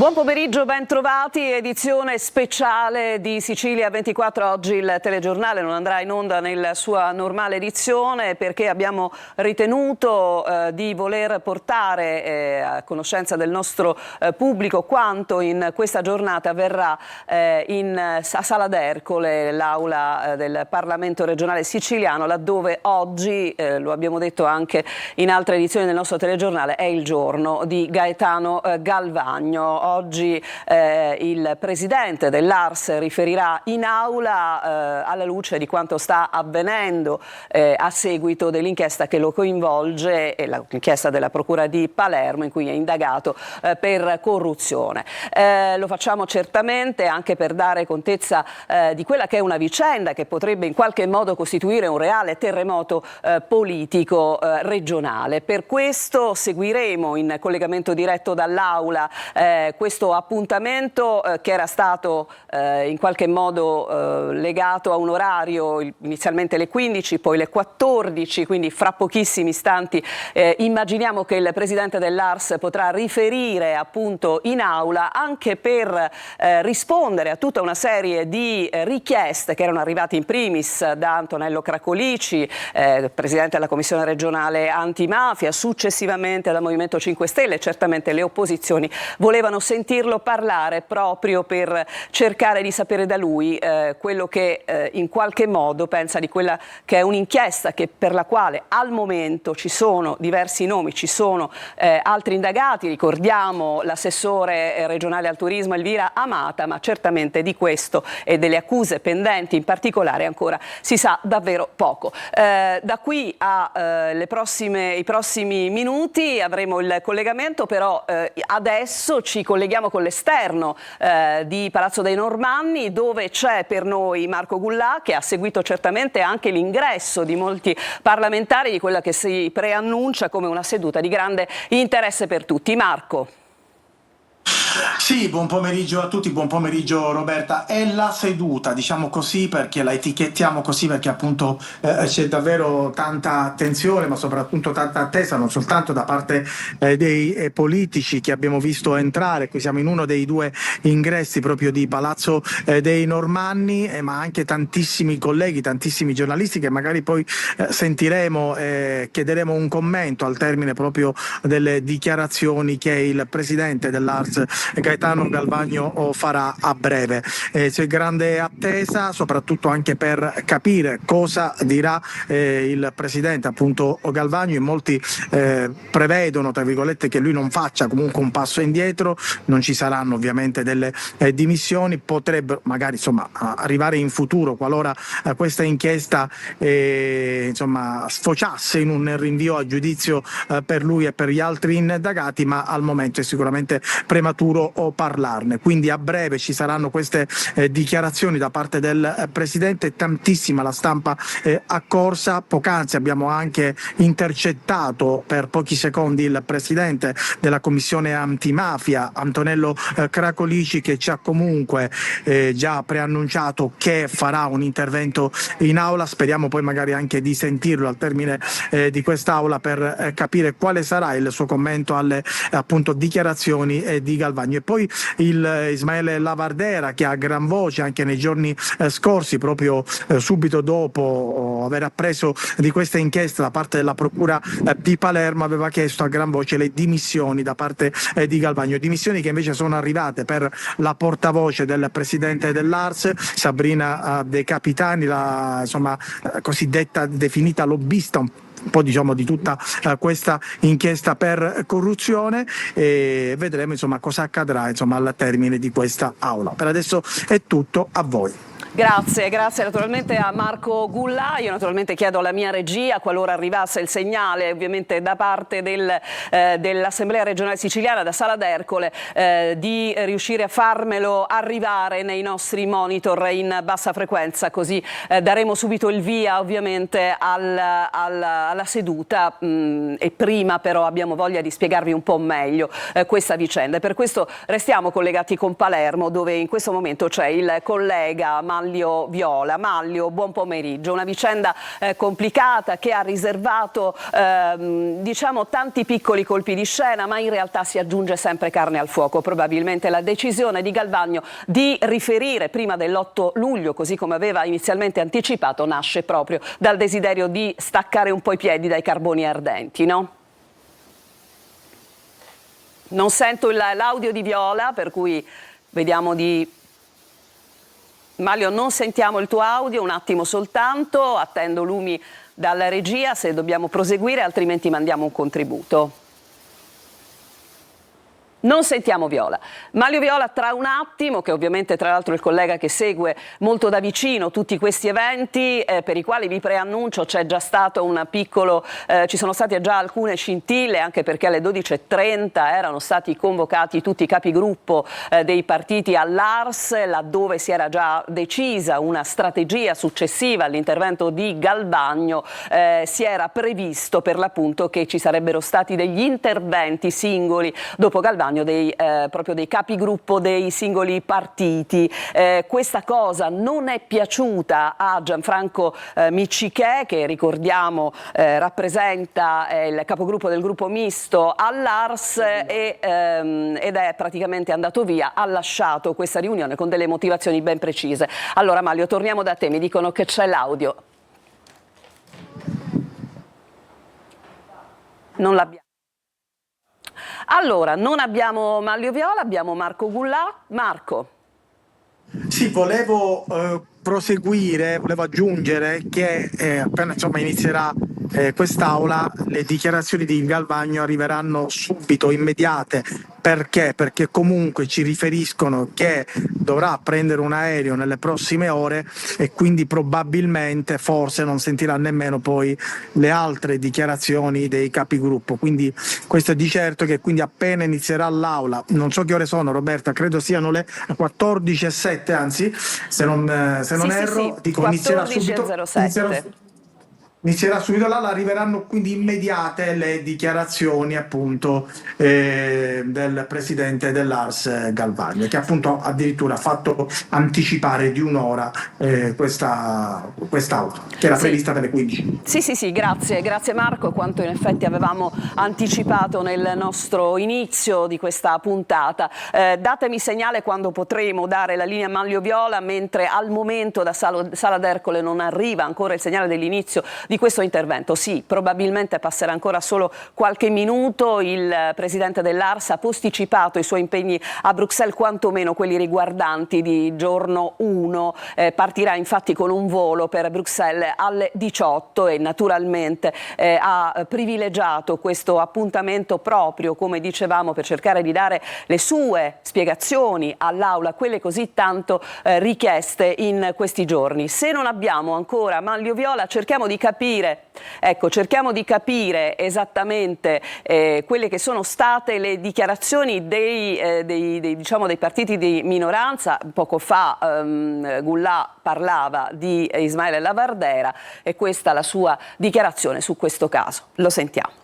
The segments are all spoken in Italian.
Buon pomeriggio, ben trovati, edizione speciale di Sicilia 24. Oggi il telegiornale non andrà in onda nella sua normale edizione perché abbiamo ritenuto di voler portare a conoscenza del nostro pubblico quanto in questa giornata avverrà a Sala d'Ercole, l'aula del Parlamento regionale siciliano, laddove oggi, lo abbiamo detto anche in altre edizioni del nostro telegiornale, è il giorno di Gaetano Galvagno. Oggi il presidente dell'ARS riferirà in aula alla luce di quanto sta avvenendo a seguito dell'inchiesta che lo coinvolge, l'inchiesta della Procura di Palermo in cui è indagato per corruzione. Lo facciamo certamente anche per dare contezza di quella che è una vicenda che potrebbe in qualche modo costituire un reale terremoto politico regionale. Per questo seguiremo in collegamento diretto dall'aula questo appuntamento che era stato in qualche modo legato a un orario, inizialmente le 15, poi le 14, quindi fra pochissimi istanti immaginiamo che il presidente dell'ARS potrà riferire appunto in aula anche per rispondere a tutta una serie di richieste che erano arrivate in primis da Antonello Cracolici, presidente della Commissione regionale antimafia, successivamente dal Movimento 5 Stelle. Certamente le opposizioni volevano sentirlo parlare proprio per cercare di sapere da lui quello che in qualche modo pensa di quella che è un'inchiesta per la quale al momento ci sono diversi nomi, ci sono altri indagati, ricordiamo l'assessore regionale al turismo Elvira Amata, ma certamente di questo e delle accuse pendenti in particolare ancora si sa davvero poco. Da qui ai prossimi minuti avremo il collegamento, però adesso ci colleghiamo con l'esterno di Palazzo dei Normanni, dove c'è per noi Marco Gullà, che ha seguito certamente anche l'ingresso di molti parlamentari di quella che si preannuncia come una seduta di grande interesse per tutti. Marco. Sì, buon pomeriggio a tutti, buon pomeriggio Roberta. È la seduta, diciamo così, perché la etichettiamo così perché appunto c'è davvero tanta attenzione, ma soprattutto tanta attesa, non soltanto da parte dei politici che abbiamo visto entrare. Qui siamo in uno dei due ingressi proprio di Palazzo dei Normanni, ma anche tantissimi colleghi, tantissimi giornalisti che magari poi sentiremo, chiederemo un commento al termine proprio delle dichiarazioni che il presidente dell'ARS Gaetano Galvagno farà a breve. C'è grande attesa, soprattutto anche per capire cosa dirà il presidente appunto Galvagno. In molti prevedono, tra virgolette, che lui non faccia comunque un passo indietro, non ci saranno ovviamente delle dimissioni, potrebbero magari insomma arrivare in futuro qualora questa inchiesta insomma sfociasse in un rinvio a giudizio per lui e per gli altri indagati, ma al momento è sicuramente prematuro parlarne. Quindi a breve ci saranno queste dichiarazioni da parte del presidente. Tantissima la stampa accorsa. Poc'anzi abbiamo anche intercettato per pochi secondi il presidente della commissione antimafia Antonello Cracolici, che ci ha comunque già preannunciato che farà un intervento in aula. Speriamo poi magari anche di sentirlo al termine di quest'aula per capire quale sarà il suo commento alle appunto dichiarazioni di Galvagno. E poi il Ismaele Lavardera, che a gran voce anche nei giorni scorsi, proprio subito dopo aver appreso di questa inchiesta da parte della Procura di Palermo, aveva chiesto a gran voce le dimissioni da parte di Galvagno, dimissioni che invece sono arrivate per la portavoce del presidente dell'ARS, Sabrina De Capitani, la insomma cosiddetta definita lobbista un po' diciamo di tutta questa inchiesta per corruzione, e vedremo insomma cosa accadrà insomma al termine di questa aula. Per adesso è tutto, a voi. Grazie naturalmente a Marco Gullà. Io naturalmente chiedo alla mia regia, qualora arrivasse il segnale ovviamente da parte dell'Assemblea regionale siciliana, da Sala d'Ercole, di riuscire a farmelo arrivare nei nostri monitor in bassa frequenza, così daremo subito il via ovviamente alla la seduta e prima però abbiamo voglia di spiegarvi un po' meglio questa vicenda. E per questo restiamo collegati con Palermo, dove in questo momento c'è il collega Manlio Viola. Manlio, buon pomeriggio. Una vicenda complicata che ha riservato diciamo tanti piccoli colpi di scena, ma in realtà si aggiunge sempre carne al fuoco. Probabilmente la decisione di Galvagno di riferire prima dell'8 luglio, così come aveva inizialmente anticipato, nasce proprio dal desiderio di staccare un po' i piedi dai carboni ardenti, no? Non sento l'audio di Viola, per cui vediamo di... Manlio, non sentiamo il tuo audio, un attimo soltanto, attendo lumi dalla regia se dobbiamo proseguire, altrimenti mandiamo un contributo. Non sentiamo Viola. Manlio Viola tra un attimo, che ovviamente tra l'altro è il collega che segue molto da vicino tutti questi eventi, per i quali vi preannuncio c'è già stato un piccolo, ci sono state già alcune scintille, anche perché alle 12:30 erano stati convocati tutti i capigruppo dei partiti all'Ars, laddove si era già decisa una strategia successiva all'intervento di Galvagno. Si era previsto per l'appunto che ci sarebbero stati degli interventi singoli dopo Galvagno, proprio dei capigruppo dei singoli partiti. Questa cosa non è piaciuta a Gianfranco Miccichè, che ricordiamo rappresenta il capogruppo del gruppo misto all'Ars ed è praticamente andato via, ha lasciato questa riunione con delle motivazioni ben precise. Allora Manlio, torniamo da te, mi dicono che c'è l'audio. Non l'abbiamo. Allora, non abbiamo Manlio Viola, abbiamo Marco Gullà. Marco. Sì, volevo proseguire, volevo aggiungere che appena insomma inizierà quest'aula, le dichiarazioni di Galvagno arriveranno subito, immediate. Perché? Perché comunque ci riferiscono che dovrà prendere un aereo nelle prossime ore e quindi probabilmente, forse, non sentirà nemmeno poi le altre dichiarazioni dei capigruppo. Quindi questo è di certo, che quindi appena inizierà l'aula, non so che ore sono Roberta, credo siano le 14:07, anzi, se non erro, sì. dico inizierà subito. 14:07. Inizierà subito là, arriveranno quindi immediate le dichiarazioni appunto del presidente dell'Ars Galvagno, che appunto addirittura ha fatto anticipare di un'ora quest'auto, che era prevista per le 15. Sì, grazie Marco, quanto in effetti avevamo anticipato nel nostro inizio di questa puntata. Datemi segnale quando potremo dare la linea Manlio Viola, mentre al momento da Sala d'Ercole non arriva ancora il segnale dell'inizio di questo intervento. Sì, probabilmente passerà ancora solo qualche minuto. Il presidente dell'Ars ha posticipato i suoi impegni a Bruxelles, quantomeno quelli riguardanti di giorno 1. Partirà infatti con un volo per Bruxelles alle 18 e naturalmente ha privilegiato questo appuntamento proprio, come dicevamo, per cercare di dare le sue spiegazioni all'Aula, quelle così tanto richieste in questi giorni. Se non abbiamo ancora Manlio Viola, cerchiamo di capire esattamente quelle che sono state le dichiarazioni dei partiti di minoranza. Poco fa Gullà parlava di Ismaele Lavardera e questa è la sua dichiarazione su questo caso. Lo sentiamo.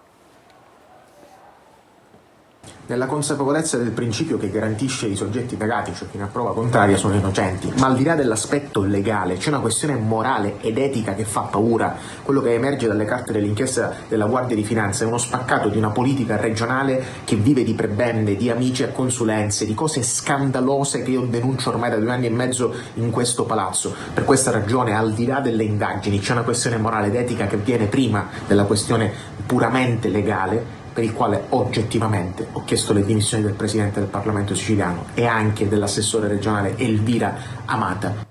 Nella consapevolezza del principio che garantisce i soggetti pagati, cioè fino a prova contraria, sono innocenti, ma al di là dell'aspetto legale c'è una questione morale ed etica che fa paura. Quello che emerge dalle carte dell'inchiesta della Guardia di Finanza è uno spaccato di una politica regionale che vive di prebende, di amici e consulenze, di cose scandalose che io denuncio ormai da 2 anni e mezzo in questo palazzo. Per questa ragione, al di là delle indagini, c'è una questione morale ed etica che viene prima della questione puramente legale, per il quale oggettivamente ho chiesto le dimissioni del Presidente del Parlamento siciliano e anche dell'assessore regionale Elvira Amata.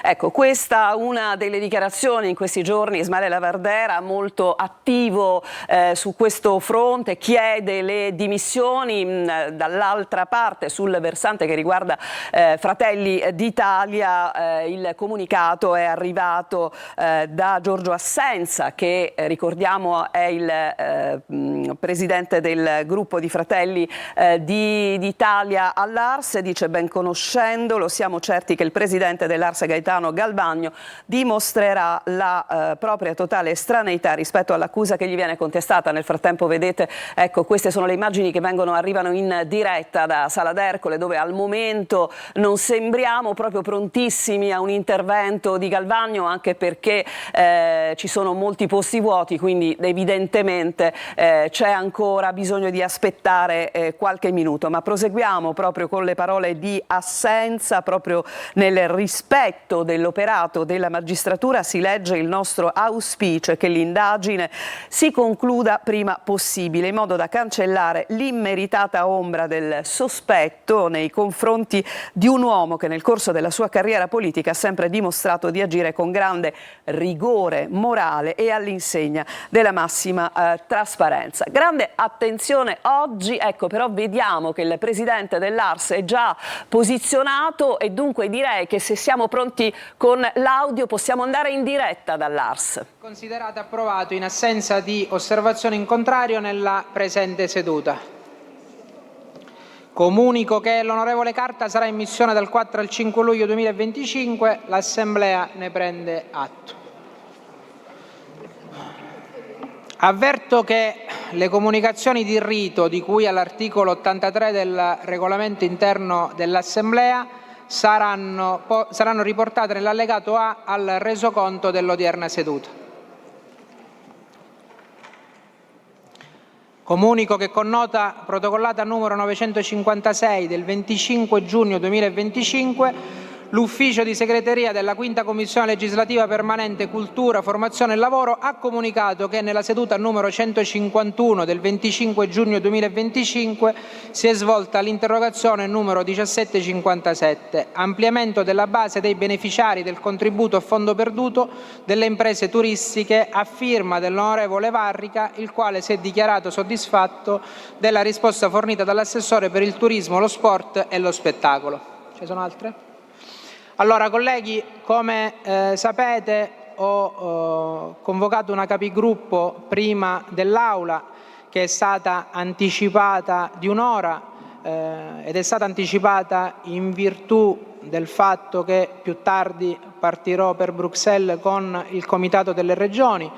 Ecco, questa una delle dichiarazioni in questi giorni. Ismaele Lavardera molto attivo su questo fronte, chiede le dimissioni. Dall'altra parte, sul versante che riguarda Fratelli d'Italia, il comunicato è arrivato da Giorgio Assenza, che ricordiamo è il presidente del gruppo di Fratelli d'Italia all'Ars. Dice: ben conoscendolo, siamo certi che il presidente dell'Ars Gaetano Galvagno, dimostrerà la propria totale estraneità rispetto all'accusa che gli viene contestata. Nel frattempo vedete, ecco, queste sono le immagini che arrivano in diretta da Sala d'Ercole, dove al momento non sembriamo proprio prontissimi a un intervento di Galvagno, anche perché ci sono molti posti vuoti, quindi evidentemente c'è ancora bisogno di aspettare qualche minuto. Ma proseguiamo proprio con le parole di assenza, proprio nel rispetto dell'operato della magistratura. Si legge: il nostro auspicio è che l'indagine si concluda prima possibile, in modo da cancellare l'immeritata ombra del sospetto nei confronti di un uomo che nel corso della sua carriera politica ha sempre dimostrato di agire con grande rigore morale e all'insegna della massima trasparenza. Grande attenzione oggi, ecco, però vediamo che il presidente dell'ARS è già posizionato e dunque direi che se siamo pronti con l'audio possiamo andare in diretta dall'ARS. Considerato approvato in assenza di osservazioni in contrario nella presente seduta. Comunico che l'onorevole Carta sarà in missione dal 4 al 5 luglio 2025. L'Assemblea ne prende atto. Avverto che le comunicazioni di rito di cui all'articolo 83 del regolamento interno dell'Assemblea saranno riportate nell'allegato A al resoconto dell'odierna seduta. Comunico che con nota protocollata numero 956 del 25 giugno 2025 l'Ufficio di Segreteria della Quinta Commissione Legislativa Permanente Cultura, Formazione e Lavoro ha comunicato che nella seduta numero 151 del 25 giugno 2025 si è svolta l'interrogazione numero 1757, ampliamento della base dei beneficiari del contributo a fondo perduto delle imprese turistiche, a firma dell'onorevole Varrica, il quale si è dichiarato soddisfatto della risposta fornita dall'assessore per il turismo, lo sport e lo spettacolo. Ci sono altre? Allora, colleghi, come sapete ho convocato una capigruppo prima dell'Aula che è stata anticipata di un'ora ed è stata anticipata in virtù del fatto che più tardi partirò per Bruxelles con il Comitato delle Regioni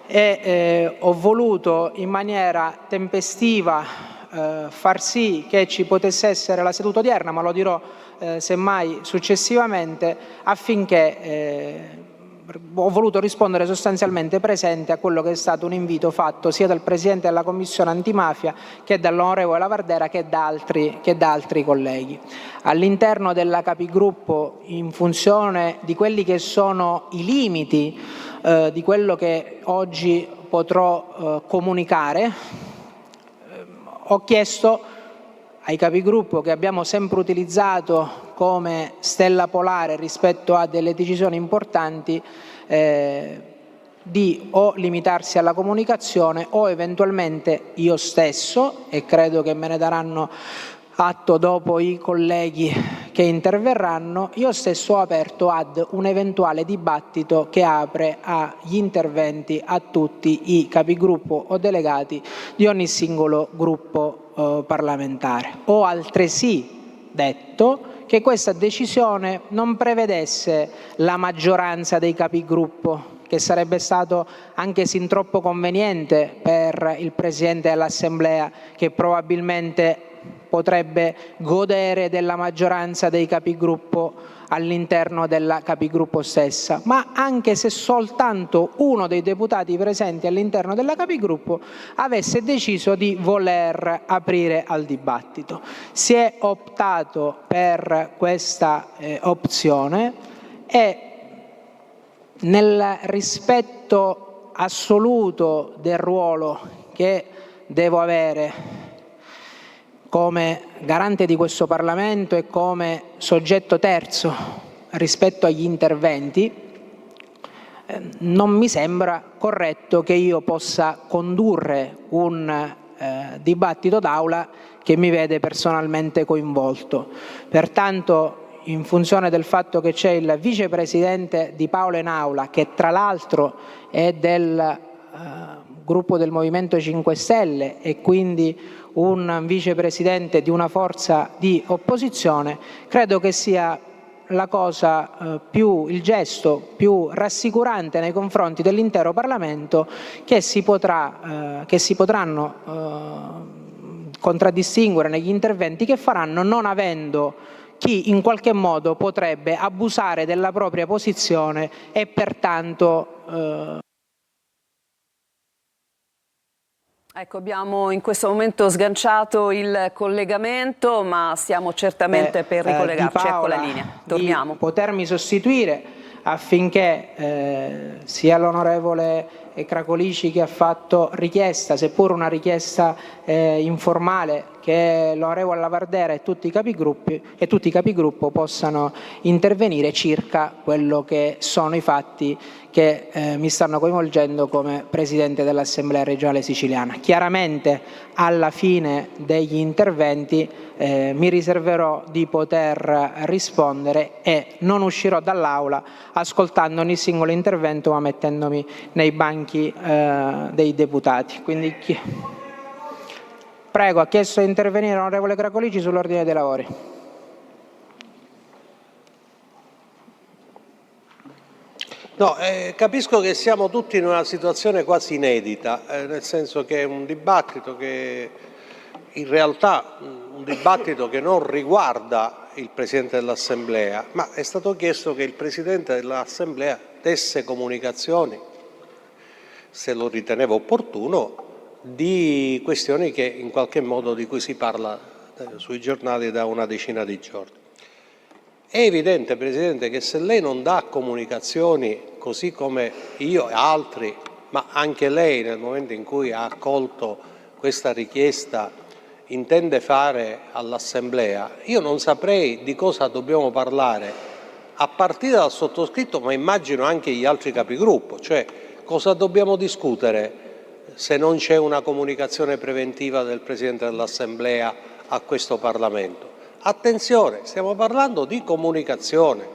e ho voluto in maniera tempestiva far sì che ci potesse essere la seduta odierna, ma lo dirò semmai successivamente, affinché ho voluto rispondere sostanzialmente presente a quello che è stato un invito fatto sia dal Presidente della Commissione Antimafia che dall'onorevole Lavardera che da altri colleghi. All'interno della capigruppo, in funzione di quelli che sono i limiti di quello che oggi potrò comunicare, ho chiesto ai capigruppo, che abbiamo sempre utilizzato come stella polare rispetto a delle decisioni importanti, di o limitarsi alla comunicazione o eventualmente io stesso, e credo che me ne daranno atto dopo i colleghi che interverranno, io stesso ho aperto ad un eventuale dibattito che apre agli interventi a tutti i capigruppo o delegati di ogni singolo gruppo parlamentare. Ho altresì detto che questa decisione non prevedesse la maggioranza dei capigruppo, che sarebbe stato anche sin troppo conveniente per il Presidente dell'Assemblea, che probabilmente potrebbe godere della maggioranza dei capigruppo all'interno della capigruppo stessa, ma anche se soltanto uno dei deputati presenti all'interno della capigruppo avesse deciso di voler aprire al dibattito. Si è optato per questa opzione e nel rispetto assoluto del ruolo che devo avere come garante di questo Parlamento e come soggetto terzo rispetto agli interventi, non mi sembra corretto che io possa condurre un dibattito d'aula che mi vede personalmente coinvolto. Pertanto, in funzione del fatto che c'è il vicepresidente Di Paolo in aula, che tra l'altro è del gruppo del Movimento 5 Stelle e quindi un vicepresidente di una forza di opposizione, credo che sia il gesto più rassicurante nei confronti dell'intero Parlamento che si potranno contraddistinguere negli interventi che faranno, non avendo chi in qualche modo potrebbe abusare della propria posizione e pertanto Ecco, abbiamo in questo momento sganciato il collegamento, ma stiamo certamente per ricollegarci. Ecco la linea. Torniamo. Di potermi sostituire affinché sia l'onorevole Cracolici, che ha fatto richiesta, seppur una richiesta informale, che l'onorevole Lavardera e tutti i capigruppo possano intervenire circa quello che sono i fatti che mi stanno coinvolgendo come Presidente dell'Assemblea regionale siciliana. Chiaramente alla fine degli interventi mi riserverò di poter rispondere e non uscirò dall'Aula ascoltando ogni singolo intervento ma mettendomi nei banchi dei deputati. Quindi prego, ha chiesto di intervenire l'onorevole Cracolici sull'ordine dei lavori. No, capisco che siamo tutti in una situazione quasi inedita, nel senso che è un dibattito che in realtà che non riguarda il Presidente dell'Assemblea, ma è stato chiesto che il Presidente dell'Assemblea desse comunicazioni, se lo riteneva opportuno, di questioni che in qualche modo di cui si parla sui giornali da una decina di giorni. È evidente, Presidente, che se lei non dà comunicazioni, così come io e altri, ma anche lei nel momento in cui ha accolto questa richiesta intende fare all'Assemblea, io non saprei di cosa dobbiamo parlare, a partire dal sottoscritto, ma immagino anche gli altri capigruppo, cioè cosa dobbiamo discutere se non c'è una comunicazione preventiva del Presidente dell'Assemblea a questo Parlamento. Attenzione, stiamo parlando di comunicazione,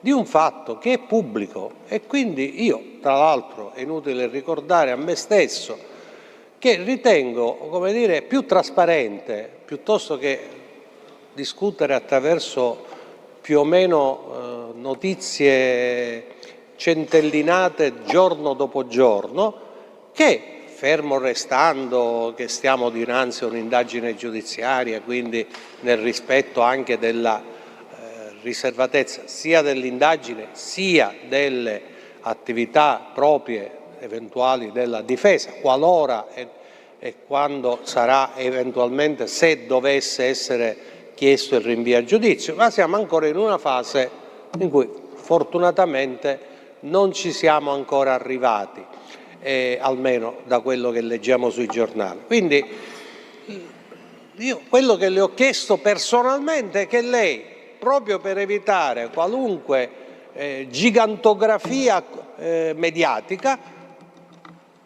di un fatto che è pubblico e quindi io, tra l'altro, è inutile ricordare a me stesso che ritengo, come dire, più trasparente, piuttosto che discutere attraverso più o meno notizie centellinate giorno dopo giorno, che fermo restando che stiamo dinanzi a un'indagine giudiziaria, quindi nel rispetto anche della riservatezza sia dell'indagine sia delle attività proprie eventuali della difesa, qualora e quando sarà eventualmente, se dovesse essere chiesto il rinvio a giudizio, ma siamo ancora in una fase in cui fortunatamente non ci siamo ancora arrivati. Almeno da quello che leggiamo sui giornali. Quindi io quello che le ho chiesto personalmente è che lei, proprio per evitare qualunque gigantografia mediatica,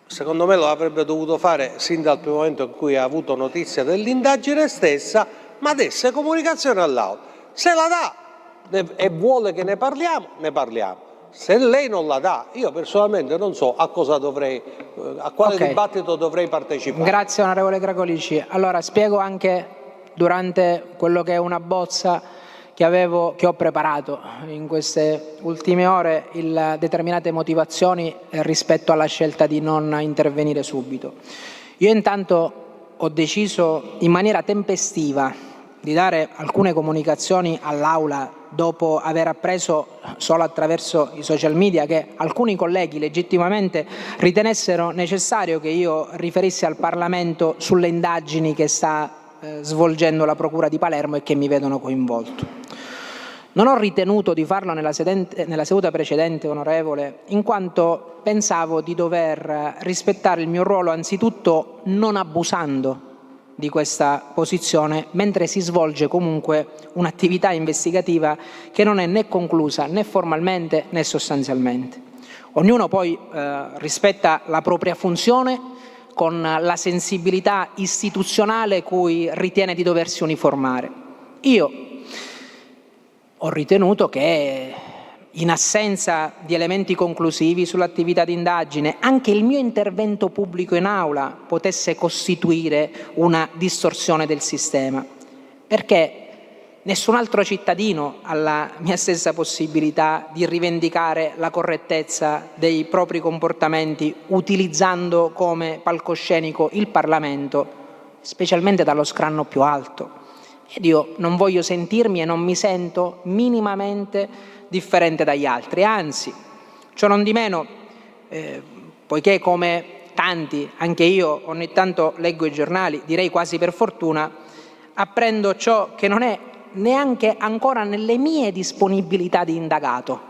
secondo me lo avrebbe dovuto fare sin dal primo momento in cui ha avuto notizia dell'indagine stessa, ma desse comunicazione all'Aula. Se la dà e vuole che ne parliamo, ne parliamo. Se lei non la dà, io personalmente non so a quale dibattito dovrei partecipare. Grazie onorevole Cracolici. Allora spiego anche durante quello che è una bozza che ho preparato in queste ultime ore determinate motivazioni rispetto alla scelta di non intervenire subito. Io intanto ho deciso in maniera tempestiva di dare alcune comunicazioni all'Aula dopo aver appreso solo attraverso i social media che alcuni colleghi legittimamente ritenessero necessario che io riferissi al Parlamento sulle indagini che sta svolgendo la Procura di Palermo e che mi vedono coinvolto. Non ho ritenuto di farlo nella seduta precedente, onorevole, in quanto pensavo di dover rispettare il mio ruolo anzitutto non abusando di questa posizione, mentre si svolge comunque un'attività investigativa che non è né conclusa né formalmente né sostanzialmente. Ognuno poi rispetta la propria funzione con la sensibilità istituzionale cui ritiene di doversi uniformare. Io ho ritenuto che in assenza di elementi conclusivi sull'attività di indagine, anche il mio intervento pubblico in aula potesse costituire una distorsione del sistema, perché nessun altro cittadino ha la mia stessa possibilità di rivendicare la correttezza dei propri comportamenti utilizzando come palcoscenico il Parlamento, specialmente dallo scranno più alto. Ed io non voglio sentirmi e non mi sento minimamente differente dagli altri, anzi, ciò non di meno, poiché come tanti, anche io ogni tanto leggo i giornali, direi quasi per fortuna, apprendo ciò che non è neanche ancora nelle mie disponibilità di indagato.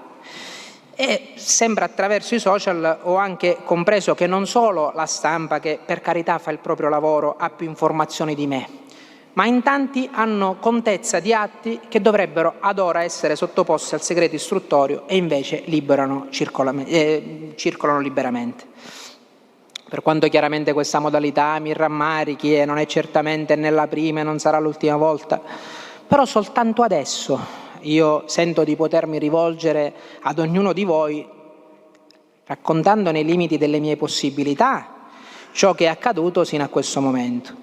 E sempre attraverso i social ho anche compreso che non solo la stampa, che per carità fa il proprio lavoro, ha più informazioni di me, ma in tanti hanno contezza di atti che dovrebbero ad ora essere sottoposti al segreto istruttorio e invece circolano liberamente. Per quanto chiaramente questa modalità mi rammarichi e non è certamente né la prima e non sarà l'ultima volta, però soltanto adesso io sento di potermi rivolgere ad ognuno di voi raccontando nei limiti delle mie possibilità ciò che è accaduto sino a questo momento.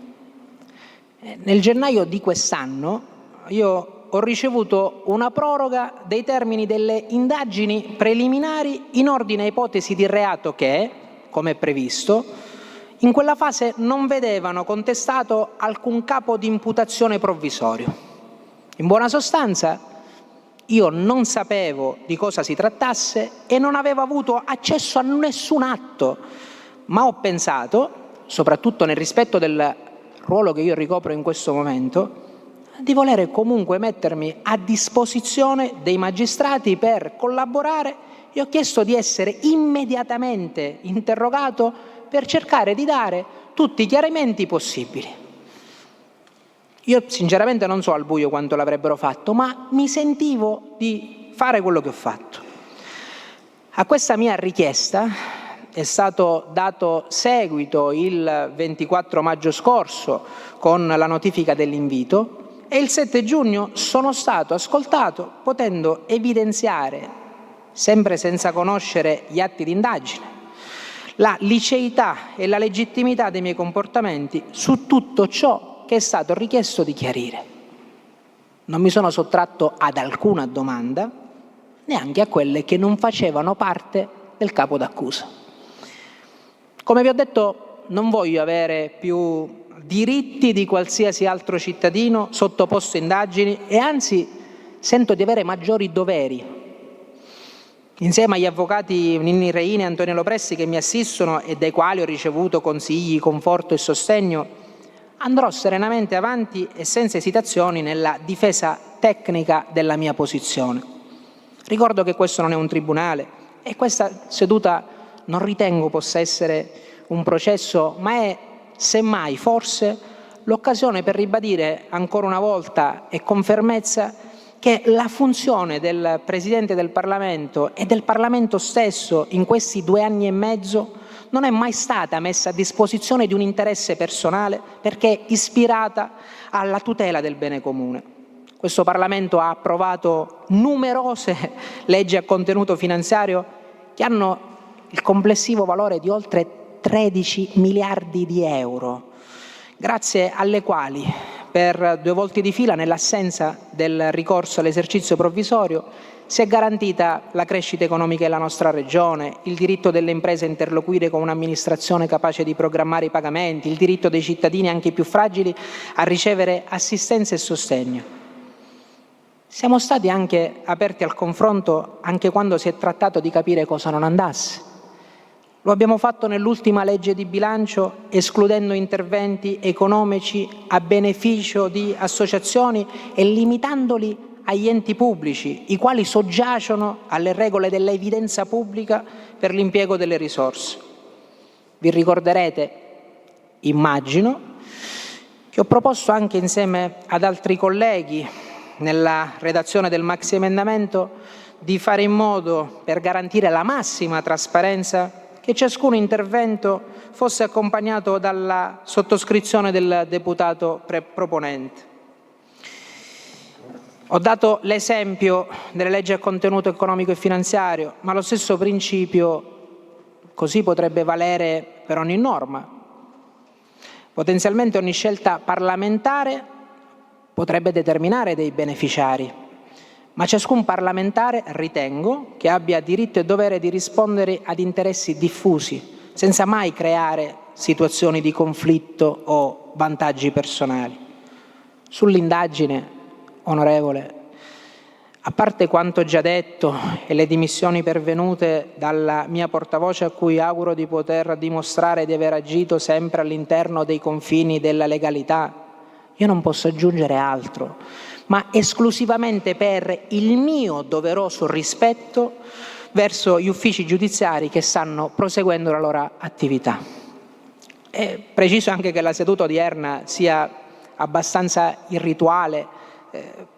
Nel gennaio di quest'anno io ho ricevuto una proroga dei termini delle indagini preliminari in ordine a ipotesi di reato che, come previsto, in quella fase non vedevano contestato alcun capo di imputazione provvisorio. In buona sostanza, io non sapevo di cosa si trattasse e non avevo avuto accesso a nessun atto, ma ho pensato, soprattutto nel rispetto del ruolo che io ricopro in questo momento, di volere comunque mettermi a disposizione dei magistrati per collaborare e ho chiesto di essere immediatamente interrogato per cercare di dare tutti i chiarimenti possibili. Io sinceramente non so al buio quanto l'avrebbero fatto, ma mi sentivo di fare quello che ho fatto. A questa mia richiesta è stato dato seguito il 24 maggio scorso con la notifica dell'invito e il 7 giugno sono stato ascoltato potendo evidenziare, sempre senza conoscere gli atti di indagine, la liceità e la legittimità dei miei comportamenti su tutto ciò che è stato richiesto di chiarire. Non mi sono sottratto ad alcuna domanda, neanche a quelle che non facevano parte del capo d'accusa. Come vi ho detto, non voglio avere più diritti di qualsiasi altro cittadino sottoposto a indagini e anzi sento di avere maggiori doveri. Insieme agli avvocati Ninni Reini e Antonio Lopresti che mi assistono e dai quali ho ricevuto consigli, conforto e sostegno, andrò serenamente avanti e senza esitazioni nella difesa tecnica della mia posizione. Ricordo che questo non è un tribunale e questa seduta non ritengo possa essere un processo, ma è semmai forse l'occasione per ribadire ancora una volta e con fermezza che la funzione del Presidente del Parlamento e del Parlamento stesso in questi 2 anni e mezzo non è mai stata messa a disposizione di un interesse personale perché è ispirata alla tutela del bene comune. Questo Parlamento ha approvato numerose leggi a contenuto finanziario che hanno il complessivo valore di oltre 13 miliardi di euro, grazie alle quali per 2 volte di fila, nell'assenza del ricorso all'esercizio provvisorio, si è garantita la crescita economica della nostra regione, il diritto delle imprese a interloquire con un'amministrazione capace di programmare i pagamenti, il diritto dei cittadini, anche i più fragili, a ricevere assistenza e sostegno. Siamo stati anche aperti al confronto anche quando si è trattato di capire cosa non andasse. Lo abbiamo fatto nell'ultima legge di bilancio escludendo interventi economici a beneficio di associazioni e limitandoli agli enti pubblici, i quali soggiacciono alle regole dell'evidenza pubblica per l'impiego delle risorse. Vi ricorderete, immagino, che ho proposto anche insieme ad altri colleghi nella redazione del maxiemendamento di fare in modo, per garantire la massima trasparenza, che ciascun intervento fosse accompagnato dalla sottoscrizione del deputato proponente. Ho dato l'esempio delle leggi a contenuto economico e finanziario, ma lo stesso principio così potrebbe valere per ogni norma. Potenzialmente ogni scelta parlamentare potrebbe determinare dei beneficiari, ma ciascun parlamentare, ritengo, che abbia diritto e dovere di rispondere ad interessi diffusi, senza mai creare situazioni di conflitto o vantaggi personali. Sull'indagine, onorevole, a parte quanto già detto e le dimissioni pervenute dalla mia portavoce, a cui auguro di poter dimostrare di aver agito sempre all'interno dei confini della legalità, io non posso aggiungere altro, ma esclusivamente per il mio doveroso rispetto verso gli uffici giudiziari che stanno proseguendo la loro attività. E preciso anche che la seduta odierna sia abbastanza irrituale,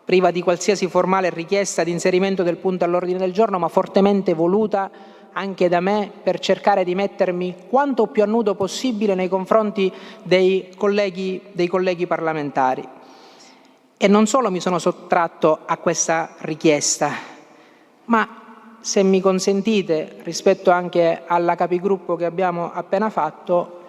priva di qualsiasi formale richiesta di inserimento del punto all'ordine del giorno, ma fortemente voluta anche da me per cercare di mettermi quanto più a nudo possibile nei confronti dei colleghi parlamentari. E non solo mi sono sottratto a questa richiesta, ma se mi consentite, rispetto anche alla capigruppo che abbiamo appena fatto,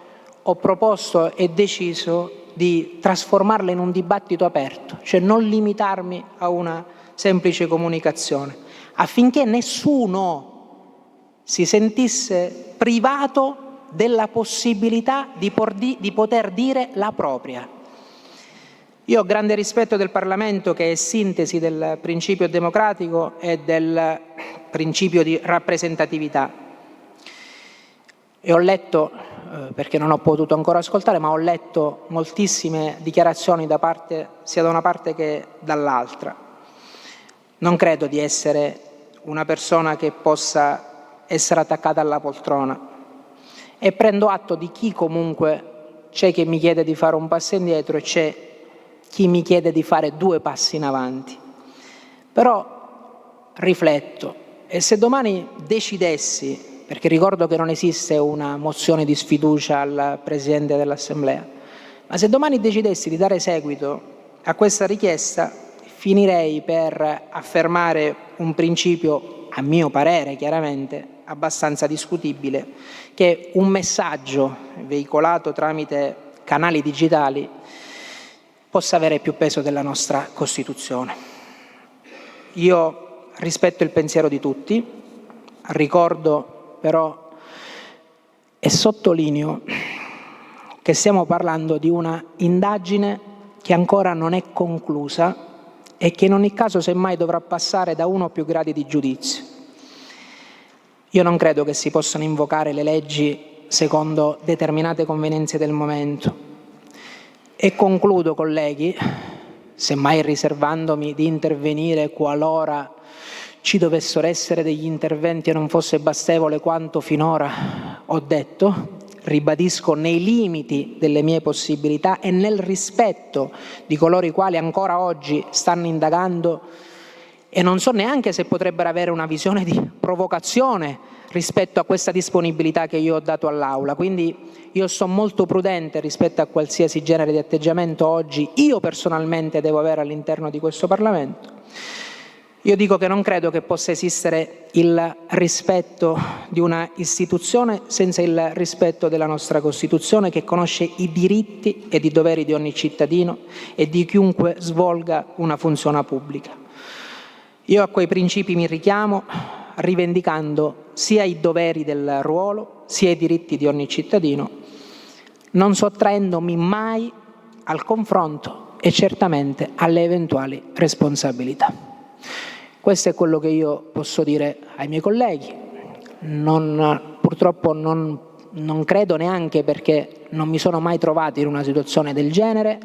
ho proposto e deciso di trasformarla in un dibattito aperto, cioè non limitarmi a una semplice comunicazione, affinché nessuno si sentisse privato della possibilità di poter dire la propria. Io ho grande rispetto del Parlamento, che è sintesi del principio democratico e del principio di rappresentatività. E ho letto, perché non ho potuto ancora ascoltare, ma ho letto moltissime dichiarazioni sia da una parte che dall'altra. Non credo di essere una persona che possa essere attaccata alla poltrona e prendo atto di chi comunque c'è che mi chiede di fare un passo indietro e c'è chi mi chiede di fare 2 passi in avanti. Però rifletto, e se domani decidessi, perché ricordo che non esiste una mozione di sfiducia al Presidente dell'Assemblea, ma se domani decidessi di dare seguito a questa richiesta, finirei per affermare un principio, a mio parere chiaramente, abbastanza discutibile, che un messaggio veicolato tramite canali digitali possa avere più peso della nostra Costituzione. Io rispetto il pensiero di tutti, ricordo però e sottolineo che stiamo parlando di una indagine che ancora non è conclusa e che in ogni caso semmai dovrà passare da 1 o più gradi di giudizio. Io non credo che si possano invocare le leggi secondo determinate convenienze del momento. E concludo, colleghi, semmai riservandomi di intervenire qualora ci dovessero essere degli interventi e non fosse bastevole quanto finora ho detto, ribadisco nei limiti delle mie possibilità e nel rispetto di coloro i quali ancora oggi stanno indagando e non so neanche se potrebbero avere una visione di provocazione rispetto a questa disponibilità che io ho dato all'Aula. Quindi io sto molto prudente rispetto a qualsiasi genere di atteggiamento oggi io personalmente devo avere all'interno di questo Parlamento. Io dico che non credo che possa esistere il rispetto di una istituzione senza il rispetto della nostra Costituzione, che conosce i diritti ed i doveri di ogni cittadino e di chiunque svolga una funzione pubblica. Io a quei principi mi richiamo, rivendicando sia i doveri del ruolo, sia i diritti di ogni cittadino, non sottraendomi mai al confronto e certamente alle eventuali responsabilità. Questo è quello che io posso dire ai miei colleghi. Purtroppo non credo neanche, perché non mi sono mai trovato in una situazione del genere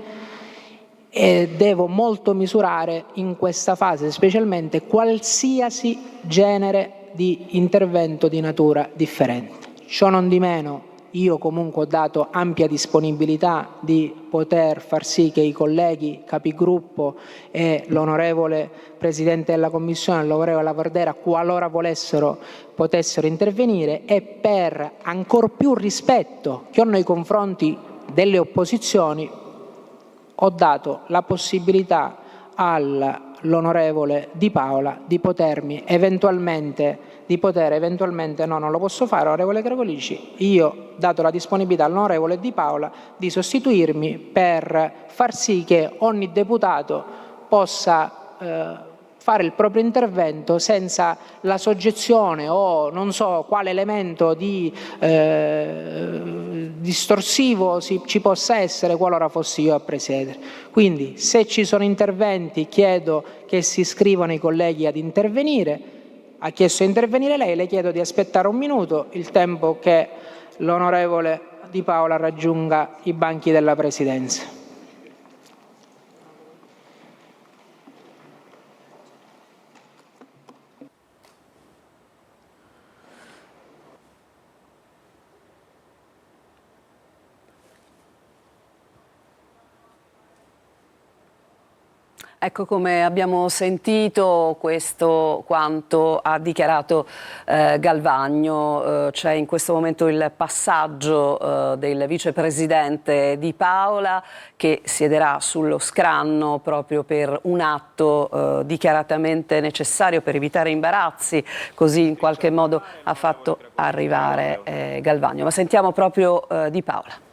e devo molto misurare in questa fase specialmente qualsiasi genere di intervento di natura differente. Ciò non di meno, io comunque ho dato ampia disponibilità di poter far sì che i colleghi capigruppo e l'onorevole Presidente della Commissione, l'onorevole Lavardera, qualora potessero intervenire, e per ancor più rispetto che ho nei confronti delle opposizioni ho dato la possibilità all'onorevole Di Paola di potermi eventualmente di poter eventualmente, no, non lo posso fare, onorevole Gregorici, io ho dato la disponibilità all'onorevole Di Paola di sostituirmi per far sì che ogni deputato possa fare il proprio intervento senza la soggezione o non so quale elemento di distorsivo ci possa essere qualora fossi io a presiedere. Quindi se ci sono interventi chiedo che si iscrivano i colleghi ad intervenire. Ha chiesto di intervenire lei, le chiedo di aspettare un minuto, il tempo che l'onorevole Di Paola raggiunga i banchi della Presidenza. Ecco, come abbiamo sentito, questo quanto ha dichiarato Galvagno. C'è in questo momento il passaggio del vicepresidente Di Paola, che siederà sullo scranno proprio per un atto dichiaratamente necessario per evitare imbarazzi, così in qualche modo ha fatto arrivare Galvagno. Ma sentiamo proprio Di Paola.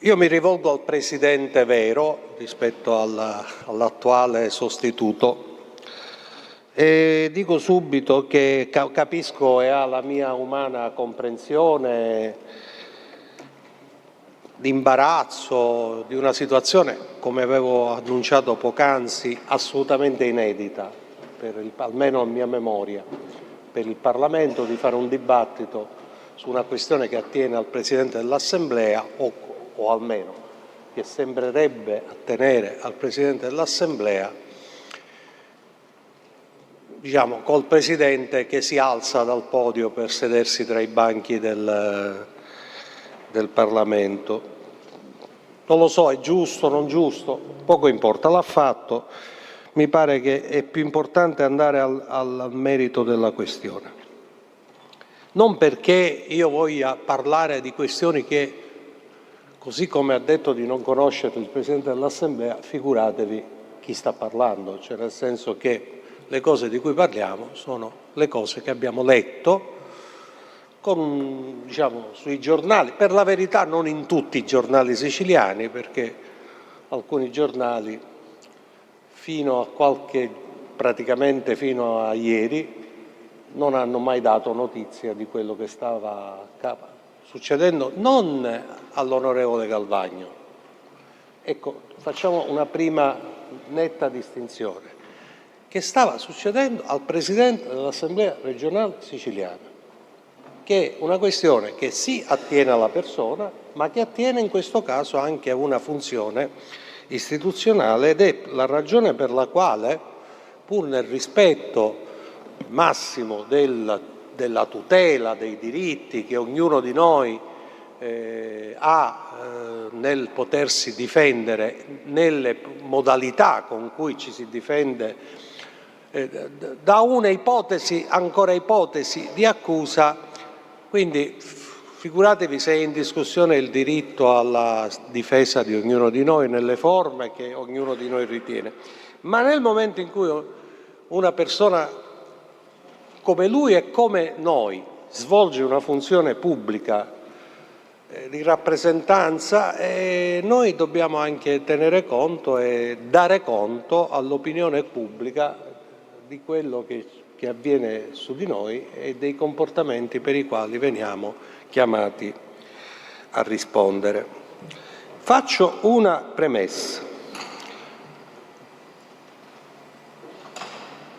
Io mi rivolgo al Presidente vero rispetto all'attuale sostituto e dico subito che capisco e ha la mia umana comprensione l'imbarazzo di una situazione, come avevo annunciato poc'anzi, assolutamente inedita, almeno a mia memoria, per il Parlamento, di fare un dibattito su una questione che attiene al Presidente dell'Assemblea o almeno che sembrerebbe attenere al Presidente dell'Assemblea, diciamo, col Presidente che si alza dal podio per sedersi tra i banchi del Parlamento. Non lo so, è giusto o non giusto, poco importa, l'ha fatto. Mi pare che è più importante andare al merito della questione. Non perché io voglia parlare di questioni che, così come ha detto di non conoscere il Presidente dell'Assemblea, figuratevi chi sta parlando, cioè nel senso che le cose di cui parliamo sono le cose che abbiamo letto diciamo, sui giornali, per la verità non in tutti i giornali siciliani, perché alcuni giornali praticamente fino a ieri non hanno mai dato notizia di quello che stava succedendo, non all'onorevole Galvagno. Ecco, facciamo una prima netta distinzione, che stava succedendo al Presidente dell'Assemblea regionale siciliana, che è una questione che sì attiene alla persona, ma che attiene in questo caso anche a una funzione istituzionale, ed è la ragione per la quale, pur nel rispetto massimo della tutela dei diritti che ognuno di noi ha nel potersi difendere nelle modalità con cui ci si difende da una ipotesi, ancora ipotesi di accusa, quindi figuratevi se è in discussione il diritto alla difesa di ognuno di noi nelle forme che ognuno di noi ritiene. Ma nel momento in cui una persona come lui e come noi svolge una funzione pubblica di rappresentanza, noi dobbiamo anche tenere conto e dare conto all'opinione pubblica di quello che avviene su di noi e dei comportamenti per i quali veniamo chiamati a rispondere. Faccio una premessa.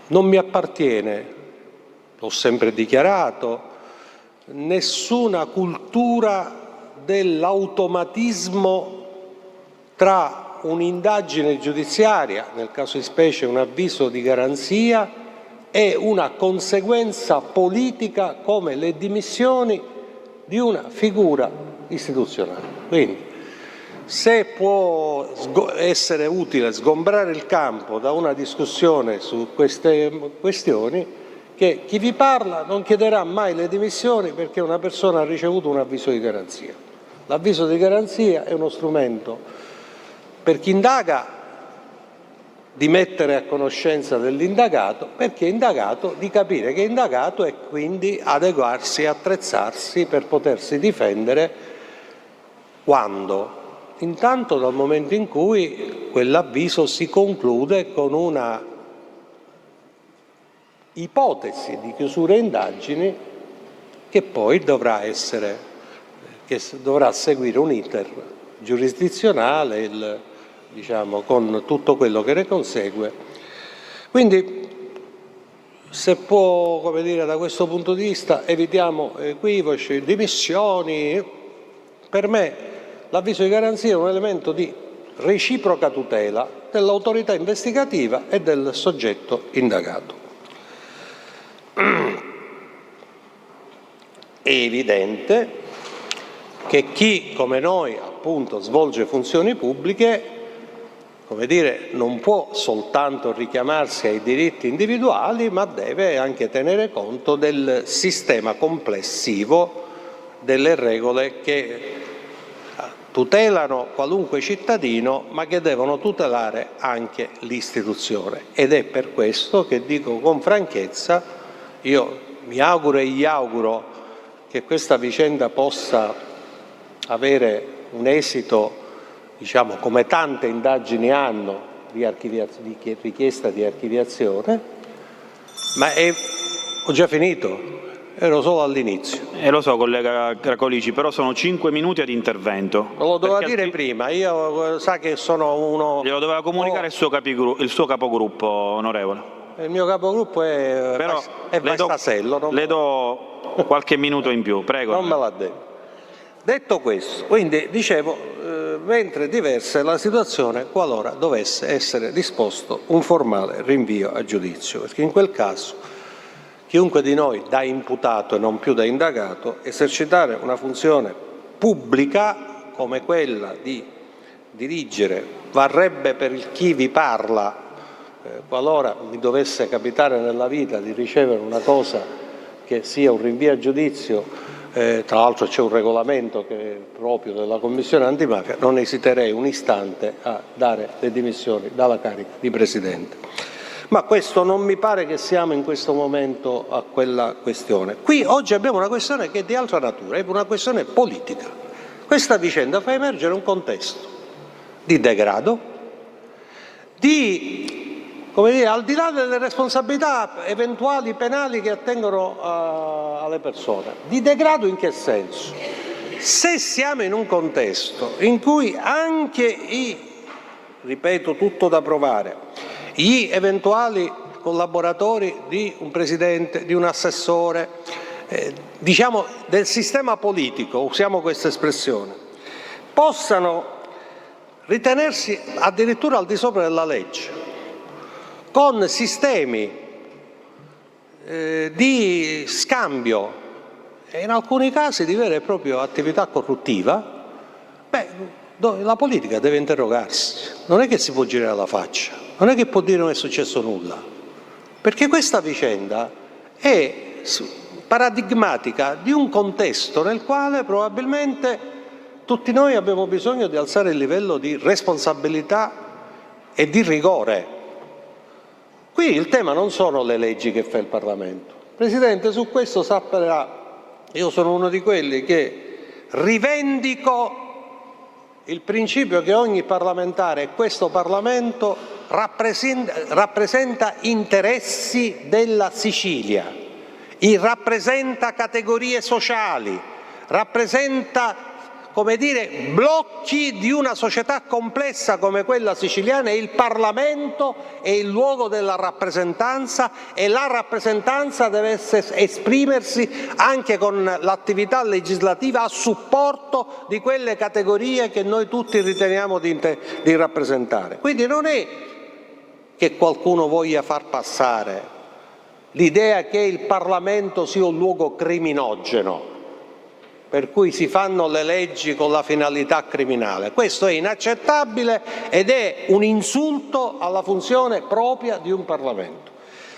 Non mi appartiene, l'ho sempre dichiarato, nessuna cultura dell'automatismo tra un'indagine giudiziaria, nel caso di specie un avviso di garanzia, e una conseguenza politica come le dimissioni di una figura istituzionale. Quindi, se può essere utile sgombrare il campo da una discussione su queste questioni, che chi vi parla non chiederà mai le dimissioni perché una persona ha ricevuto un avviso di garanzia. L'avviso di garanzia è uno strumento per chi indaga di mettere a conoscenza dell'indagato, perché è indagato, di capire che è indagato e quindi adeguarsi e attrezzarsi per potersi difendere quando? Intanto dal momento in cui quell'avviso si conclude con una ipotesi di chiusura indagini che poi dovrà seguire un iter giurisdizionale, diciamo, con tutto quello che ne consegue. Quindi, se può, come dire, da questo punto di vista evitiamo equivoci, dimissioni. Per me l'avviso di garanzia è un elemento di reciproca tutela dell'autorità investigativa e del soggetto indagato. È evidente che chi, come noi, appunto, svolge funzioni pubbliche, come dire, non può soltanto richiamarsi ai diritti individuali, ma deve anche tenere conto del sistema complessivo delle regole che tutelano qualunque cittadino, ma che devono tutelare anche l'istituzione. Ed è per questo che dico con franchezza, io mi auguro e gli auguro che questa vicenda possa avere un esito, diciamo, come tante indagini hanno, di richiesta di archiviazione, ma ho già finito, ero solo all'inizio. Lo so, collega Cracolici, però sono 5 minuti ad intervento. Lo doveva dire prima, io sa che sono uno... Glielo doveva comunicare il suo capogruppo, onorevole. Il mio capogruppo è Vastasello. Le do qualche minuto in più, prego. Non me l'ha detto. Detto questo, quindi dicevo, mentre diversa è la situazione qualora dovesse essere disposto un formale rinvio a giudizio, perché in quel caso chiunque di noi, da imputato e non più da indagato, esercitare una funzione pubblica come quella di dirigere, varrebbe per chi vi parla, qualora mi dovesse capitare nella vita di ricevere una cosa che sia un rinvio a giudizio, tra l'altro c'è un regolamento che è proprio della Commissione antimafia, non esiterei un istante a dare le dimissioni dalla carica di Presidente. Ma questo non mi pare che siamo in questo momento a quella questione. Qui oggi abbiamo una questione che è di altra natura, è una questione politica. Questa vicenda fa emergere un contesto di degrado, come dire, al di là delle responsabilità eventuali penali che attengono alle persone. Di degrado in che senso? Se siamo in un contesto in cui anche ripeto, tutto da provare, gli eventuali collaboratori di un presidente, di un assessore, diciamo del sistema politico, usiamo questa espressione, possano ritenersi addirittura al di sopra della legge, con sistemi di scambio e in alcuni casi di vera e propria attività corruttiva, la politica deve interrogarsi, non è che si può girare la faccia, non è che può dire non è successo nulla, perché questa vicenda è paradigmatica di un contesto nel quale probabilmente tutti noi abbiamo bisogno di alzare il livello di responsabilità e di rigore. Qui il tema non sono le leggi che fa il Parlamento. Presidente, su questo saprà, io sono uno di quelli che rivendico il principio che ogni parlamentare e questo Parlamento rappresenta interessi della Sicilia, rappresenta categorie sociali, rappresenta, come dire, blocchi di una società complessa come quella siciliana, e il Parlamento è il luogo della rappresentanza e la rappresentanza deve esprimersi anche con l'attività legislativa a supporto di quelle categorie che noi tutti riteniamo di rappresentare. Quindi non è che qualcuno voglia far passare l'idea che il Parlamento sia un luogo criminogeno, per cui si fanno le leggi con la finalità criminale. Questo è inaccettabile ed è un insulto alla funzione propria di un Parlamento.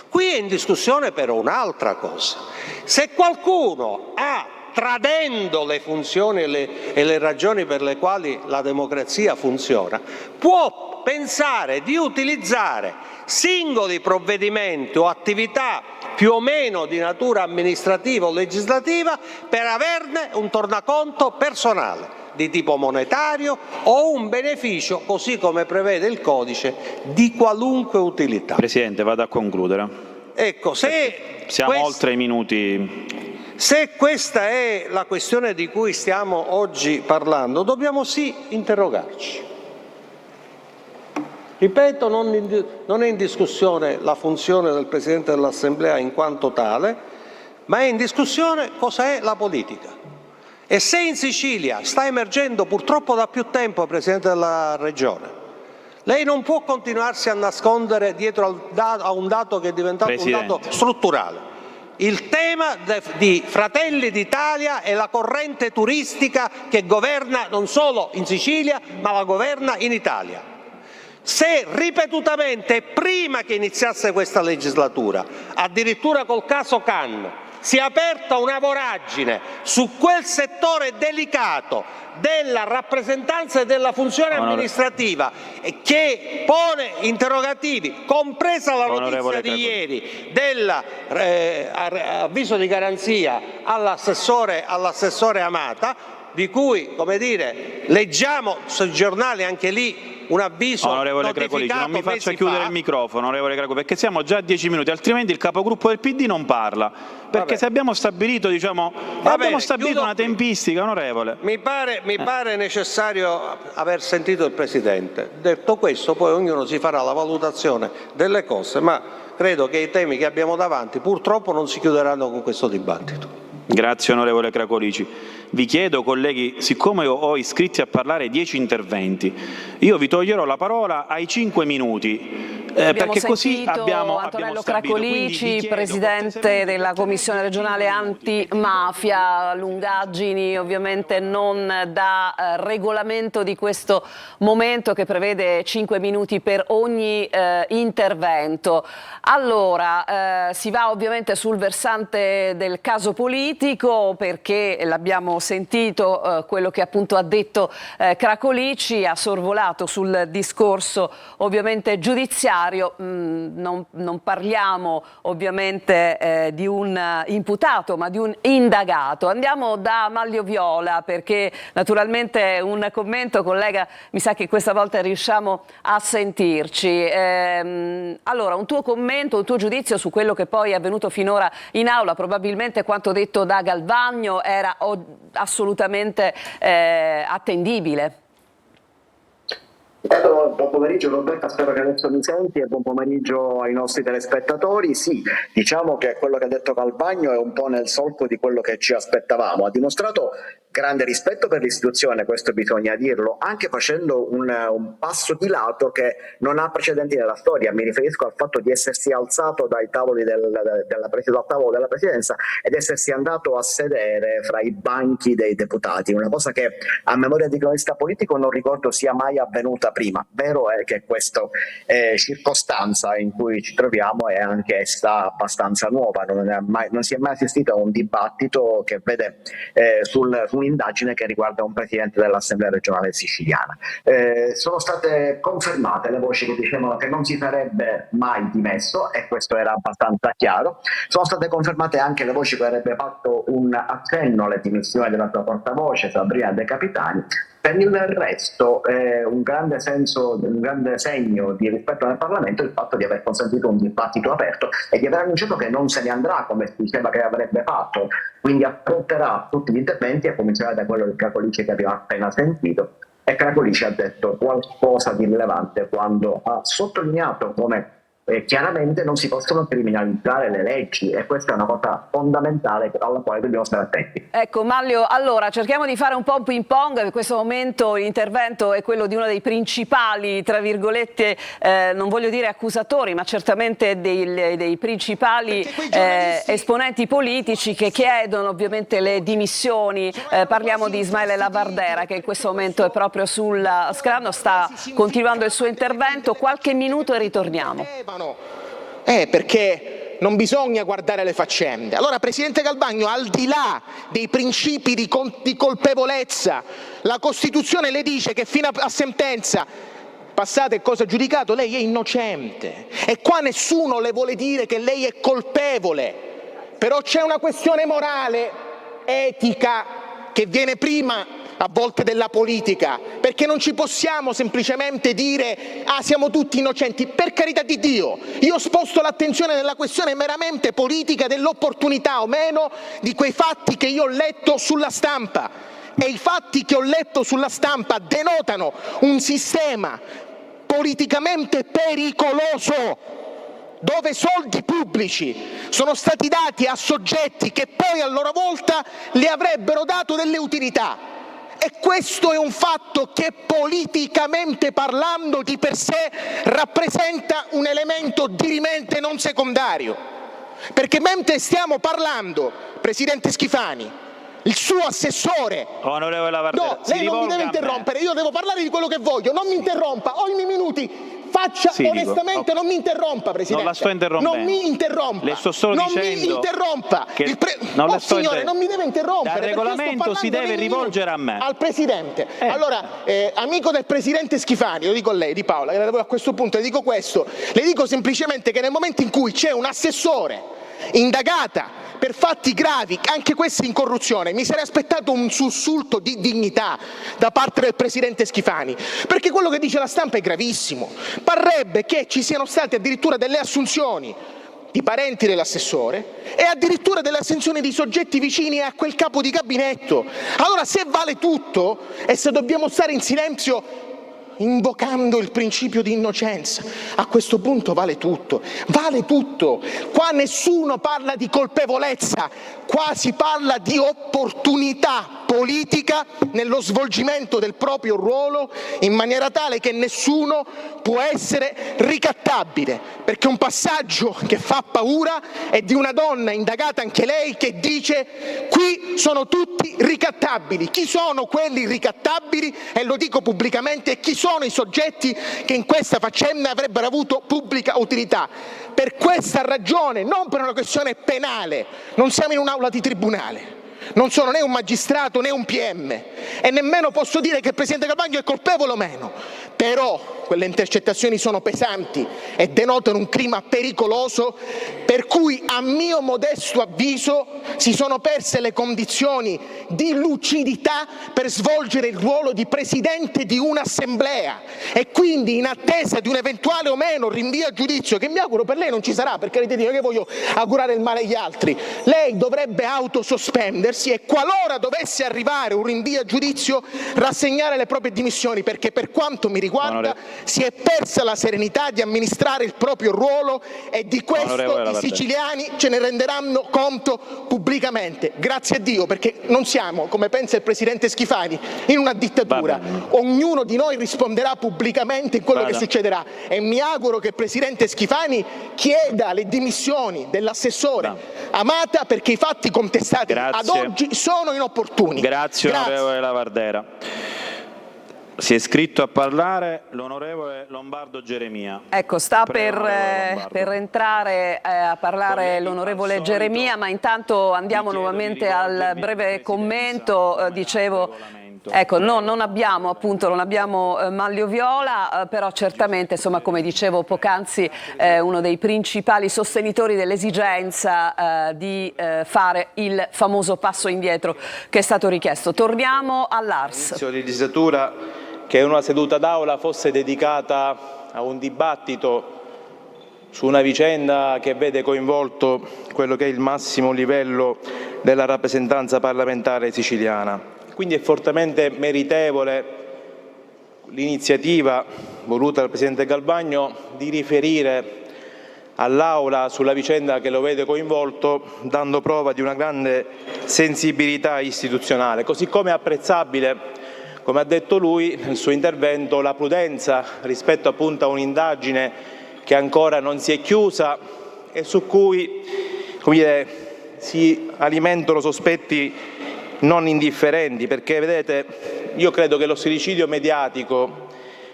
Qui è in discussione però un'altra cosa. Se qualcuno ha tradendo le funzioni e le ragioni per le quali la democrazia funziona, può pensare di utilizzare singoli provvedimenti o attività più o meno di natura amministrativa o legislativa per averne un tornaconto personale di tipo monetario o un beneficio, così come prevede il codice, di qualunque utilità. Presidente, vado a concludere. Ecco, se siamo oltre i minuti. Se questa è la questione di cui stiamo oggi parlando, dobbiamo sì interrogarci. Ripeto, non è in discussione la funzione del Presidente dell'Assemblea in quanto tale, ma è in discussione cosa è la politica. E se in Sicilia sta emergendo purtroppo da più tempo, Presidente della Regione, lei non può continuarsi a nascondere dietro a un dato che è diventato Presidente, un dato strutturale. Il tema di Fratelli d'Italia è la corrente turistica che governa non solo in Sicilia, ma la governa in Italia. Se ripetutamente, prima che iniziasse questa legislatura, addirittura col caso Cannes, si è aperta una voragine su quel settore delicato della rappresentanza e della funzione amministrativa che pone interrogativi, compresa la notizia di ieri dell'avviso di garanzia all'assessore Amata, di cui, come dire, leggiamo sui giornali anche lì un avviso onorevole Cracolici, non mi faccia chiudere il microfono, onorevole Cracolici, perché siamo già a 10 minuti, altrimenti il capogruppo del PD non parla. Perché se abbiamo stabilito, una tempistica, onorevole. Mi pare necessario aver sentito il Presidente. Detto questo, poi ognuno si farà la valutazione delle cose, ma credo che i temi che abbiamo davanti purtroppo non si chiuderanno con questo dibattito. Grazie onorevole Cracolici. Vi chiedo, colleghi, siccome ho iscritti a parlare 10 interventi, io vi toglierò la parola ai 5 minuti. Perché così abbiamo Antonello stabilito. Cracolici, chiedo, presidente della Commissione regionale antimafia, lungaggini ovviamente non da regolamento di questo momento che prevede 5 minuti per ogni intervento. Allora, si va ovviamente sul versante del caso politico, perché l'abbiamo sentito, quello che appunto ha detto Cracolici, ha sorvolato sul discorso ovviamente giudiziario. Non parliamo ovviamente di un imputato, ma di un indagato. Andiamo da Manlio Viola, perché naturalmente un commento, collega, mi sa che questa volta riusciamo a sentirci. Allora, un tuo commento, un tuo giudizio su quello che poi è avvenuto finora in aula. Probabilmente quanto detto da Galvagno era assolutamente attendibile. Buon pomeriggio Roberta, spero che adesso mi senti, e buon pomeriggio ai nostri telespettatori. Sì, diciamo che quello che ha detto Galvagno è un po' nel solco di quello che ci aspettavamo. Ha dimostrato grande rispetto per l'istituzione, questo bisogna dirlo, anche facendo un passo di lato che non ha precedenti nella storia. Mi riferisco al fatto di essersi alzato dai tavoli dal tavolo della presidenza ed essersi andato a sedere fra i banchi dei deputati, una cosa che a memoria di cronista politico non ricordo sia mai avvenuta prima. Vero è che questa circostanza in cui ci troviamo è anche essa abbastanza nuova, non si è mai assistito a un dibattito che vede un'indagine che riguarda un presidente dell'Assemblea regionale siciliana. Sono state confermate le voci che dicevano che non si sarebbe mai dimesso, e questo era abbastanza chiaro. Sono state confermate anche le voci che avrebbe fatto un accenno alle dimissioni della sua portavoce Sabrina De Capitani. Per il resto un grande segno di rispetto al Parlamento è il fatto di aver consentito un dibattito aperto e di aver annunciato che non se ne andrà come si diceva che avrebbe fatto, quindi affronterà tutti gli interventi, a cominciare da quello di Cracolici che abbiamo appena sentito. E Cracolici ha detto qualcosa di rilevante quando ha sottolineato come chiaramente non si possono criminalizzare le leggi, e questa è una cosa fondamentale alla quale dobbiamo stare attenti. Ecco Manlio, allora cerchiamo di fare un po' un ping pong. In questo momento l'intervento è quello di uno dei principali, tra virgolette, non voglio dire accusatori, ma certamente dei principali esponenti politici che chiedono ovviamente le dimissioni. Parliamo di Ismaele Lavardera, che in questo momento è proprio sul scranno, sta continuando il suo intervento. Qualche minuto e ritorniamo. Perché non bisogna guardare le faccende. Allora, Presidente Galbagno, al di là dei principi di colpevolezza, la Costituzione le dice che fino a sentenza passata e cosa giudicato lei è innocente, e qua nessuno le vuole dire che lei è colpevole, però c'è una questione morale, etica, che viene prima a volte della politica, perché non ci possiamo semplicemente dire siamo tutti innocenti. Per carità di Dio, io sposto l'attenzione nella questione meramente politica dell'opportunità o meno di quei fatti che io ho letto sulla stampa, e i fatti che ho letto sulla stampa denotano un sistema politicamente pericoloso, dove soldi pubblici sono stati dati a soggetti che poi a loro volta le avrebbero dato delle utilità. E questo è un fatto che politicamente parlando di per sé rappresenta un elemento dirimente non secondario. Perché mentre stiamo parlando, Presidente Schifani, il suo assessore... Onorevole Lavardera, no, lei non mi deve interrompere, io devo parlare di quello che voglio, non mi interrompa, ho i miei minuti. Faccia onestamente, non mi interrompa, Presidente. Non la sto interrompendo. Non mi interrompa. Le sto solo non dicendo mi interrompa. Che non la sto signore, non mi deve interrompere. Dal regolamento si deve rivolgere a me. Al Presidente. Allora, amico del Presidente Schifani, lo dico a lei, Di Paola, che a questo punto le dico questo. Le dico semplicemente che nel momento in cui c'è un assessore indagata per fatti gravi, anche questi in corruzione, mi sarei aspettato un sussulto di dignità da parte del Presidente Schifani, perché quello che dice la stampa è gravissimo. Parrebbe che ci siano state addirittura delle assunzioni di parenti dell'assessore e addirittura delle assunzioni di soggetti vicini a quel capo di gabinetto. Allora, se vale tutto e se dobbiamo stare in silenzio invocando il principio di innocenza, a questo punto vale tutto, vale tutto. Qua nessuno parla di colpevolezza, qua si parla di opportunità politica nello svolgimento del proprio ruolo, in maniera tale che nessuno può essere ricattabile, perché un passaggio che fa paura è di una donna indagata anche lei che dice: qui sono tutti ricattabili. Chi sono quelli ricattabili? E lo dico pubblicamente, chi sono i soggetti che in questa faccenda avrebbero avuto pubblica utilità. Per questa ragione, non per una questione penale, non siamo in un'aula di tribunale, non sono né un magistrato né un PM e nemmeno posso dire che il Presidente Galbagno è colpevole o meno, però quelle intercettazioni sono pesanti e denotano un clima pericoloso per cui, a mio modesto avviso, si sono perse le condizioni di lucidità per svolgere il ruolo di Presidente di un'assemblea, e quindi, in attesa di un eventuale o meno rinvio a giudizio, che mi auguro per lei non ci sarà, perché io che voglio augurare il male agli altri, lei dovrebbe autosospendersi e, qualora dovesse arrivare un rinvio a giudizio, rassegnare le proprie dimissioni, perché per quanto mi riguarda si è persa la serenità di amministrare il proprio ruolo, e di questo i siciliani ce ne renderanno conto pubblicamente. Grazie a Dio, perché non siamo, come pensa il Presidente Schifani, in una dittatura. Ognuno di noi risponderà pubblicamente in quello che succederà, e mi auguro che il Presidente Schifani chieda le dimissioni dell'assessore Amata, perché i fatti contestati ad oggi sono inopportuni. Grazie. Onorevole Lavardera. Si è iscritto a parlare l'onorevole Lombardo Geremia. Ecco, sta per entrare a parlare l'onorevole Geremia, ma intanto andiamo nuovamente al breve commento. Dicevo, ecco, non abbiamo Manlio Viola, però certamente, insomma, come dicevo poc'anzi, uno dei principali sostenitori dell'esigenza di fare il famoso passo indietro che è stato richiesto. Torniamo all'Ars. Inizio legislatura, che una seduta d'aula fosse dedicata a un dibattito su una vicenda che vede coinvolto quello che è il massimo livello della rappresentanza parlamentare siciliana. Quindi è fortemente meritevole l'iniziativa voluta dal Presidente Galbagno di riferire all'Aula sulla vicenda che lo vede coinvolto, dando prova di una grande sensibilità istituzionale, così come apprezzabile, come ha detto lui nel suo intervento, la prudenza rispetto appunto a un'indagine che ancora non si è chiusa e su cui, come dire, si alimentano sospetti non indifferenti, perché vedete, io credo che lo stillicidio mediatico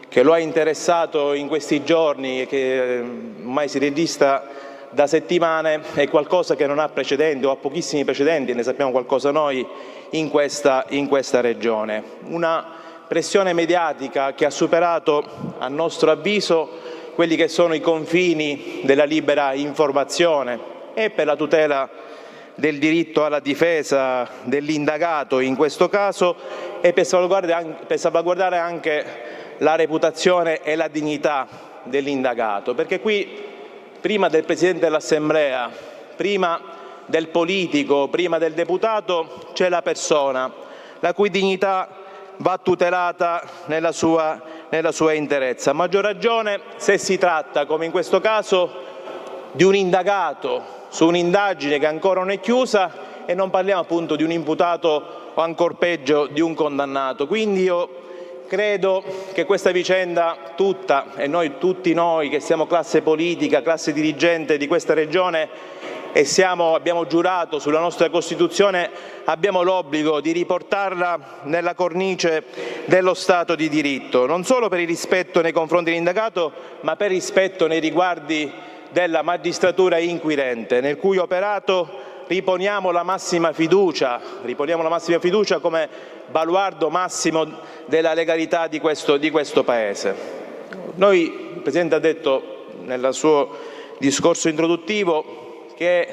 che lo ha interessato in questi giorni e che ormai si registra da settimane è qualcosa che non ha precedenti o ha pochissimi precedenti, ne sappiamo qualcosa noi in questa regione. Una pressione mediatica che ha superato, a nostro avviso, quelli che sono i confini della libera informazione e per la tutela del diritto alla difesa dell'indagato in questo caso e per salvaguardare anche la reputazione e la dignità dell'indagato, perché qui prima del Presidente dell'Assemblea, prima del politico, prima del deputato c'è la persona, la cui dignità va tutelata nella sua interezza. A maggior ragione se si tratta, come in questo caso, di un indagato su un'indagine che ancora non è chiusa e non parliamo appunto di un imputato o ancor peggio di un condannato. Quindi io credo che questa vicenda tutta, e tutti noi che siamo classe politica, classe dirigente di questa regione e abbiamo giurato sulla nostra Costituzione, abbiamo l'obbligo di riportarla nella cornice dello Stato di diritto, non solo per il rispetto nei confronti dell'indagato, ma per il rispetto nei riguardi della magistratura inquirente, nel cui operato riponiamo la massima fiducia come baluardo massimo della legalità di questo Paese. Il Presidente ha detto nel suo discorso introduttivo che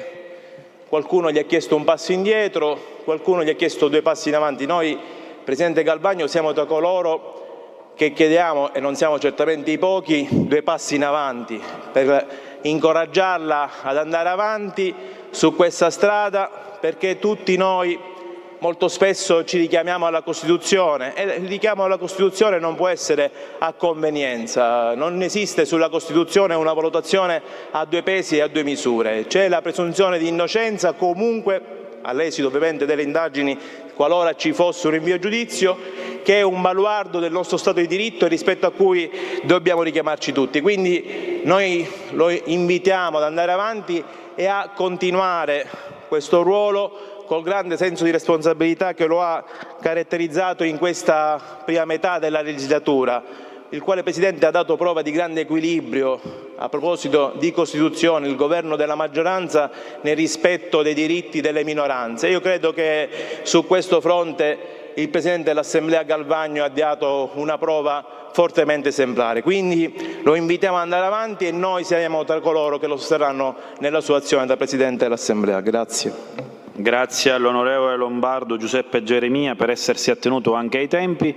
qualcuno gli ha chiesto un passo indietro, qualcuno gli ha chiesto 2 passi in avanti. Noi, Presidente Galvagno, siamo tra coloro che chiediamo, e non siamo certamente i pochi, 2 passi in avanti per incoraggiarla ad andare avanti su questa strada, perché tutti noi molto spesso ci richiamiamo alla Costituzione e il richiamo alla Costituzione non può essere a convenienza, non esiste sulla Costituzione una valutazione a 2 pesi e a 2 misure, c'è la presunzione di innocenza comunque all'esito ovviamente delle indagini, qualora ci fosse un rinvio a giudizio, che è un baluardo del nostro Stato di diritto e rispetto a cui dobbiamo richiamarci tutti. Quindi noi lo invitiamo ad andare avanti e a continuare questo ruolo col grande senso di responsabilità che lo ha caratterizzato in questa prima metà della legislatura, il quale Presidente ha dato prova di grande equilibrio a proposito di Costituzione, il governo della maggioranza nel rispetto dei diritti delle minoranze. Io credo che su questo fronte il Presidente dell'Assemblea Galvagno ha dato una prova fortemente esemplare. Quindi lo invitiamo ad andare avanti e noi siamo tra coloro che lo sosterranno nella sua azione da Presidente dell'Assemblea. Grazie. Grazie all'onorevole Lombardo Giuseppe Geremia per essersi attenuto anche ai tempi.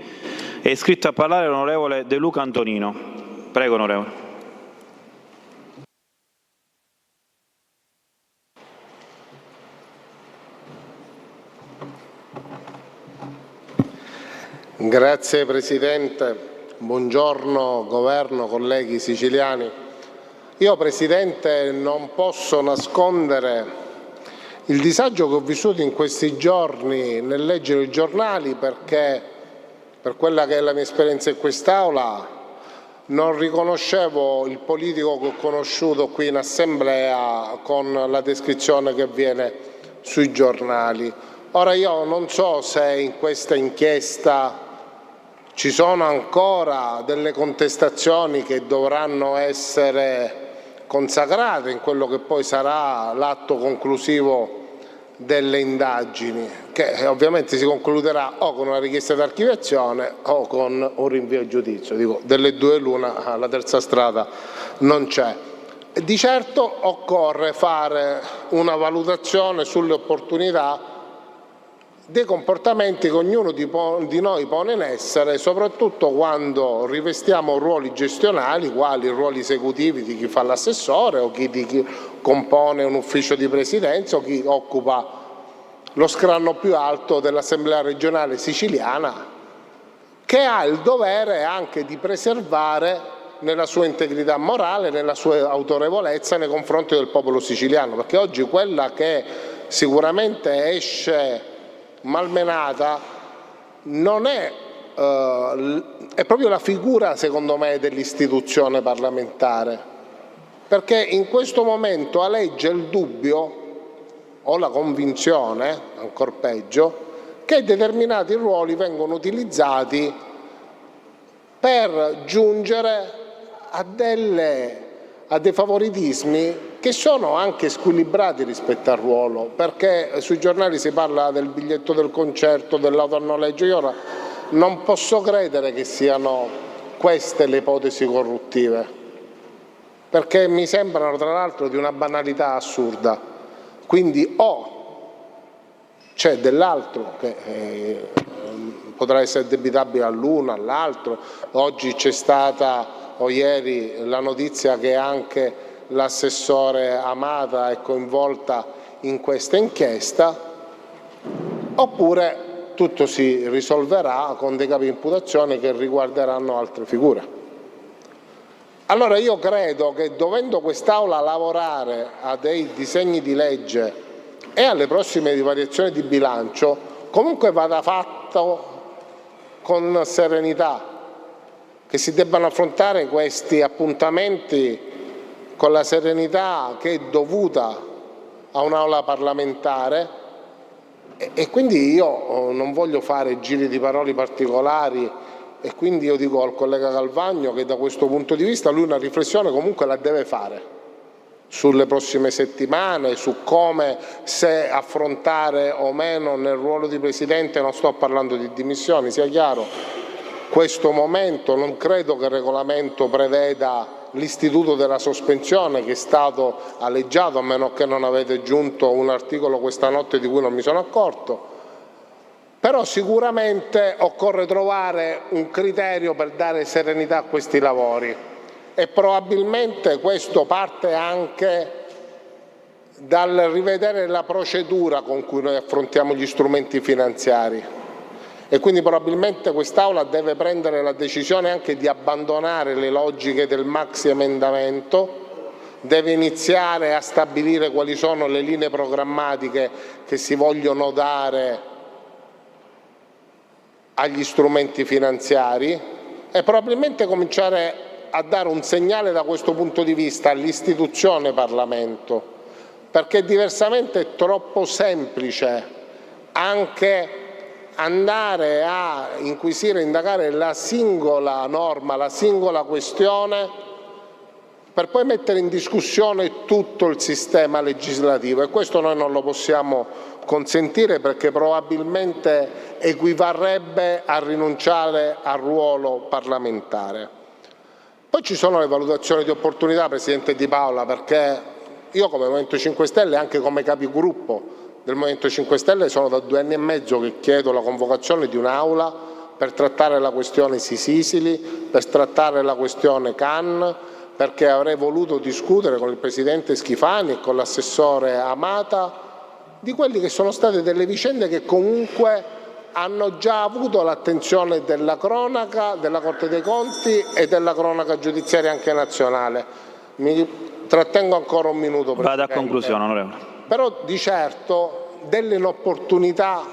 È iscritto a parlare l'onorevole De Luca Antonino. Prego, onorevole. Grazie Presidente, buongiorno Governo, colleghi siciliani. Io Presidente non posso nascondere il disagio che ho vissuto in questi giorni nel leggere i giornali, perché per quella che è la mia esperienza in quest'Aula non riconoscevo il politico che ho conosciuto qui in Assemblea con la descrizione che viene sui giornali. Ora io non so se in questa inchiesta ci sono ancora delle contestazioni che dovranno essere consacrate in quello che poi sarà l'atto conclusivo delle indagini, che ovviamente si concluderà o con una richiesta di archiviazione o con un rinvio a giudizio. Dico, delle due l'una, la terza strada non c'è. Di certo occorre fare una valutazione sulle opportunità dei comportamenti che ognuno di noi pone in essere, soprattutto quando rivestiamo ruoli gestionali, quali ruoli esecutivi di chi fa l'assessore o di chi compone un ufficio di presidenza o chi occupa lo scranno più alto dell'Assemblea regionale siciliana, che ha il dovere anche di preservare nella sua integrità morale, nella sua autorevolezza nei confronti del popolo siciliano, perché oggi quella che sicuramente esce malmenata non è proprio la figura, secondo me, dell'istituzione parlamentare, perché in questo momento aleggia il dubbio o la convinzione, ancor peggio, che determinati ruoli vengono utilizzati per giungere a dei favoritismi che sono anche squilibrati rispetto al ruolo, perché sui giornali si parla del biglietto del concerto, dell'auto a noleggio. Io ora non posso credere che siano queste le ipotesi corruttive, perché mi sembrano tra l'altro di una banalità assurda. Quindi o c'è dell'altro che potrà essere debitabile all'uno, all'altro. Oggi c'è stata, o ieri, la notizia che anche l'assessore Amata è coinvolta in questa inchiesta, oppure tutto si risolverà con dei capi di imputazione che riguarderanno altre figure. Allora io credo che, dovendo quest'Aula lavorare a dei disegni di legge e alle prossime variazioni di bilancio, comunque vada fatto con serenità, che si debbano affrontare questi appuntamenti con la serenità che è dovuta a un'Aula parlamentare, e quindi io non voglio fare giri di parole particolari, e quindi io dico al collega Galvagno che da questo punto di vista lui una riflessione comunque la deve fare sulle prossime settimane, su come, se affrontare o meno nel ruolo di Presidente. Non sto parlando di dimissioni, sia chiaro, questo momento non credo che il regolamento preveda l'istituto della sospensione, che è stato aleggiato, a meno che non avete aggiunto un articolo questa notte di cui non mi sono accorto. Però sicuramente occorre trovare un criterio per dare serenità a questi lavori, e probabilmente questo parte anche dal rivedere la procedura con cui noi affrontiamo gli strumenti finanziari, e quindi probabilmente quest'Aula deve prendere la decisione anche di abbandonare le logiche del maxi emendamento, deve iniziare a stabilire quali sono le linee programmatiche che si vogliono dare agli strumenti finanziari, e probabilmente cominciare a dare un segnale da questo punto di vista all'istituzione Parlamento, perché diversamente è troppo semplice anche andare a inquisire e indagare la singola norma, la singola questione, per poi mettere in discussione tutto il sistema legislativo, e questo noi non lo possiamo consentire, perché probabilmente equivarrebbe a rinunciare al ruolo parlamentare. Poi ci sono le valutazioni di opportunità, Presidente Di Paola, perché io come Movimento 5 Stelle, anche come capigruppo del Movimento 5 Stelle, sono da 2 anni e mezzo che chiedo la convocazione di un'Aula per trattare la questione Sisili, per trattare la questione Can, perché avrei voluto discutere con il Presidente Schifani e con l'assessore Amata di quelle che sono state delle vicende che comunque hanno già avuto l'attenzione della cronaca, della Corte dei Conti e della cronaca giudiziaria anche nazionale. Mi trattengo ancora un minuto, Presidente. Vada a conclusione, onorevole. Però di certo delle inopportunità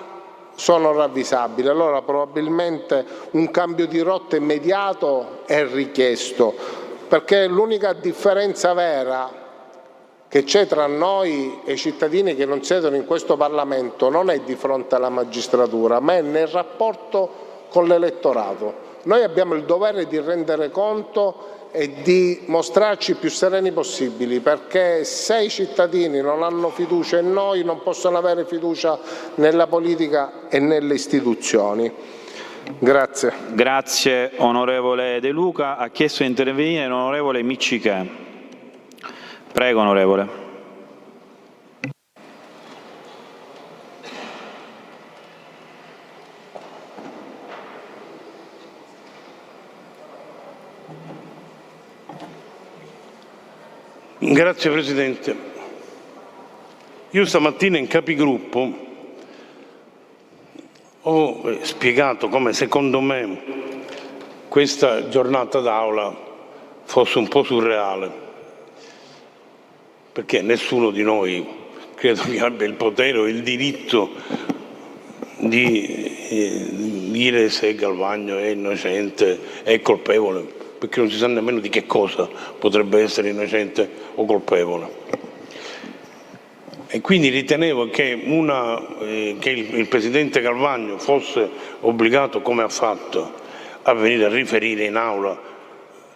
sono ravvisabili, allora probabilmente un cambio di rotta immediato è richiesto, perché l'unica differenza vera che c'è tra noi e i cittadini che non siedono in questo Parlamento non è di fronte alla magistratura, ma è nel rapporto con l'elettorato. Noi abbiamo il dovere di rendere conto e di mostrarci più sereni possibili, perché se i cittadini non hanno fiducia in noi, non possono avere fiducia nella politica e nelle istituzioni. Grazie. Grazie onorevole De Luca. Ha chiesto di intervenire l'onorevole Miccichè. Prego, onorevole. Grazie Presidente. Io stamattina in capigruppo ho spiegato come secondo me questa giornata d'Aula fosse un po' surreale, perché nessuno di noi credo che abbia il potere o il diritto di dire se Galvagno è innocente, è colpevole, perché non si sa nemmeno di che cosa potrebbe essere innocente o colpevole. E quindi ritenevo che il Presidente Galvagno fosse obbligato, come ha fatto, a venire a riferire in Aula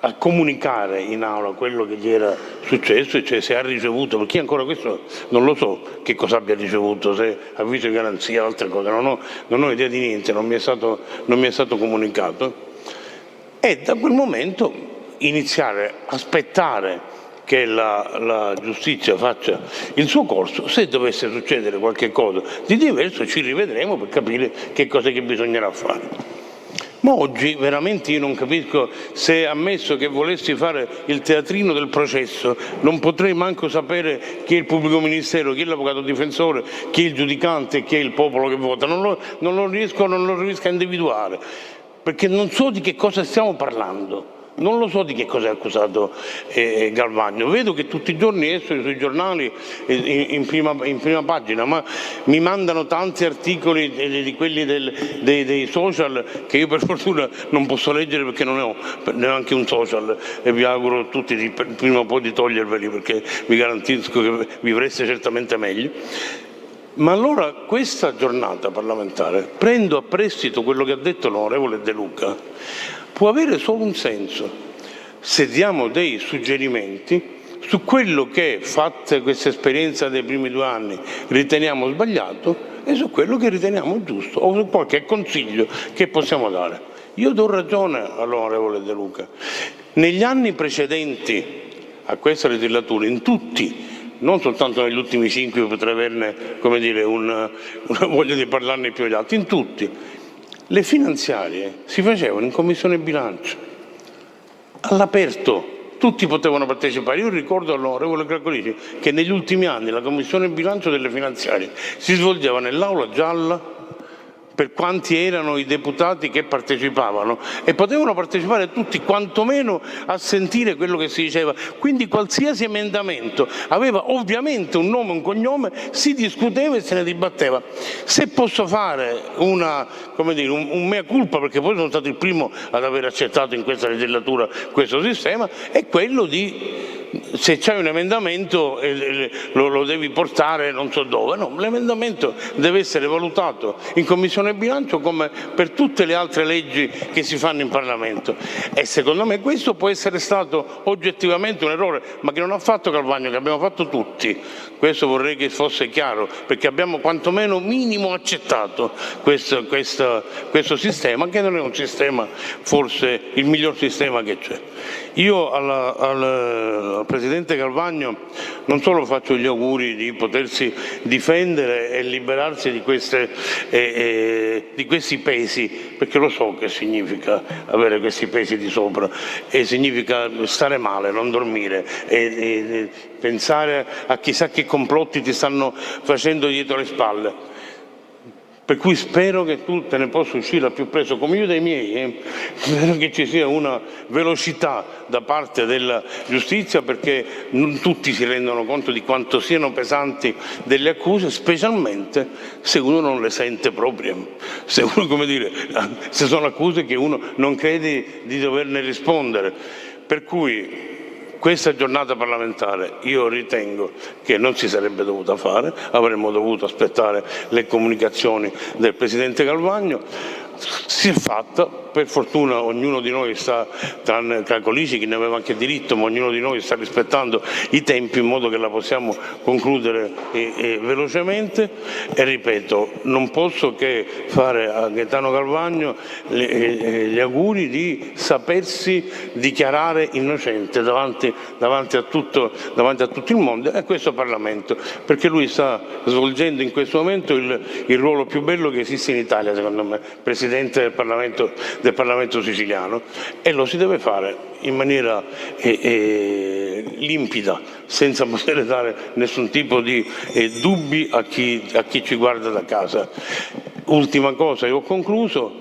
a comunicare in aula quello che gli era successo, cioè se ha ricevuto, perché io ancora questo non lo so che cosa abbia ricevuto, se avviso di garanzia o altre cose, non ho idea di niente, non mi è stato comunicato, e da quel momento iniziare, aspettare che la giustizia faccia il suo corso. Se dovesse succedere qualche cosa di diverso ci rivedremo per capire che cosa che bisognerà fare. Ma oggi veramente io non capisco, se ammesso che volessi fare il teatrino del processo, non potrei manco sapere chi è il pubblico ministero, chi è l'avvocato difensore, chi è il giudicante, chi è il popolo che vota. Non lo riesco a individuare, perché non so di che cosa stiamo parlando. Non lo so di che cosa è accusato Galvagno. Vedo che tutti i giorni escono sui giornali in prima pagina, ma mi mandano tanti articoli di quelli dei social che io per fortuna non posso leggere perché non ne ho neanche un social, e vi auguro tutti prima o poi di toglierveli, perché vi garantisco che vivreste certamente meglio. Ma allora questa giornata parlamentare, prendo a prestito quello che ha detto l'onorevole De Luca, può avere solo un senso se diamo dei suggerimenti su quello che, fatta questa esperienza dei primi 2 anni, riteniamo sbagliato e su quello che riteniamo giusto, o su qualche consiglio che possiamo dare. Io do ragione all'onorevole De Luca. Negli anni precedenti a questa legislatura, in tutti, non soltanto negli ultimi 5, potrei averne, come dire, una voglia di parlarne più agli altri, in tutti, le finanziarie si facevano in Commissione Bilancio, all'aperto, tutti potevano partecipare. Io ricordo all'onorevole Cracolici che negli ultimi anni la Commissione Bilancio delle finanziarie si svolgeva nell'aula gialla per quanti erano i deputati che partecipavano, e potevano partecipare tutti quantomeno a sentire quello che si diceva. Quindi qualsiasi emendamento aveva ovviamente un nome, un cognome, si discuteva e se ne dibatteva. Se posso fare un mea culpa, perché poi sono stato il primo ad aver accettato in questa legislatura questo sistema, è quello di, se c'hai un emendamento lo devi portare non so dove. No, l'emendamento deve essere valutato in Commissione Bilancio come per tutte le altre leggi che si fanno in Parlamento, e secondo me questo può essere stato oggettivamente un errore, ma che non ha fatto Galvagno, che abbiamo fatto tutti. Questo vorrei che fosse chiaro, perché abbiamo quantomeno minimo accettato questo sistema, che non è un sistema, forse il miglior sistema che c'è. Io al Presidente Galvagno non solo faccio gli auguri di potersi difendere e liberarsi di questi pesi, perché lo so che significa avere questi pesi di sopra, e significa stare male, non dormire, e pensare a chissà che complotti ti stanno facendo dietro le spalle. Per cui spero che tu te ne possa uscire al più presto, come io dai miei, spero che ci sia una velocità da parte della giustizia, perché non tutti si rendono conto di quanto siano pesanti delle accuse, specialmente se uno non le sente proprie, se sono accuse che uno non crede di doverne rispondere. Per cui questa giornata parlamentare io ritengo che non si sarebbe dovuta fare, avremmo dovuto aspettare le comunicazioni del Presidente Galvagno. Si è fatta, per fortuna ognuno di noi sta, tranne Cracolici che ne aveva anche diritto, ma ognuno di noi sta rispettando i tempi in modo che la possiamo concludere velocemente, e ripeto, non posso che fare a Gaetano Galvagno gli auguri di sapersi dichiarare innocente davanti a tutto il mondo e a questo Parlamento, perché lui sta svolgendo in questo momento il ruolo più bello che esiste in Italia, secondo me, Presidente del Parlamento siciliano, e lo si deve fare in maniera limpida, senza poter dare nessun tipo di dubbi a chi ci guarda da casa. Ultima cosa, e ho concluso,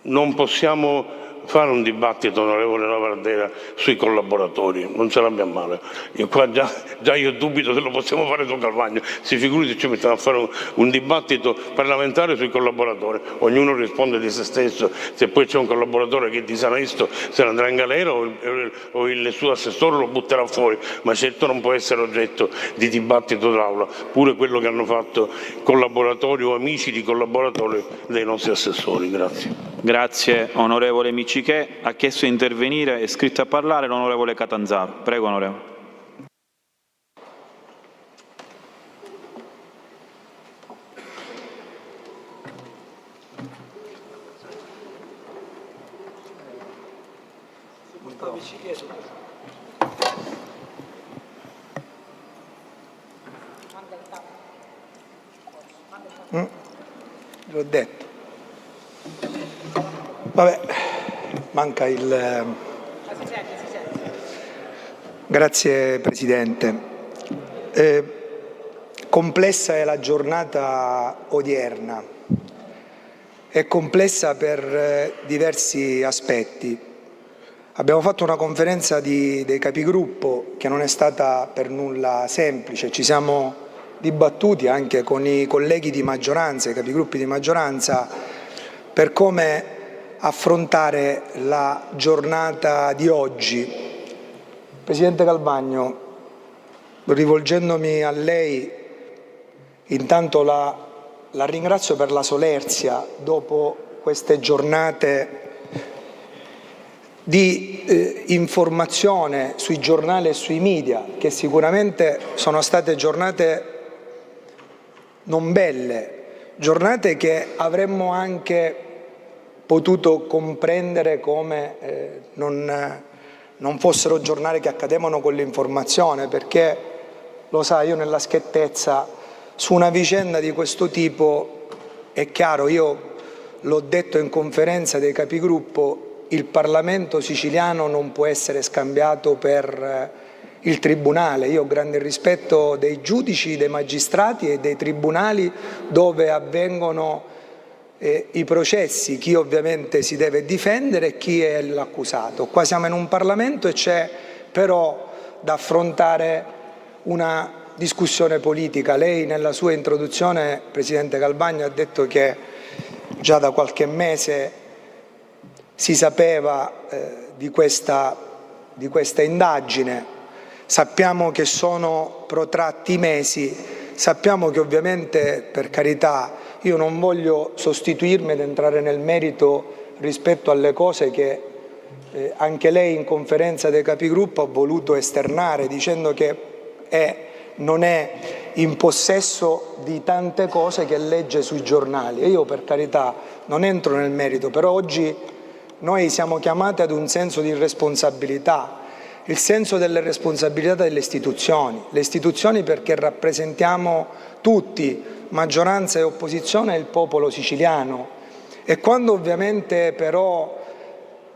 non possiamo fare un dibattito, onorevole Lavardera, sui collaboratori, non ce l'abbiamo male. Io qua già io dubito se lo possiamo fare su Galvagno, si figuri se ci mettiamo a fare un dibattito parlamentare sui collaboratori. Ognuno risponde di se stesso, se poi c'è un collaboratore che è disonesto se ne andrà in galera o il suo assessore lo butterà fuori, ma certo non può essere oggetto di dibattito d'Aula, pure quello che hanno fatto collaboratori o amici di collaboratori dei nostri assessori. Grazie. Grazie onorevole Miccichè. Ha chiesto di intervenire, è iscritto a parlare l'onorevole Catanzaro. Prego onorevole. L'ho detto. Vabbè, manca il... Grazie Presidente. Complessa è la giornata odierna. È complessa per diversi aspetti. Abbiamo fatto una conferenza dei capigruppo che non è stata per nulla semplice. Ci siamo dibattuti anche con i colleghi di maggioranza, i capigruppi di maggioranza, per come affrontare la giornata di oggi. Presidente Galbagno, rivolgendomi a lei, intanto la ringrazio per la solerzia dopo queste giornate di informazione sui giornali e sui media, che sicuramente sono state giornate non belle, giornate che avremmo anche potuto comprendere come non fossero giornate che accadevano con l'informazione, perché lo sa, io nella schiettezza su una vicenda di questo tipo è chiaro, io l'ho detto in conferenza dei capigruppo, il Parlamento siciliano non può essere scambiato per il Tribunale. Io ho grande rispetto dei giudici, dei magistrati e dei tribunali dove avvengono i processi, chi ovviamente si deve difendere e chi è l'accusato. Qua siamo in un Parlamento e c'è però da affrontare una discussione politica. Lei nella sua introduzione, Presidente Galbagno, ha detto che già da qualche mese si sapeva di questa indagine. Sappiamo che sono protratti mesi, sappiamo che ovviamente, per carità, io non voglio sostituirmi ed entrare nel merito rispetto alle cose che anche lei in conferenza dei capigruppo ha voluto esternare, dicendo che non è in possesso di tante cose che legge sui giornali. E io, per carità, non entro nel merito, però oggi noi siamo chiamati ad un senso di responsabilità, il senso delle responsabilità delle istituzioni. Le istituzioni perché rappresentiamo tutti, maggioranza e opposizione, il popolo siciliano. E quando ovviamente però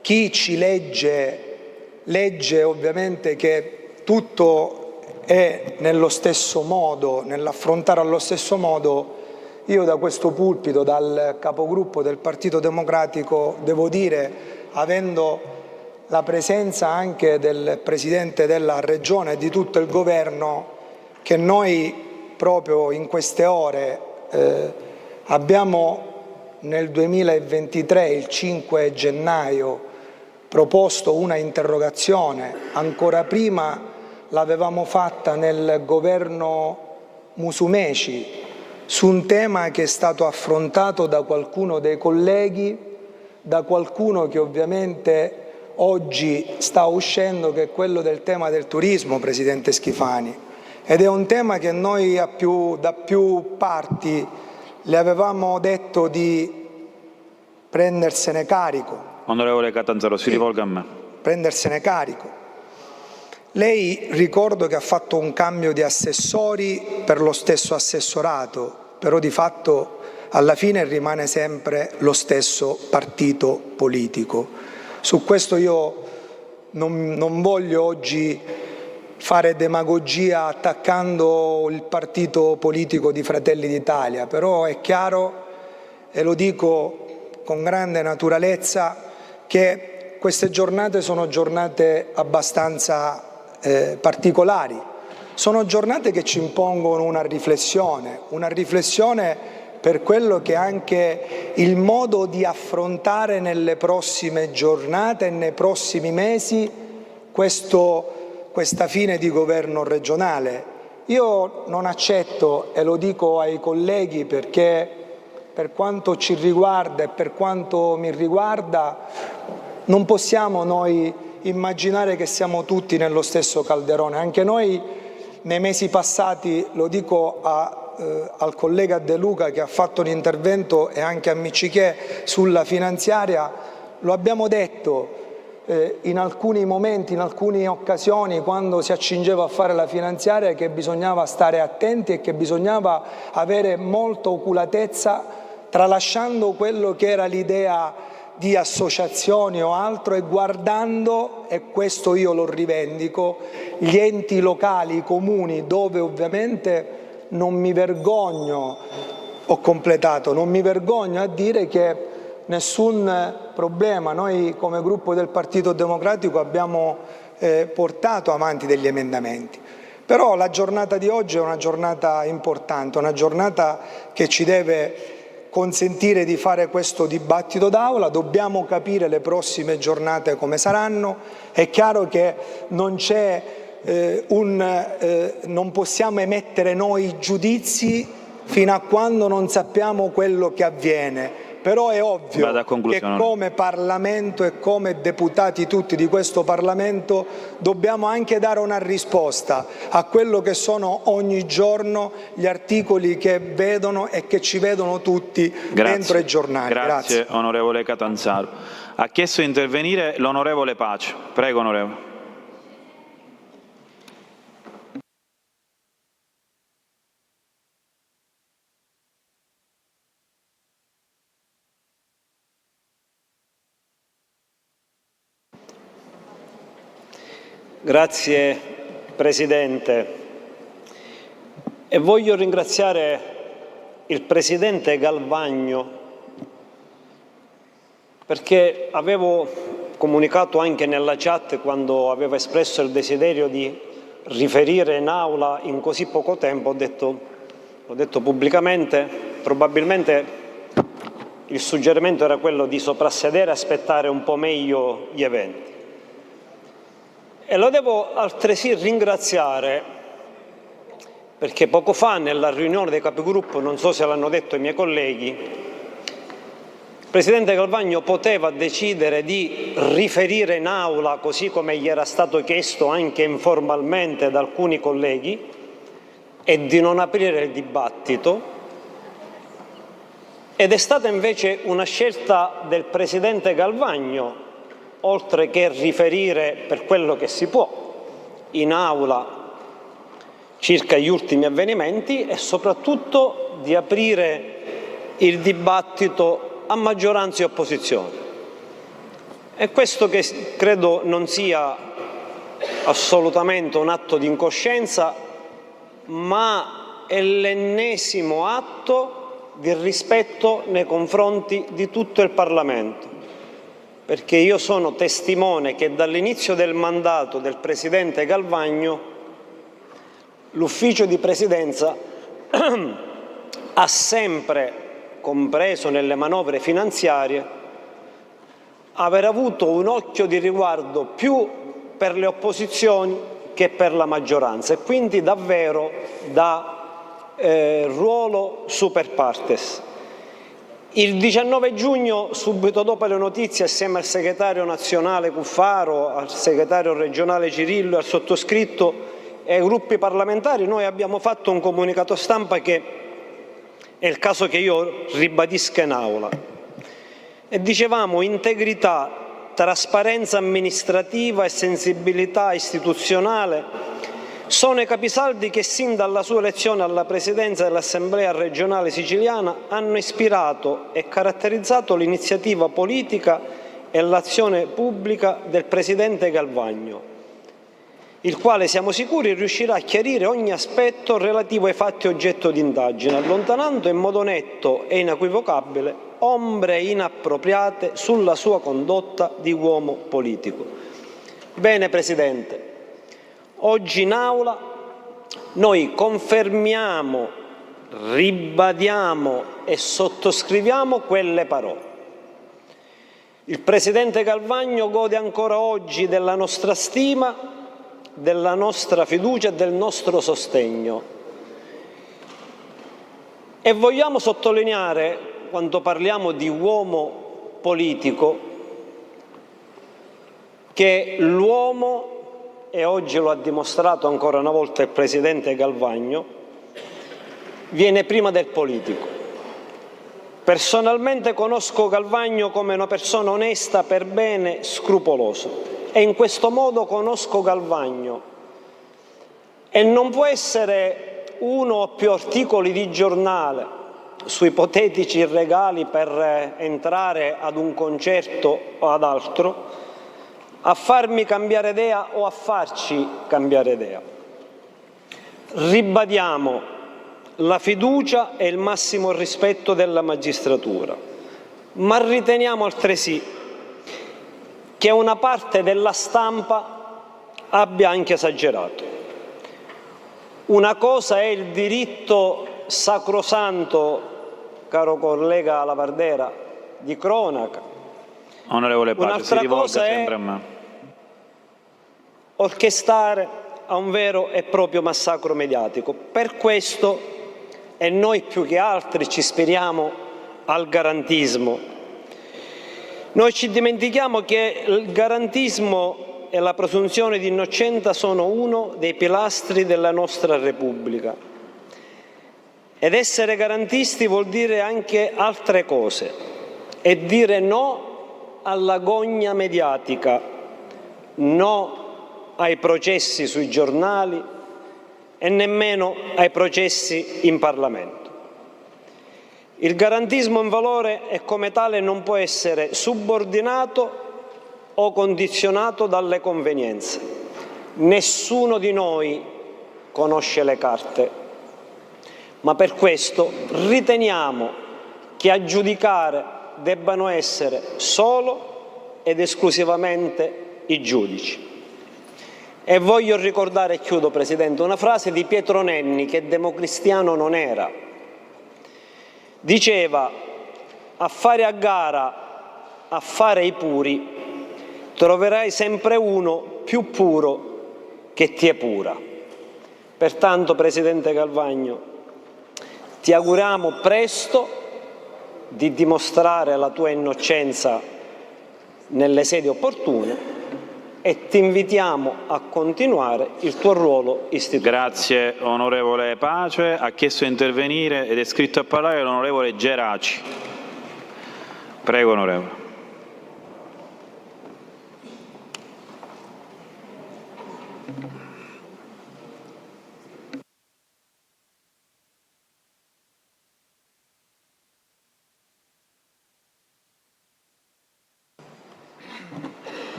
chi ci legge ovviamente che tutto è nello stesso modo, nell'affrontare allo stesso modo, io da questo pulpito, dal capogruppo del Partito Democratico, devo dire, avendo la presenza anche del Presidente della Regione e di tutto il Governo, che noi proprio in queste ore abbiamo nel 2023, il 5 gennaio, proposto una interrogazione, ancora prima l'avevamo fatta nel governo Musumeci, su un tema che è stato affrontato da qualcuno dei colleghi, da qualcuno che ovviamente oggi sta uscendo, che è quello del tema del turismo, Presidente Schifani. Ed è un tema che noi da più parti le avevamo detto di prendersene carico. Onorevole Catanzaro, si rivolga a me. Prendersene carico. Lei ricordo che ha fatto un cambio di assessori per lo stesso assessorato, però di fatto alla fine rimane sempre lo stesso partito politico. Su questo io non voglio oggi fare demagogia attaccando il partito politico di Fratelli d'Italia, però è chiaro, e lo dico con grande naturalezza, che queste giornate sono giornate abbastanza particolari, sono giornate che ci impongono una riflessione per quello che è anche il modo di affrontare nelle prossime giornate e nei prossimi mesi questa fine di governo regionale. Io non accetto, e lo dico ai colleghi perché per quanto ci riguarda e per quanto mi riguarda, non possiamo noi immaginare che siamo tutti nello stesso calderone. Anche noi nei mesi passati, lo dico al collega De Luca che ha fatto un intervento e anche a Miccichè sulla finanziaria, lo abbiamo detto in alcuni momenti, in alcune occasioni, quando si accingeva a fare la finanziaria, che bisognava stare attenti e che bisognava avere molta oculatezza, tralasciando quello che era l'idea di associazioni o altro e guardando, e questo io lo rivendico, gli enti locali, i comuni, dove ovviamente non mi vergogno, ho completato, non mi vergogno a dire che nessun problema, noi come gruppo del Partito Democratico abbiamo portato avanti degli emendamenti. Però la giornata di oggi è una giornata importante, una giornata che ci deve consentire di fare questo dibattito d'aula, dobbiamo capire le prossime giornate come saranno, è chiaro che non possiamo emettere noi giudizi fino a quando non sappiamo quello che avviene. Però è ovvio che come Parlamento e come deputati tutti di questo Parlamento dobbiamo anche dare una risposta a quello che sono ogni giorno gli articoli che vedono e che ci vedono tutti dentro i giornali. Grazie onorevole Catanzaro. Ha chiesto di intervenire l'onorevole Pace. Prego onorevole. Grazie Presidente, e voglio ringraziare il Presidente Galvagno perché avevo comunicato anche nella chat, quando aveva espresso il desiderio di riferire in aula in così poco tempo, l'ho detto pubblicamente, probabilmente il suggerimento era quello di soprassedere e aspettare un po' meglio gli eventi. E lo devo altresì ringraziare perché poco fa nella riunione dei capigruppo, non so se l'hanno detto i miei colleghi, il Presidente Galvagno poteva decidere di riferire in aula, così come gli era stato chiesto anche informalmente da alcuni colleghi, e di non aprire il dibattito, ed è stata invece una scelta del Presidente Galvagno, oltre che riferire per quello che si può in aula circa gli ultimi avvenimenti, e soprattutto di aprire il dibattito a maggioranza e opposizione. E questo che credo non sia assolutamente un atto di incoscienza, ma è l'ennesimo atto di rispetto nei confronti di tutto il Parlamento. Perché io sono testimone che dall'inizio del mandato del Presidente Galvagno l'Ufficio di Presidenza ha sempre, compreso nelle manovre finanziarie, aver avuto un occhio di riguardo più per le opposizioni che per la maggioranza, e quindi davvero da ruolo super partes. Il 19 giugno, subito dopo le notizie, assieme al segretario nazionale Cuffaro, al segretario regionale Cirillo e al sottoscritto e ai gruppi parlamentari, noi abbiamo fatto un comunicato stampa che è il caso che io ribadisca in aula. E dicevamo: integrità, trasparenza amministrativa e sensibilità istituzionale sono i capisaldi che sin dalla sua elezione alla presidenza dell'Assemblea regionale siciliana hanno ispirato e caratterizzato l'iniziativa politica e l'azione pubblica del Presidente Galvagno, il quale, siamo sicuri, riuscirà a chiarire ogni aspetto relativo ai fatti oggetto di indagine, allontanando in modo netto e inequivocabile ombre inappropriate sulla sua condotta di uomo politico. Bene Presidente, oggi in aula noi confermiamo, ribadiamo e sottoscriviamo quelle parole. Il Presidente Galvagno gode ancora oggi della nostra stima, della nostra fiducia e del nostro sostegno. E vogliamo sottolineare quando parliamo di uomo politico, che l'uomo, e oggi lo ha dimostrato ancora una volta il Presidente Galvagno, viene prima del politico. Personalmente conosco Galvagno come una persona onesta, per bene, scrupolosa, e in questo modo conosco Galvagno. E non può essere uno o più articoli di giornale su ipotetici regali per entrare ad un concerto o ad altro a farmi cambiare idea o a farci cambiare idea. Ribadiamo la fiducia e il massimo rispetto della magistratura, ma riteniamo altresì che una parte della stampa abbia anche esagerato. Una cosa è il diritto sacrosanto, caro collega Lavardera, di cronaca. Onorevole Pace, si rivolga sempre a me. Orchestrare a un vero e proprio massacro mediatico. Per questo, e noi più che altri ci ispiriamo al garantismo, noi ci dimentichiamo che il garantismo e la presunzione di innocenza sono uno dei pilastri della nostra Repubblica. Ed essere garantisti vuol dire anche altre cose, e dire no alla gogna mediatica, no ai processi sui giornali e nemmeno ai processi in Parlamento. Il garantismo è un valore e come tale non può essere subordinato o condizionato dalle convenienze. Nessuno di noi conosce le carte, ma per questo riteniamo che a giudicare debbano essere solo ed esclusivamente i giudici. E voglio ricordare, e chiudo Presidente, una frase di Pietro Nenni, che democristiano non era. Diceva: a fare a gara, a fare i puri, troverai sempre uno più puro che ti epura. Pertanto, Presidente Galvagno, ti auguriamo presto di dimostrare la tua innocenza nelle sedi opportune e ti invitiamo a continuare il tuo ruolo istituzionale. Grazie onorevole Pace. Ha chiesto di intervenire ed è iscritto a parlare l'onorevole Geraci. Prego onorevole.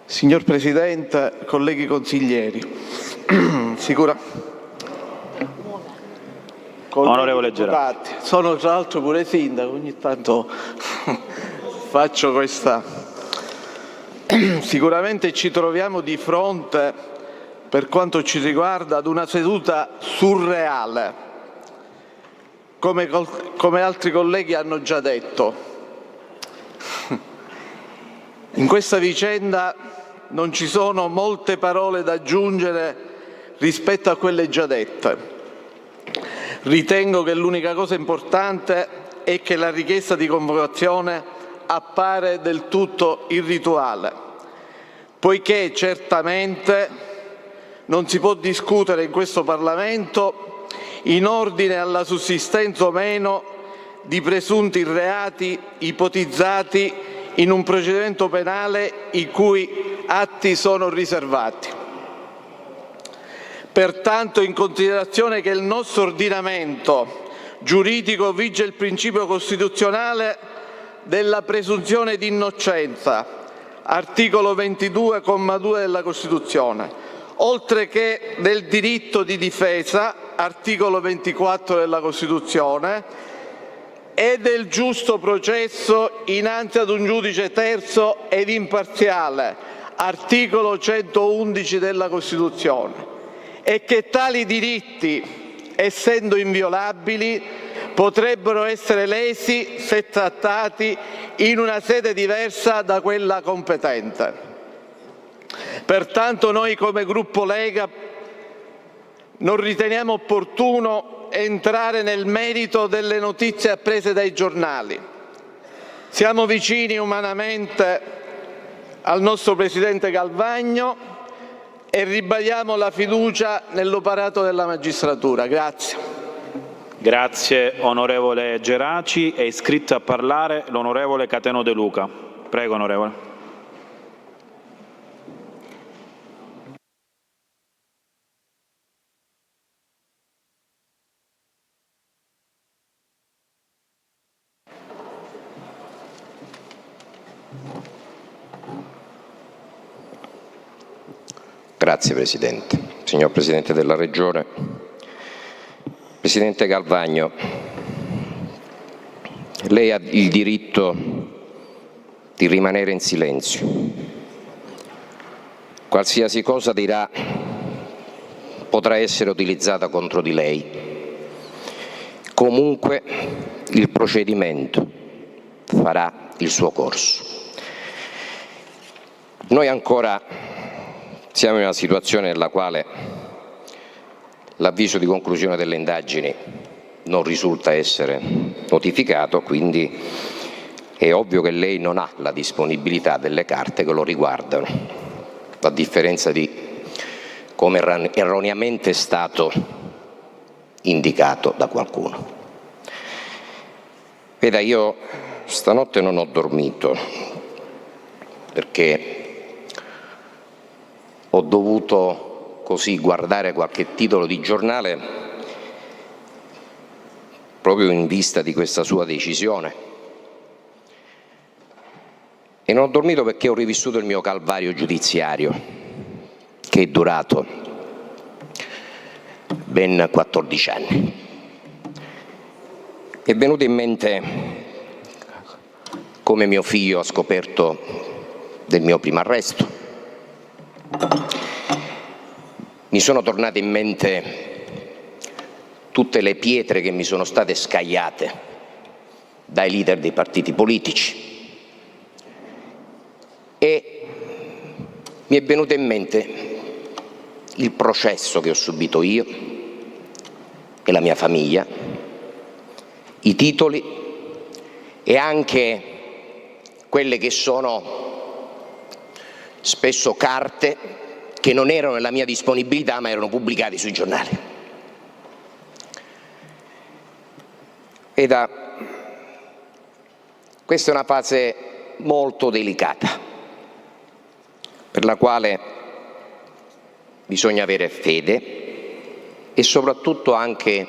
Signor Presidente, colleghi consiglieri, Onorevole Geraci. Sono tra l'altro pure sindaco, ogni tanto faccio questa. Sicuramente ci troviamo di fronte, per quanto ci riguarda, ad una seduta surreale, come altri colleghi hanno già detto. In questa vicenda non ci sono molte parole da aggiungere rispetto a quelle già dette. Ritengo che l'unica cosa importante è che la richiesta di convocazione appare del tutto irrituale, poiché certamente non si può discutere in questo Parlamento in ordine alla sussistenza o meno di presunti reati ipotizzati in un procedimento penale i cui atti sono riservati. Pertanto, in considerazione che il nostro ordinamento giuridico vige il principio costituzionale della presunzione di innocenza, articolo 22, comma 2 della Costituzione, oltre che del diritto di difesa, articolo 24 della Costituzione, e del giusto processo innanzi ad un giudice terzo ed imparziale, articolo 111 della Costituzione, e che tali diritti, essendo inviolabili, potrebbero essere lesi se trattati in una sede diversa da quella competente. Pertanto noi come Gruppo Lega non riteniamo opportuno entrare nel merito delle notizie apprese dai giornali. Siamo vicini umanamente al nostro Presidente Galvagno e ribadiamo la fiducia nell'operato della magistratura. Grazie. Grazie onorevole Geraci. È iscritto a parlare l'onorevole Cateno De Luca. Prego onorevole. Grazie Presidente. Signor Presidente della Regione, Presidente Galvagno, lei ha il diritto di rimanere in silenzio. Qualsiasi cosa dirà potrà essere utilizzata contro di lei. Comunque il procedimento farà il suo corso. Noi ancora siamo in una situazione nella quale l'avviso di conclusione delle indagini non risulta essere notificato, quindi è ovvio che lei non ha la disponibilità delle carte che lo riguardano, a differenza di come erroneamente è stato indicato da qualcuno. Veda, io stanotte non ho dormito perché ho dovuto così guardare qualche titolo di giornale proprio in vista di questa sua decisione. E non ho dormito perché ho rivissuto il mio calvario giudiziario, che è durato ben 14 anni. Mi è venuto in mente come mio figlio ha scoperto del mio primo arresto. Mi sono tornate in mente tutte le pietre che mi sono state scagliate dai leader dei partiti politici e mi è venuto in mente il processo che ho subito io e la mia famiglia, i titoli e anche quelle che sono spesso carte che non erano nella mia disponibilità ma erano pubblicate sui giornali. Questa è una fase molto delicata per la quale bisogna avere fede e soprattutto anche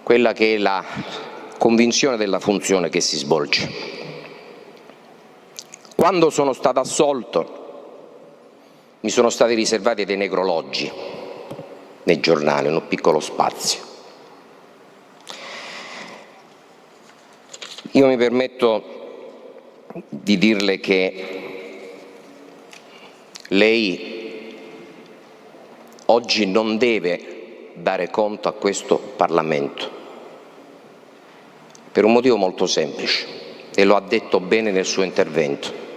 quella che è la convinzione della funzione che si svolge. Quando sono stato assolto mi sono stati riservati dei necrologi nei giornali, in un piccolo spazio. Io mi permetto di dirle che lei oggi non deve dare conto a questo Parlamento per un motivo molto semplice e lo ha detto bene nel suo intervento.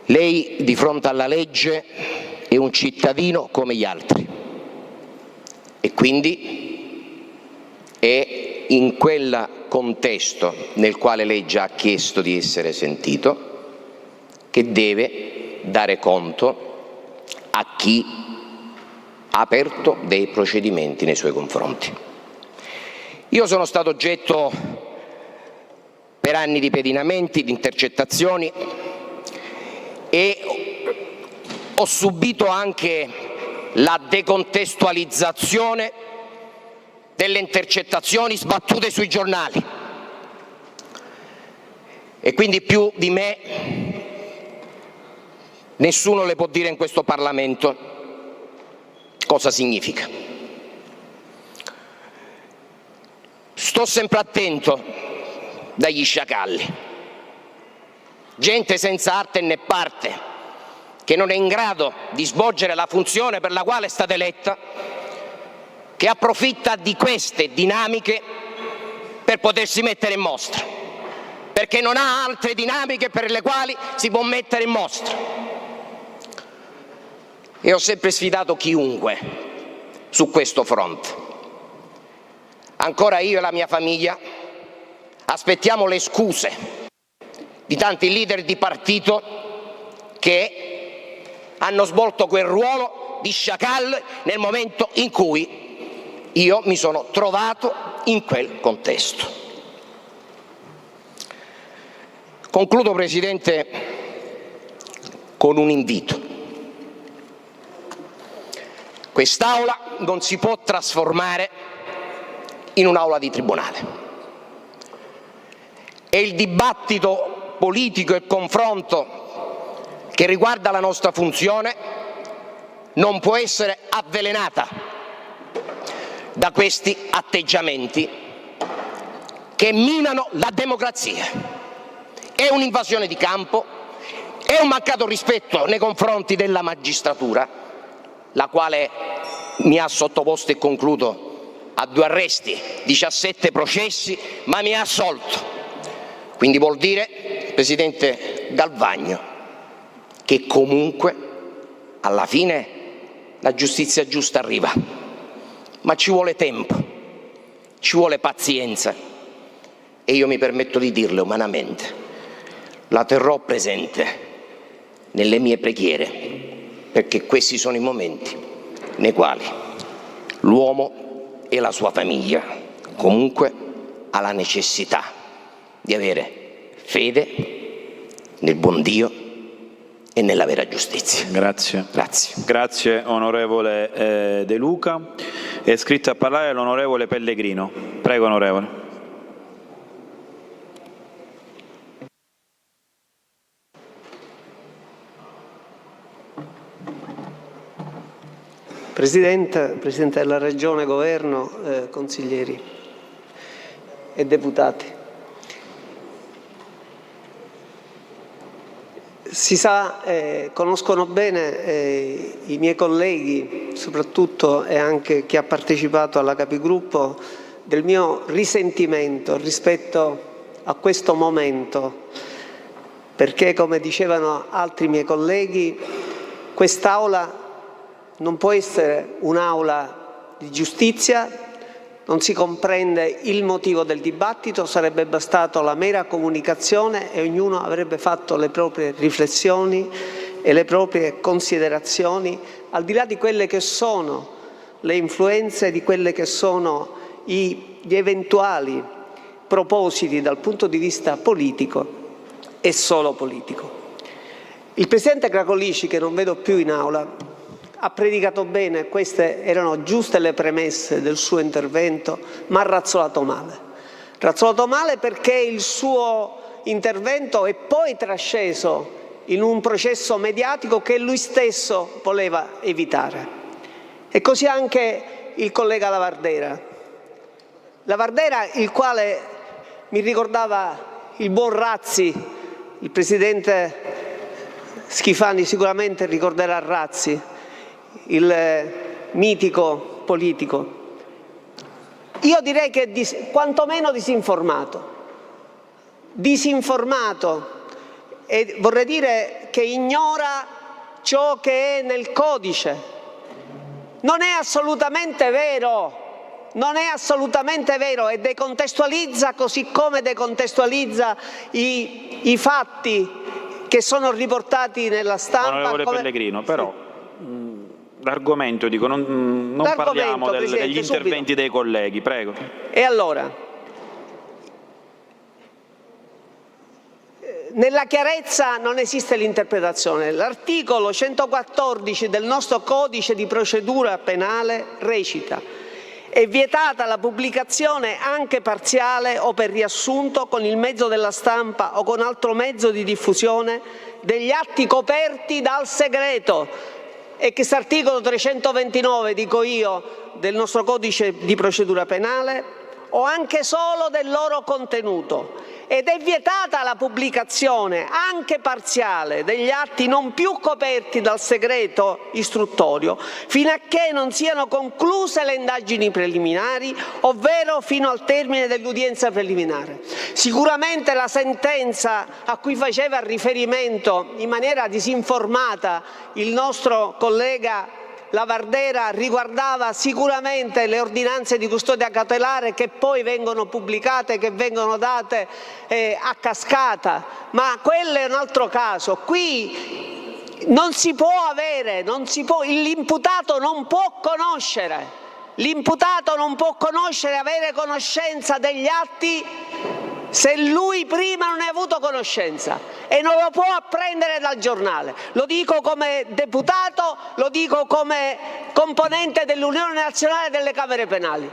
Lei di fronte alla legge è un cittadino come gli altri e quindi è in quel contesto nel quale lei già ha chiesto di essere sentito che deve dare conto a chi ha aperto dei procedimenti nei suoi confronti. Io sono stato oggetto per anni di pedinamenti, di intercettazioni e ho subito anche la decontestualizzazione delle intercettazioni sbattute sui giornali e quindi più di me nessuno le può dire in questo Parlamento cosa significa. Sto sempre attento dagli sciacalli, gente senza arte né parte, che non è in grado di svolgere la funzione per la quale è stata eletta, che approfitta di queste dinamiche per potersi mettere in mostra, perché non ha altre dinamiche per le quali si può mettere in mostra. e ho sempre sfidato chiunque su questo fronte. Ancora io e la mia famiglia aspettiamo le scuse di tanti leader di partito che hanno svolto quel ruolo di sciacallo nel momento in cui io mi sono trovato in quel contesto. Concludo, Presidente, con un invito. Quest'Aula non si può trasformare in un'aula di tribunale e il dibattito politico e il confronto che riguarda la nostra funzione non può essere avvelenata da questi atteggiamenti che minano la democrazia. È un'invasione di campo, è un mancato rispetto nei confronti della magistratura, la quale mi ha sottoposto, e concludo, a 2 arresti, 17 processi, ma mi ha assolto. Quindi vuol dire, Presidente Galvagno, che comunque alla fine la giustizia giusta arriva, ma ci vuole tempo, ci vuole pazienza e io mi permetto di dirle umanamente, la terrò presente nelle mie preghiere, perché questi sono i momenti nei quali l'uomo e la sua famiglia comunque ha la necessità di avere fede nel buon Dio e nella vera giustizia. Grazie. Grazie. Grazie onorevole De Luca. È iscritto a parlare l'onorevole Pellegrino. Prego, onorevole. Presidente della Regione, Governo, consiglieri e deputati. Si sa, conoscono bene i miei colleghi, soprattutto e anche chi ha partecipato alla Capigruppo, del mio risentimento rispetto a questo momento, perché, come dicevano altri miei colleghi, quest'Aula non può essere un'aula di giustizia, non si comprende il motivo del dibattito, sarebbe bastato la mera comunicazione e ognuno avrebbe fatto le proprie riflessioni e le proprie considerazioni, al di là di quelle che sono le influenze, di quelle che sono gli eventuali propositi dal punto di vista politico e solo politico. Il Presidente Cracolici, che non vedo più in aula, ha predicato bene, queste erano giuste le premesse del suo intervento, ma ha razzolato male. Razzolato male perché il suo intervento è poi trasceso in un processo mediatico che lui stesso voleva evitare. E così anche il collega Lavardera. Lavardera, il quale mi ricordava il buon Razzi, il Presidente Schifani sicuramente ricorderà Razzi, il mitico politico. Io direi che quantomeno disinformato, e vorrei dire che ignora ciò che è nel codice. Non è assolutamente vero, e decontestualizza, così come decontestualizza i fatti che sono riportati nella stampa. Onorevole Pellegrino, però l'argomento, dico, non parliamo degli interventi dei colleghi, prego. E allora, nella chiarezza non esiste l'interpretazione. L'articolo 114 del nostro codice di procedura penale recita: è vietata la pubblicazione anche parziale o per riassunto con il mezzo della stampa o con altro mezzo di diffusione degli atti coperti dal segreto. E questo articolo 329, dico io, del nostro codice di procedura penale o anche solo del loro contenuto, ed è vietata la pubblicazione, anche parziale, degli atti non più coperti dal segreto istruttorio fino a che non siano concluse le indagini preliminari, ovvero fino al termine dell'udienza preliminare. Sicuramente la sentenza a cui faceva riferimento in maniera disinformata il nostro collega Lavardera riguardava sicuramente le ordinanze di custodia cautelare che poi vengono pubblicate, che vengono date a cascata, ma quello è un altro caso. Qui non si può avere, l'imputato non può conoscere, avere conoscenza degli atti se lui prima non ne ha avuto conoscenza, e non lo può apprendere dal giornale. Lo dico come deputato, lo dico come componente dell'Unione Nazionale delle Camere Penali.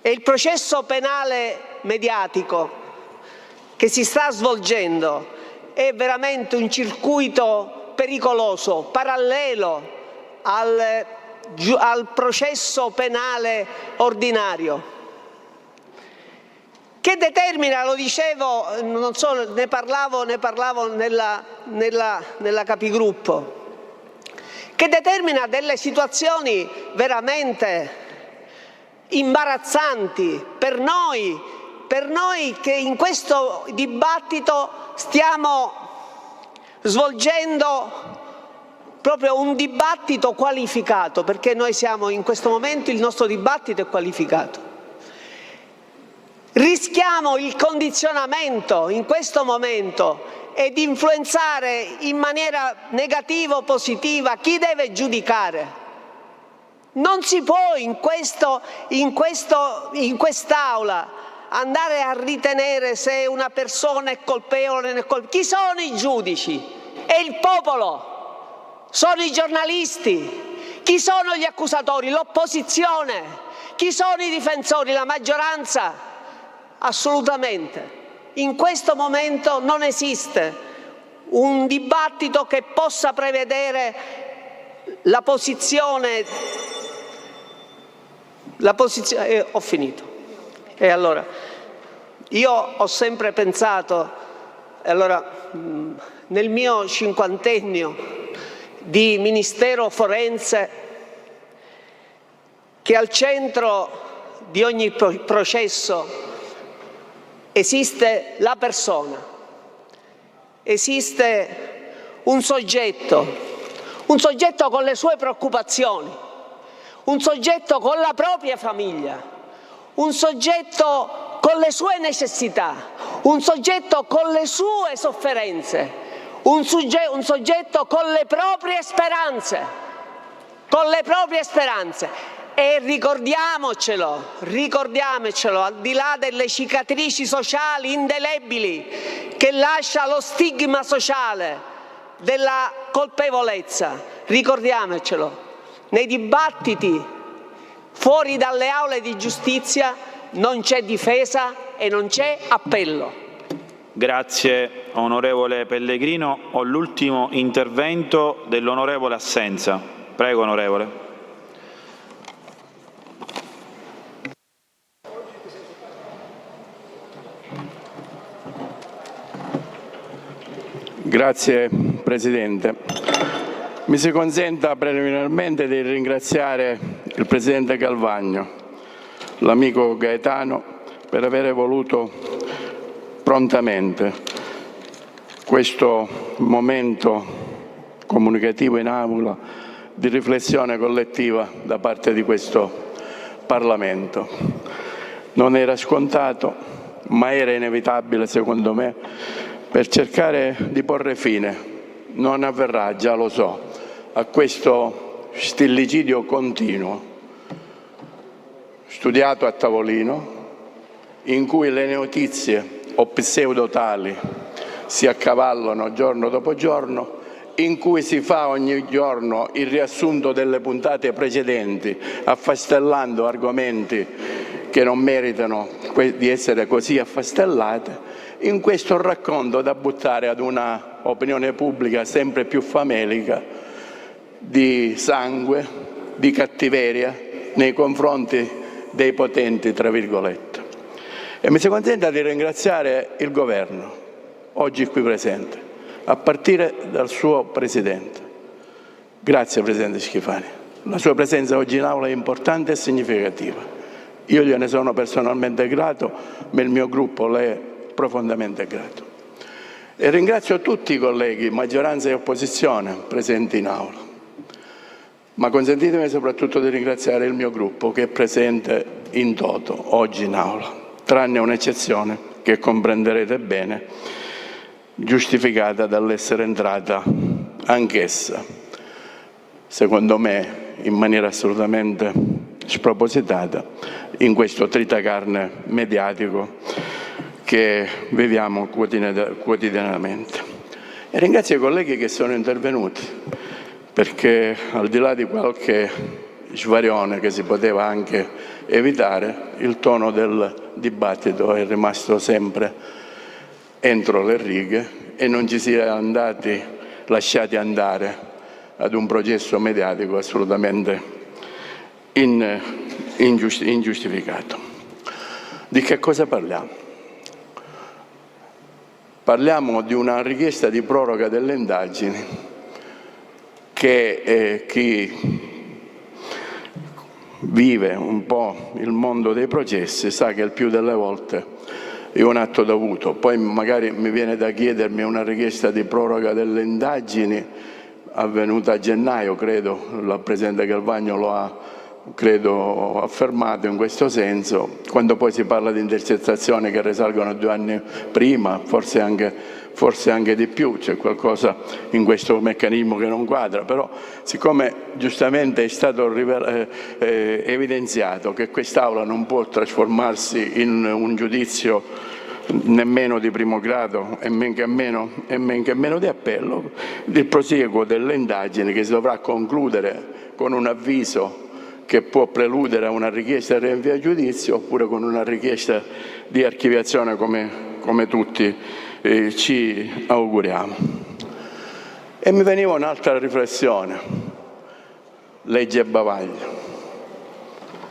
E il processo penale mediatico che si sta svolgendo è veramente un circuito pericoloso, parallelo al processo penale ordinario, che determina, lo dicevo, non so, ne parlavo nella capigruppo, che determina delle situazioni veramente imbarazzanti per noi che in questo dibattito stiamo svolgendo proprio un dibattito qualificato, perché noi siamo in questo momento, il nostro dibattito è qualificato. Rischiamo il condizionamento in questo momento e di influenzare in maniera negativa o positiva chi deve giudicare. Non si può in quest'Aula andare a ritenere se una persona è colpevole o non è colpevole. Chi sono i giudici? È il popolo, sono i giornalisti. Chi sono gli accusatori? L'opposizione. Chi sono i difensori? La maggioranza? Assolutamente. In questo momento non esiste un dibattito che possa prevedere la posizione. Ho finito. E allora, io ho sempre pensato, nel mio cinquantennio di ministero forense, che al centro di ogni processo esiste la persona, esiste un soggetto con le sue preoccupazioni, un soggetto con la propria famiglia, un soggetto con le sue necessità, un soggetto con le sue sofferenze, un soggetto con le proprie speranze, E ricordiamocelo, al di là delle cicatrici sociali indelebili che lascia lo stigma sociale della colpevolezza, ricordiamocelo, nei dibattiti fuori dalle aule di giustizia non c'è difesa e non c'è appello. Grazie onorevole Pellegrino. Ho l'ultimo intervento dell'onorevole Assenza. Prego onorevole. Grazie Presidente. Mi si consenta preliminarmente di ringraziare il Presidente Galvagno, l'amico Gaetano, per aver voluto prontamente questo momento comunicativo in Aula di riflessione collettiva da parte di questo Parlamento. Non era scontato, ma era inevitabile secondo me, per cercare di porre fine, non avverrà, già lo so, a questo stillicidio continuo, studiato a tavolino, in cui le notizie o pseudotali si accavallano giorno dopo giorno, in cui si fa ogni giorno il riassunto delle puntate precedenti, affastellando argomenti che non meritano di essere così affastellate, in questo racconto da buttare ad una opinione pubblica sempre più famelica di sangue, di cattiveria nei confronti dei potenti, tra virgolette. E mi si consenta di ringraziare il Governo, oggi qui presente, a partire dal suo Presidente. Grazie Presidente Schifani. La sua presenza oggi in Aula è importante e significativa. Io gliene sono personalmente grato, ma il mio gruppo le è profondamente grato. E ringrazio tutti i colleghi, maggioranza e opposizione, presenti in Aula. Ma consentitemi soprattutto di ringraziare il mio gruppo che è presente in toto oggi in Aula, tranne un'eccezione che comprenderete bene, giustificata dall'essere entrata anch'essa, secondo me in maniera assolutamente spropositata, in questo tritacarne mediatico che viviamo quotidianamente. E ringrazio i colleghi che sono intervenuti, perché al di là di qualche svarione che si poteva anche evitare, il tono del dibattito è rimasto sempre entro le righe e non ci si è lasciati andare ad un processo mediatico assolutamente ingiustificato. Di che cosa parliamo? Parliamo di una richiesta di proroga delle indagini che chi vive un po' il mondo dei processi sa che il più delle volte è un atto dovuto. Poi magari mi viene da chiedermi una richiesta di proroga delle indagini avvenuta a gennaio, credo, il Presidente Galvagno lo ha affermato in questo senso, quando poi si parla di intercettazioni che risalgono a 2 anni prima, forse anche di più, c'è qualcosa in questo meccanismo che non quadra, però siccome giustamente è stato evidenziato che quest'Aula non può trasformarsi in un giudizio nemmeno di primo grado e men che meno di appello, il prosieguo delle indagini che si dovrà concludere con un avviso che può preludere a una richiesta di rinvio a giudizio oppure con una richiesta di archiviazione come tutti ci auguriamo. E mi veniva un'altra riflessione, legge bavaglio.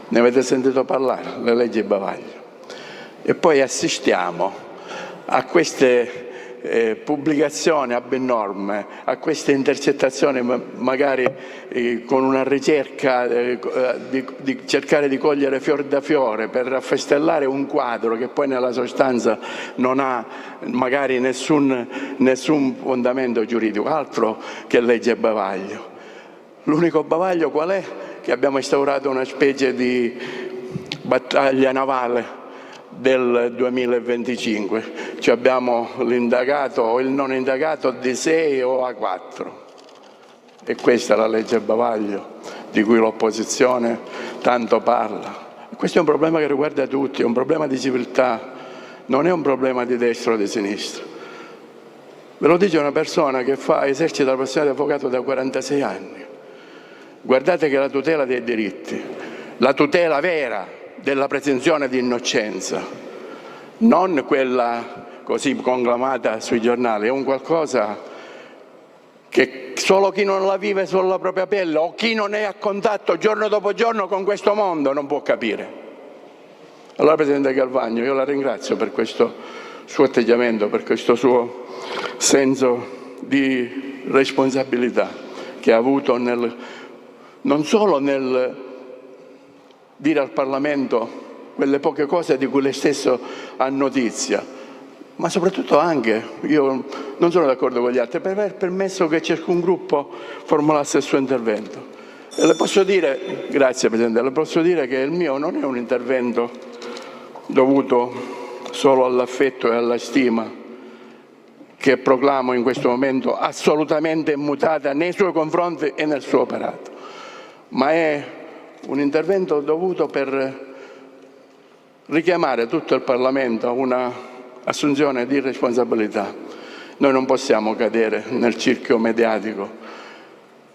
Ne avete sentito parlare, le leggi bavaglio. E poi assistiamo a queste pubblicazioni abnorme, a queste intercettazioni magari con una ricerca di cercare di cogliere fior da fiore per raffastellare un quadro che poi nella sostanza non ha magari nessun fondamento giuridico, altro che legge bavaglio. L'unico bavaglio qual è? Che abbiamo instaurato una specie di battaglia navale del 2025, cioè abbiamo l'indagato o il non indagato di 6 o a 4. E questa è la legge bavaglio di cui l'opposizione tanto parla. Questo è un problema che riguarda tutti, è un problema di civiltà, non è un problema di destra o di sinistra. Ve lo dice una persona che esercita la professione di avvocato da 46 anni. Guardate che la tutela dei diritti, la tutela vera della presunzione di innocenza, non quella così conclamata sui giornali, è un qualcosa che solo chi non la vive sulla propria pelle o chi non è a contatto giorno dopo giorno con questo mondo non può capire. Allora Presidente Galvagno, io la ringrazio per questo suo atteggiamento, per questo suo senso di responsabilità che ha avuto non solo nel dire al Parlamento quelle poche cose di cui lei stesso ha notizia, ma soprattutto anche, io non sono d'accordo con gli altri, per aver permesso che ciascun gruppo formulasse il suo intervento. E le posso dire, grazie Presidente, le posso dire che il mio non è un intervento dovuto solo all'affetto e alla stima che proclamo in questo momento assolutamente immutata nei suoi confronti e nel suo operato, ma è un intervento dovuto per richiamare tutto il Parlamento a una assunzione di responsabilità. Noi non possiamo cadere nel cerchio mediatico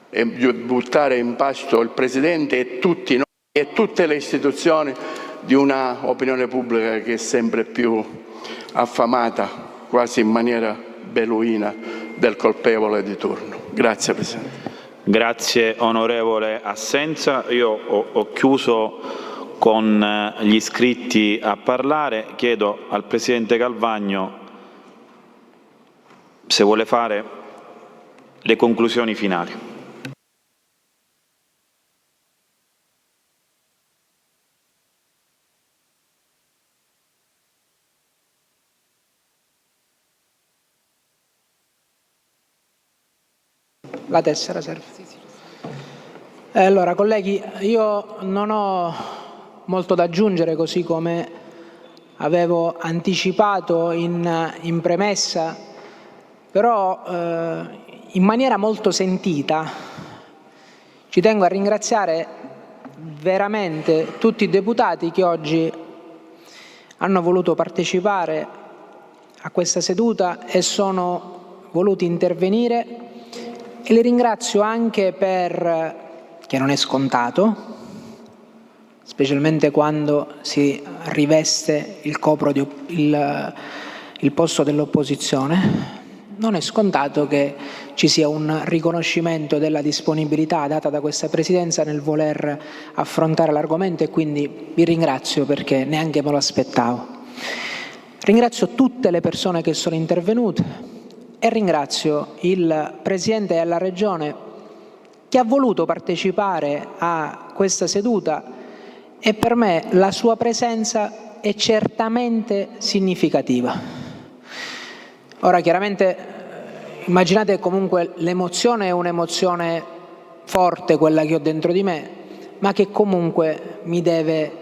e buttare in pasto il Presidente e tutti noi e tutte le istituzioni di una opinione pubblica che è sempre più affamata, quasi in maniera beluina, del colpevole di turno. Grazie Presidente. Grazie onorevole Assenza. Io ho chiuso con gli iscritti a parlare. Chiedo al Presidente Galvagno se vuole fare le conclusioni finali. La tessera serve. Allora, colleghi, io non ho molto da aggiungere, così come avevo anticipato in premessa, però in maniera molto sentita ci tengo a ringraziare veramente tutti i deputati che oggi hanno voluto partecipare a questa seduta e sono voluti intervenire. E li ringrazio anche che non è scontato, specialmente quando si riveste il posto dell'opposizione. Non è scontato che ci sia un riconoscimento della disponibilità data da questa Presidenza nel voler affrontare l'argomento, e quindi vi ringrazio perché neanche me lo aspettavo. Ringrazio tutte le persone che sono intervenute. E ringrazio il Presidente della Regione che ha voluto partecipare a questa seduta, e per me la sua presenza è certamente significativa. Ora, chiaramente, immaginate comunque l'emozione è un'emozione forte quella che ho dentro di me, ma che comunque mi deve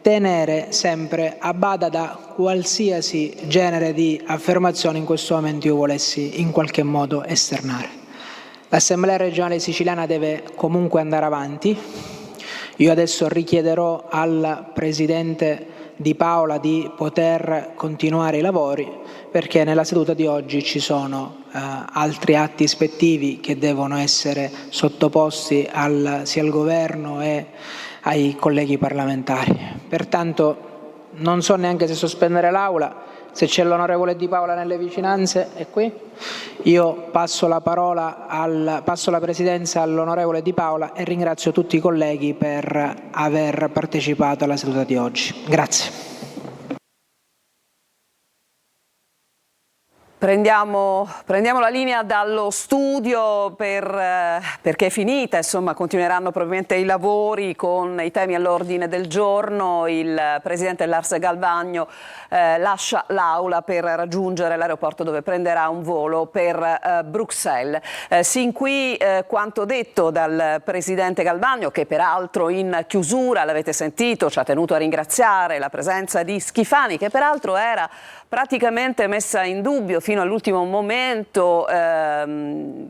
tenere sempre a bada da qualsiasi genere di affermazione in questo momento io volessi in qualche modo esternare. L'Assemblea regionale siciliana deve comunque andare avanti. Io adesso richiederò al Presidente Di Paola di poter continuare i lavori, perché nella seduta di oggi ci sono altri atti ispettivi che devono essere sottoposti sia al Governo e ai colleghi parlamentari. Pertanto non so neanche se sospendere l'Aula, se c'è l'onorevole Di Paola nelle vicinanze, è qui? Io passo la presidenza all'onorevole Di Paola e ringrazio tutti i colleghi per aver partecipato alla seduta di oggi. Grazie. Prendiamo la linea dallo studio perché è finita, insomma continueranno probabilmente i lavori con i temi all'ordine del giorno. Il Presidente Lars Galvagno lascia l'Aula per raggiungere l'aeroporto dove prenderà un volo per Bruxelles. Sin qui quanto detto dal Presidente Galvagno, che peraltro in chiusura, l'avete sentito, ci ha tenuto a ringraziare la presenza di Schifani, che peraltro era praticamente messa in dubbio fino all'ultimo momento.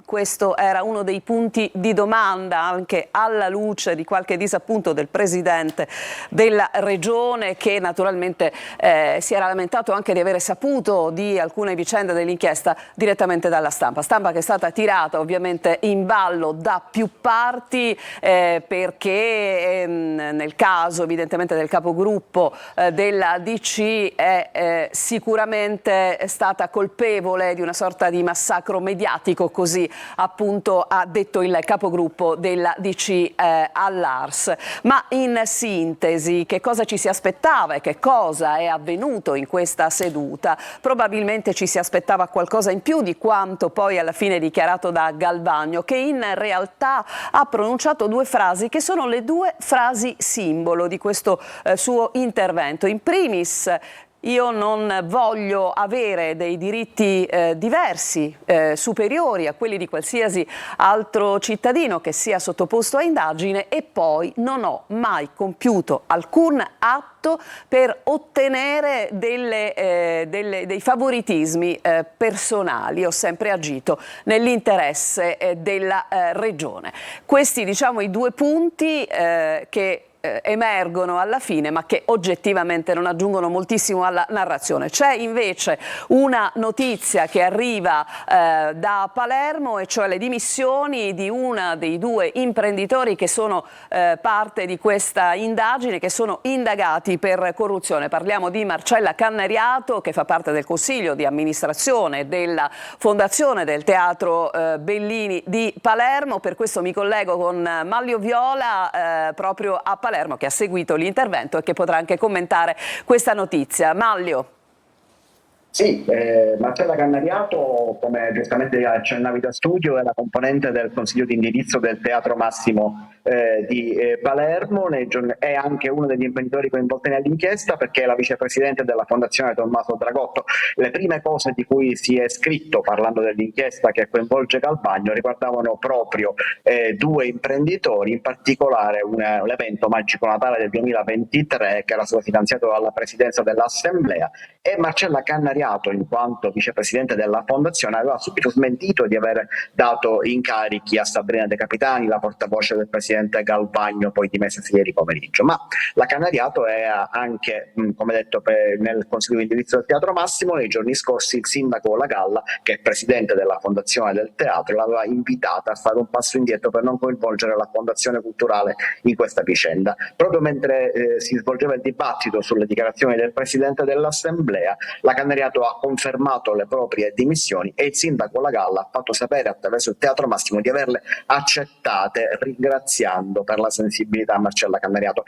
Questo era uno dei punti di domanda, anche alla luce di qualche disappunto del Presidente della Regione, che naturalmente si era lamentato anche di avere saputo di alcune vicende dell'inchiesta direttamente dalla stampa che è stata tirata ovviamente in ballo da più parti, perché nel caso evidentemente del capogruppo della DC è sicuramente stata colpevole di una sorta di massacro mediatico, così appunto ha detto il capogruppo della DC all'Ars. Ma in sintesi, che cosa ci si aspettava e che cosa è avvenuto in questa seduta? Probabilmente ci si aspettava qualcosa in più di quanto poi alla fine dichiarato da Galvagno, che in realtà ha pronunciato due frasi che sono le due frasi simbolo di questo suo intervento. In primis, io non voglio avere dei diritti diversi, superiori a quelli di qualsiasi altro cittadino che sia sottoposto a indagine, e poi non ho mai compiuto alcun atto per ottenere dei favoritismi personali. Ho sempre agito nell'interesse della Regione. Questi, diciamo, i due punti che emergono alla fine, ma che oggettivamente non aggiungono moltissimo alla narrazione. C'è invece una notizia che arriva da Palermo, e cioè le dimissioni di una dei due imprenditori che sono parte di questa indagine, che sono indagati per corruzione. Parliamo di Marcella Canneriato, che fa parte del consiglio di amministrazione della Fondazione del Teatro Bellini di Palermo. Per questo mi collego con Manlio Viola proprio a Palermo, Palermo, che ha seguito l'intervento e che potrà anche commentare questa notizia. Maglio. Sì, Marcella Cannariato, come giustamente accennavi da studio, è la componente del Consiglio di indirizzo del Teatro Massimo di Palermo, è anche uno degli imprenditori coinvolti nell'inchiesta perché è la vicepresidente della Fondazione Tommaso Dragotto. Le prime cose di cui si è scritto parlando dell'inchiesta che coinvolge Galvagno riguardavano proprio due imprenditori, in particolare l'evento Magico Natale del 2023 che era stato finanziato dalla Presidenza dell'Assemblea, e Marcella Cannariato, in quanto vicepresidente della Fondazione, aveva subito smentito di aver dato incarichi a Sabrina De Capitani, la portavoce del presidente Galvagno, poi dimessa ieri pomeriggio. Ma la Cannariato è anche, come detto, nel Consiglio di indirizzo del Teatro Massimo. Nei giorni scorsi il sindaco La Galla, che è presidente della Fondazione del Teatro, l'aveva invitata a fare un passo indietro per non coinvolgere la Fondazione Culturale in questa vicenda. Proprio mentre si svolgeva il dibattito sulle dichiarazioni del presidente dell'Assemblea, la Cannariato ha confermato le proprie dimissioni e il sindaco La Galla ha fatto sapere attraverso il Teatro Massimo di averle accettate, ringraziando per la sensibilità Marcella Cannariato.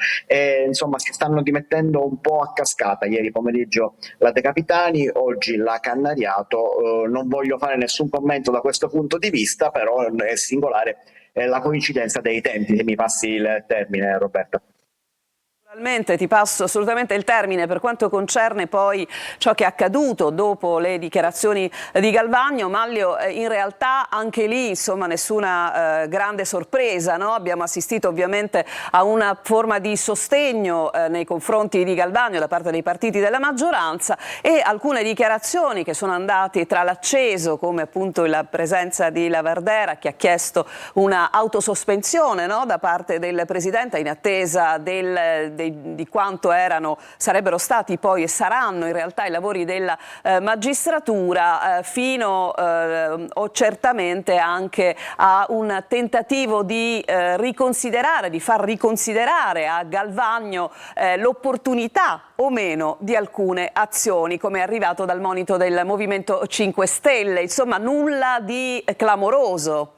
Insomma, si stanno dimettendo un po' a cascata. Ieri pomeriggio la De Capitani, oggi la Cannariato. Non voglio fare nessun commento da questo punto di vista, però è singolare la coincidenza dei tempi, se mi passi il termine, Roberta. Ti passo assolutamente il termine per quanto concerne poi ciò che è accaduto dopo le dichiarazioni di Galvagno. Maglio, in realtà anche lì insomma nessuna grande sorpresa, no? Abbiamo assistito ovviamente a una forma di sostegno nei confronti di Galvagno da parte dei partiti della maggioranza e alcune dichiarazioni che sono andate tra l'acceso, come appunto la presenza di Lavardera che ha chiesto una autosospensione, no? Da parte del Presidente in attesa di quanto sarebbero stati poi e saranno in realtà i lavori della magistratura, fino certamente anche a un tentativo di riconsiderare, di far riconsiderare a Galvagno l'opportunità o meno di alcune azioni, come è arrivato dal monito del Movimento 5 Stelle. Insomma, nulla di clamoroso.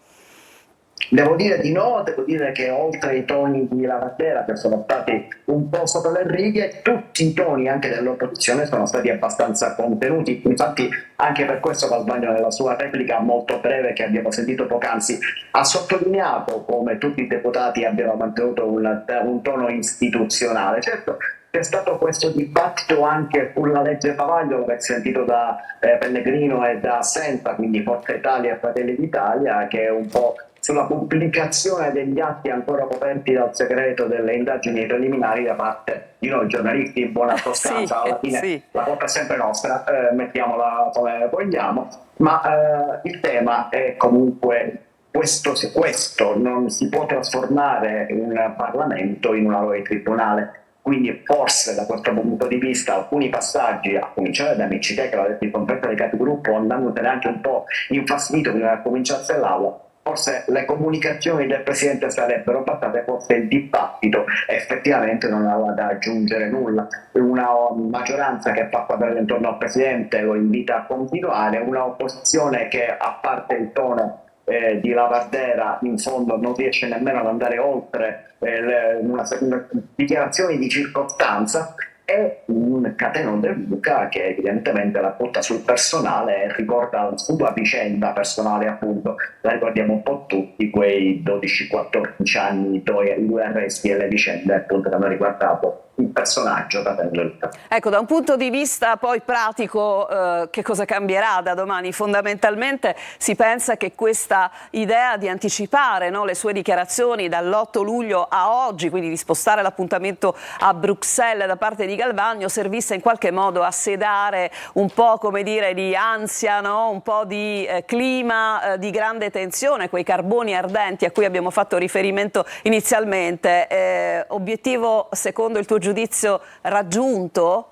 Devo dire di no, devo dire che oltre i toni di Lavardera, che sono stati un po' sopra le righe, tutti i toni anche dell'opposizione sono stati abbastanza contenuti. Infatti anche per questo Galvagno nella sua replica molto breve che abbiamo sentito poc'anzi ha sottolineato come tutti i deputati abbiano mantenuto un tono istituzionale. Certo, c'è stato questo dibattito anche sulla legge Bavaglio, l'avete sentito da Pellegrino e da Senta, quindi Forza Italia e Fratelli d'Italia, che è un po' sulla pubblicazione degli atti ancora coperti dal segreto delle indagini preliminari da parte di noi giornalisti, in buona sostanza. Alla fine la colpa è sempre nostra, mettiamola come vogliamo, ma il tema è comunque questo non si può trasformare un Parlamento in una loi tribunale. Quindi forse da questo punto di vista alcuni passaggi, a cominciare da Miccichè che l'ha detto in conferenza dei capigruppo, andandotene anche un po' infastidito prima che cominciasse l'aula, forse le comunicazioni del Presidente sarebbero passate, forse il dibattito effettivamente non aveva da aggiungere nulla. Una maggioranza che fa quadrare intorno al Presidente lo invita a continuare, una opposizione che, a parte il tono di Lavardera, in fondo non riesce nemmeno ad andare oltre una dichiarazione di circostanza, e un Cateno De Luca che evidentemente la butta sul personale e ricorda la sua vicenda personale, appunto, la ricordiamo un po' tutti, quei 12-14 anni, i due arresti e le vicende appunto che hanno riguardato il personaggio Cateno De Luca. Ecco, da un punto di vista poi pratico, che cosa cambierà da domani? Fondamentalmente si pensa che questa idea di anticipare, no, le sue dichiarazioni dall'8 luglio a oggi, quindi di spostare l'appuntamento a Bruxelles da parte di Galvagno, servisse in qualche modo a sedare un po', come dire, di ansia, no? Un po' di clima di grande tensione, quei carboni ardenti a cui abbiamo fatto riferimento inizialmente. Obiettivo, secondo il tuo giudizio, raggiunto?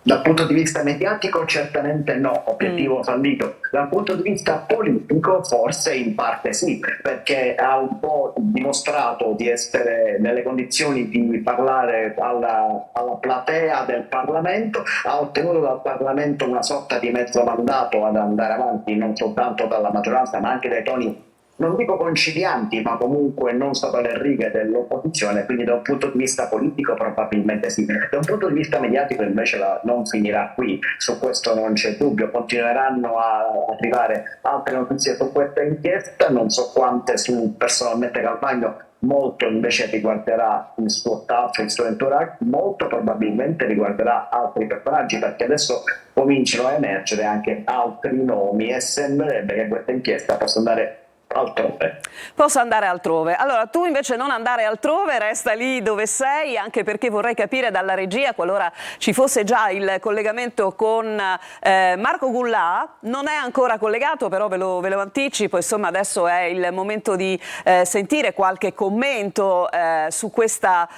Dal punto di vista mediatico certamente no, obiettivo fallito. Dal punto di vista politico forse in parte sì, perché ha un po' dimostrato di essere nelle condizioni di parlare alla platea del Parlamento, ha ottenuto dal Parlamento una sorta di mezzo mandato ad andare avanti, non soltanto dalla maggioranza ma anche dai toni non dico concilianti, ma comunque non sopra le righe dell'opposizione, quindi da un punto di vista politico probabilmente sì. Da un punto di vista mediatico invece non finirà qui, su questo non c'è dubbio, continueranno a arrivare altre notizie su questa inchiesta, non so quante su personalmente Galvagno, molto invece riguarderà il suo staff, il suo entourage, molto probabilmente riguarderà altri personaggi, perché adesso cominciano a emergere anche altri nomi e sembrerebbe che questa inchiesta possa andare altrove. Posso andare altrove. Allora tu invece non andare altrove, resta lì dove sei, anche perché vorrei capire dalla regia, qualora ci fosse già il collegamento con Marco Gullà, non è ancora collegato, però ve lo anticipo, insomma adesso è il momento di sentire qualche commento su questa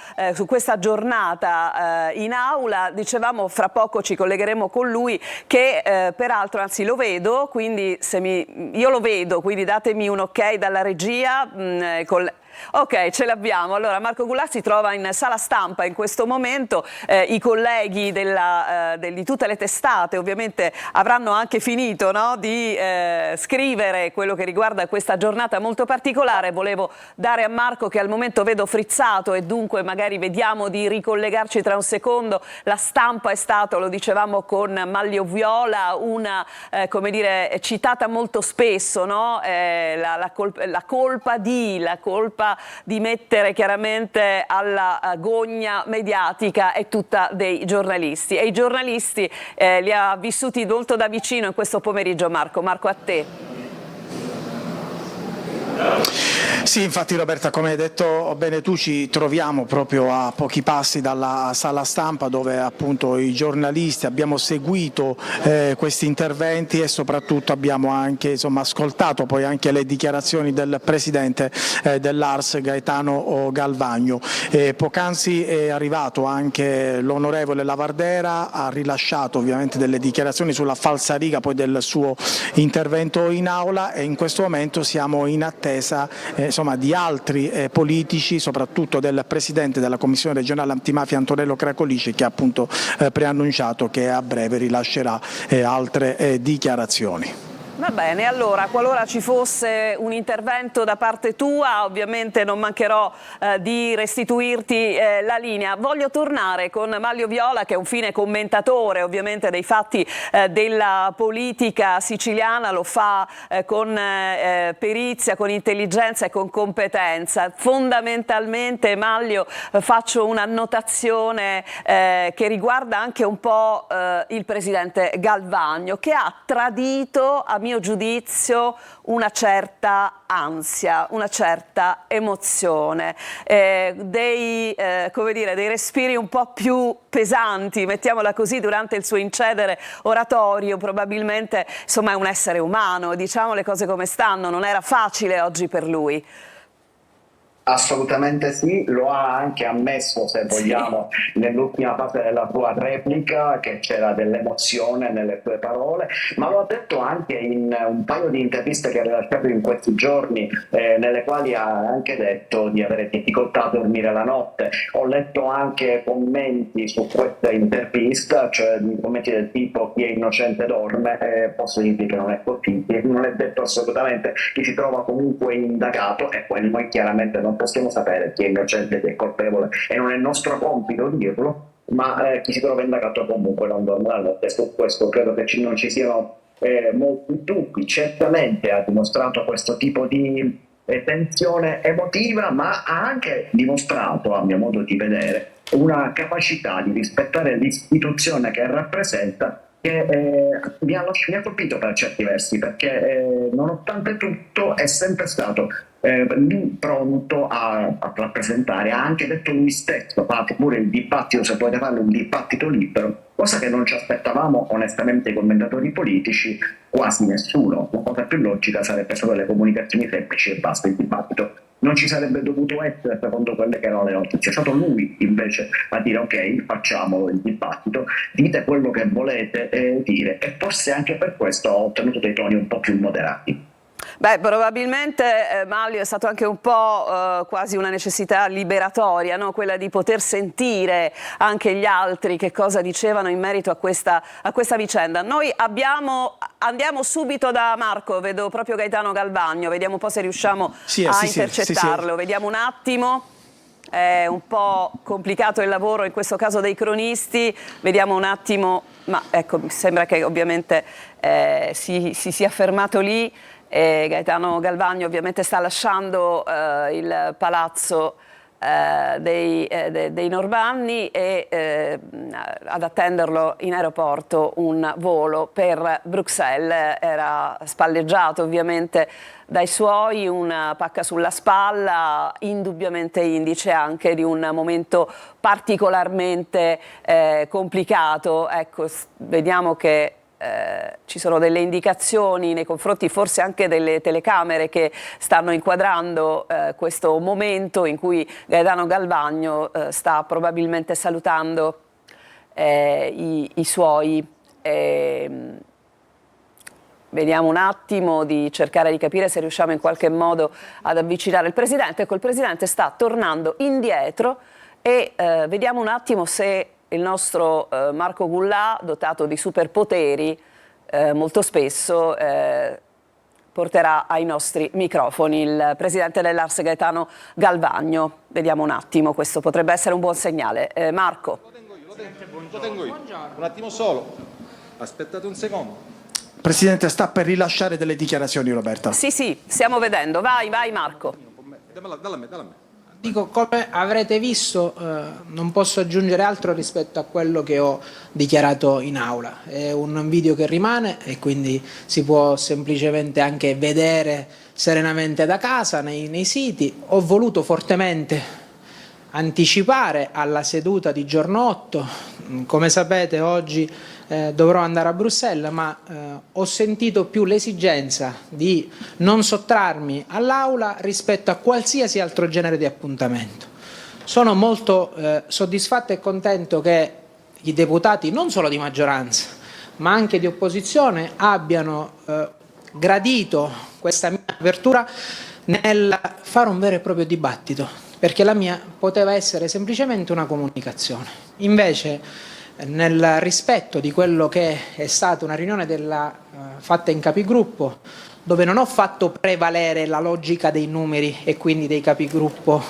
giornata in aula. Dicevamo fra poco ci collegheremo con lui, che peraltro, anzi lo vedo, quindi io lo vedo, quindi datemi un ok dalla regia. Ok, ce l'abbiamo. Allora Marco Gullà si trova in sala stampa in questo momento, i colleghi di tutte le testate ovviamente avranno anche finito, no, di scrivere quello che riguarda questa giornata molto particolare. Volevo dare a Marco, che al momento vedo frizzato e dunque magari vediamo di ricollegarci tra un secondo. La stampa è stato, lo dicevamo con Manlio Viola, una come dire, citata molto spesso, no? La colpa di mettere chiaramente alla gogna mediatica è tutta dei giornalisti, e i giornalisti li ha vissuti molto da vicino in questo pomeriggio. Marco, a te. Sì, infatti Roberta, come hai detto bene tu, ci troviamo proprio a pochi passi dalla sala stampa, dove appunto i giornalisti abbiamo seguito questi interventi e soprattutto abbiamo anche ascoltato poi anche le dichiarazioni del presidente dell'Ars, Gaetano Galvagno. Poc'anzi è arrivato anche l'onorevole Lavardera, ha rilasciato ovviamente delle dichiarazioni sulla falsariga poi del suo intervento in aula, e in questo momento siamo in attesa di altri politici, soprattutto del presidente della Commissione regionale antimafia Antonello Cracolici, che ha appunto preannunciato che a breve rilascerà altre dichiarazioni. Va bene, allora qualora ci fosse un intervento da parte tua ovviamente non mancherò di restituirti la linea. Voglio tornare con Manlio Viola, che è un fine commentatore ovviamente dei fatti della politica siciliana, lo fa con perizia, con intelligenza e con competenza. Fondamentalmente, Manlio, faccio un'annotazione che riguarda anche un po' il presidente Galvagno, che ha tradito, a mio giudizio, una certa ansia, una certa emozione, dei respiri un po' più pesanti, mettiamola così, durante il suo incedere oratorio. Probabilmente è un essere umano, diciamo le cose come stanno, non era facile oggi per lui. Assolutamente sì, lo ha anche ammesso, se vogliamo, nell'ultima fase della sua replica, che c'era dell'emozione nelle sue parole, ma lo ha detto anche in un paio di interviste che ha rilasciato in questi giorni, nelle quali ha anche detto di avere difficoltà a dormire la notte. Ho letto anche commenti su questa intervista, cioè commenti del tipo: chi è innocente dorme. Posso dirvi che non è così, non è detto assolutamente. Chi si trova comunque indagato, e poi noi chiaramente non possiamo sapere chi è innocente e chi è colpevole, e non è nostro compito dirlo, ma chi si trova indagato comunque non dorme la notte. Su questo credo che non ci siano molti dubbi. Certamente ha dimostrato questo tipo di tensione emotiva, ma ha anche dimostrato, a mio modo di vedere, una capacità di rispettare l'istituzione che rappresenta, che mi ha colpito per certi versi, perché nonostante tutto è sempre stato lì pronto a rappresentare. Ha anche detto lui stesso: fate pure il dibattito, se potete farlo, un dibattito libero, cosa che non ci aspettavamo onestamente i commentatori politici, quasi nessuno. La cosa più logica sarebbe solo le comunicazioni semplici e basta, il dibattito non ci sarebbe dovuto essere secondo quelle che erano le notizie. È stato lui invece a dire: ok, facciamo il dibattito, dite quello che volete dire, e forse anche per questo ho ottenuto dei toni un po' più moderati. Beh, probabilmente Manlio è stato anche un po' quasi una necessità liberatoria, no? Quella di poter sentire anche gli altri che cosa dicevano in merito a questa vicenda. Noi abbiamo andiamo subito da Marco, vedo proprio Gaetano Galvagno, vediamo un po' se riusciamo a intercettarlo, vediamo un attimo. È un po' complicato il lavoro in questo caso dei cronisti, vediamo un attimo, ma ecco, mi sembra che ovviamente si sia fermato lì. Gaetano Galvagno ovviamente sta lasciando il palazzo dei Normanni e ad attenderlo in aeroporto un volo per Bruxelles. Era spalleggiato ovviamente dai suoi, una pacca sulla spalla, indubbiamente indice anche di un momento particolarmente complicato. Ecco, vediamo che ci sono delle indicazioni nei confronti forse anche delle telecamere che stanno inquadrando questo momento in cui Gaetano Galvagno sta probabilmente salutando i suoi. Vediamo un attimo di cercare di capire se riusciamo in qualche modo ad avvicinare il Presidente. Ecco, il Presidente sta tornando indietro e vediamo un attimo se il nostro Marco Gullà, dotato di superpoteri, molto spesso porterà ai nostri microfoni il Presidente dell'Ars Gaetano Galvagno. Vediamo un attimo, questo potrebbe essere un buon segnale. Marco. Lo tengo io. Un attimo solo. Aspettate un secondo. Presidente, sta per rilasciare delle dichiarazioni, Roberta. Sì, stiamo vedendo. Vai Marco. Dalla me. Dico, come avrete visto, non posso aggiungere altro rispetto a quello che ho dichiarato in aula. È un video che rimane e quindi si può semplicemente anche vedere serenamente da casa, nei siti. Ho voluto fortemente anticipare alla seduta di giorno 8. Come sapete oggi dovrò andare a Bruxelles, ma ho sentito più l'esigenza di non sottrarmi all'aula rispetto a qualsiasi altro genere di appuntamento. Sono molto soddisfatto e contento che i deputati, non solo di maggioranza, ma anche di opposizione, abbiano gradito questa mia apertura nel fare un vero e proprio dibattito, perché la mia poteva essere semplicemente una comunicazione. Invece, nel rispetto di quello che è stata una riunione fatta in capigruppo, dove non ho fatto prevalere la logica dei numeri e quindi dei capigruppo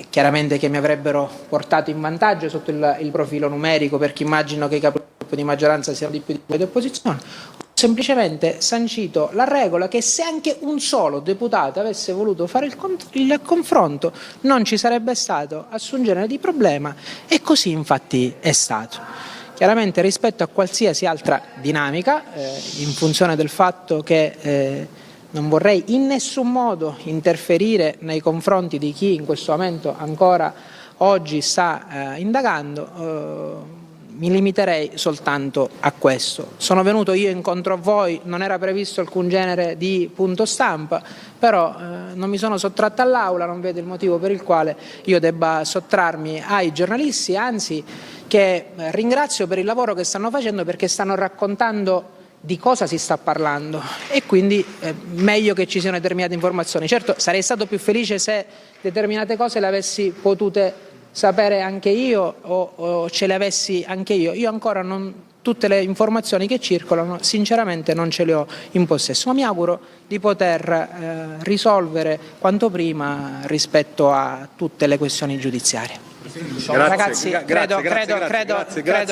chiaramente che mi avrebbero portato in vantaggio sotto il profilo numerico, perché immagino che i capigruppo di maggioranza siano di più di quelli di opposizione. Ho semplicemente sancito la regola che se anche un solo deputato avesse voluto fare il confronto non ci sarebbe stato nessun genere di problema, e così infatti è stato. Chiaramente rispetto a qualsiasi altra dinamica, in funzione del fatto che non vorrei in nessun modo interferire nei confronti di chi in questo momento ancora oggi sta indagando, mi limiterei soltanto a questo. Sono venuto io incontro a voi, non era previsto alcun genere di punto stampa, però non mi sono sottratto all'aula, non vedo il motivo per il quale io debba sottrarmi ai giornalisti, anzi che ringrazio per il lavoro che stanno facendo, perché stanno raccontando di cosa si sta parlando e quindi meglio che ci siano determinate informazioni. Certo, sarei stato più felice se determinate cose le avessi potute sapere anche io o ce le avessi anche io. Io ancora tutte le informazioni che circolano sinceramente non ce le ho in possesso, ma mi auguro di poter risolvere quanto prima rispetto a tutte le questioni giudiziarie. Ragazzi, credo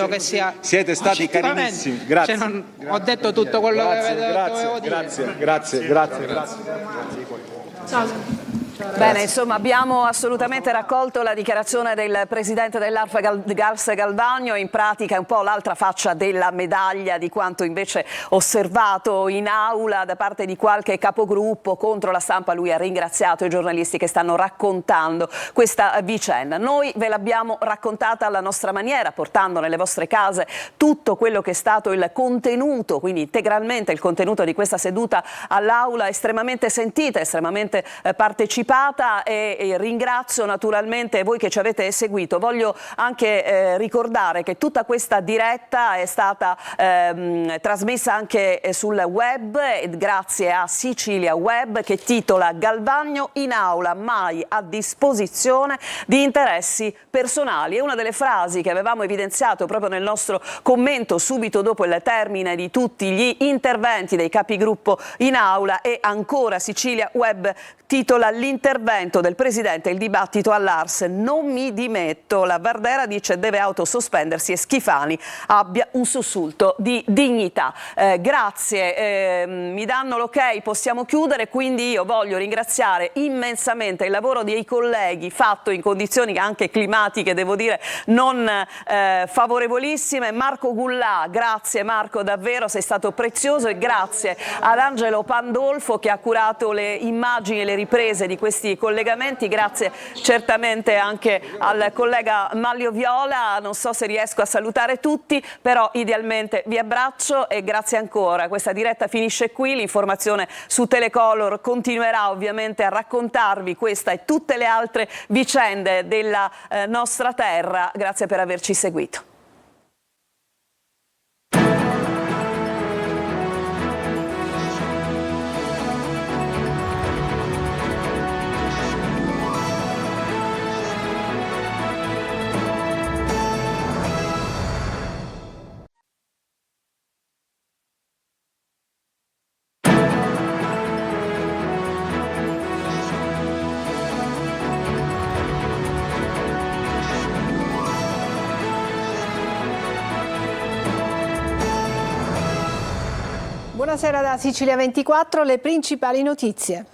che sia... Siete stati carinissimi. Grazie. Ho detto tutto quello che dovevo dire. Grazie. Bene, insomma, abbiamo assolutamente raccolto la dichiarazione del Presidente dell'Ars Galvagno, in pratica è un po' l'altra faccia della medaglia di quanto invece osservato in aula da parte di qualche capogruppo contro la stampa. Lui ha ringraziato i giornalisti che stanno raccontando questa vicenda. Noi ve l'abbiamo raccontata alla nostra maniera, portando nelle vostre case tutto quello che è stato il contenuto, quindi integralmente il contenuto di questa seduta all'aula, estremamente sentita, estremamente partecipata anticipata e ringrazio naturalmente voi che ci avete seguito. Voglio anche ricordare che tutta questa diretta è stata trasmessa anche sul web, grazie a Sicilia Web, che titola "Galvagno in aula, mai a disposizione di interessi personali". È una delle frasi che avevamo evidenziato proprio nel nostro commento subito dopo il termine di tutti gli interventi dei capigruppo in aula, e ancora Sicilia Web titola "L'intervento del Presidente, il dibattito all'Ars, non mi dimetto". La Vardera dice deve autosospendersi e Schifani abbia un sussulto di dignità. Grazie, mi danno l'ok, possiamo chiudere, quindi io voglio ringraziare immensamente il lavoro dei colleghi fatto in condizioni anche climatiche, devo dire, non favorevolissime. Marco Gullà, grazie Marco, davvero sei stato prezioso, e grazie ad Angelo Pandolfo che ha curato le immagini e le riprese di questi collegamenti. Grazie certamente anche al collega Manlio Viola. Non so se riesco a salutare tutti, però idealmente vi abbraccio e grazie ancora. Questa diretta finisce qui, l'informazione su Telecolor continuerà ovviamente a raccontarvi questa e tutte le altre vicende della nostra terra. Grazie per averci seguito. Buonasera da Sicilia 24, le principali notizie.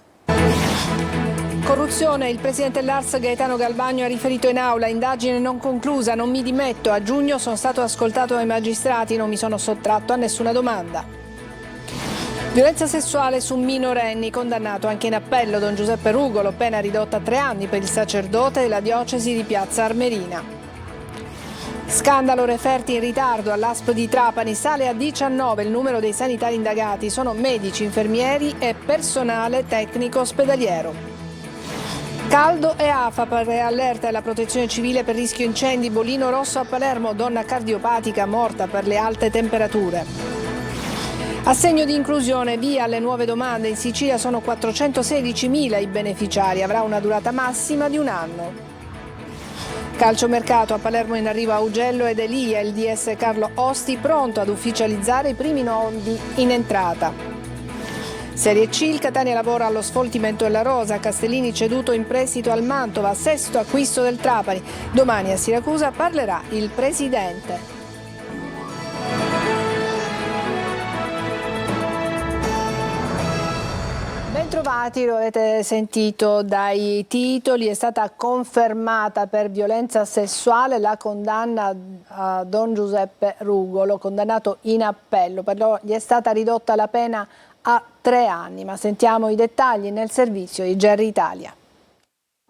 Corruzione, il presidente dell'Ars Gaetano Galvagno ha riferito in aula: indagine non conclusa, non mi dimetto, a giugno sono stato ascoltato dai magistrati, non mi sono sottratto a nessuna domanda. Violenza sessuale su minorenni, condannato anche in appello Don Giuseppe Rugolo, pena ridotta a 3 anni per il sacerdote della diocesi di Piazza Armerina. Scandalo, referti in ritardo all'ASP di Trapani, sale a 19 il numero dei sanitari indagati, sono medici, infermieri e personale tecnico ospedaliero. Caldo e AFAP, allerta della protezione civile per rischio incendi, bolino rosso a Palermo, donna cardiopatica morta per le alte temperature. Assegno di inclusione, via alle nuove domande, in Sicilia sono 416.000 i beneficiari, avrà una durata massima di 1 anno. Calciomercato, a Palermo in arrivo Augello ed Elia, il DS Carlo Osti pronto ad ufficializzare i primi nodi in entrata. Serie C, il Catania lavora allo sfoltimento della rosa, Castellini ceduto in prestito al Mantova, 6º acquisto del Trapani. Domani a Siracusa parlerà il presidente. Bentrovati, lo avete sentito dai titoli, è stata confermata per violenza sessuale la condanna a Don Giuseppe Rugolo, condannato in appello, però gli è stata ridotta la pena a 3 anni, ma sentiamo i dettagli nel servizio di GR Italia.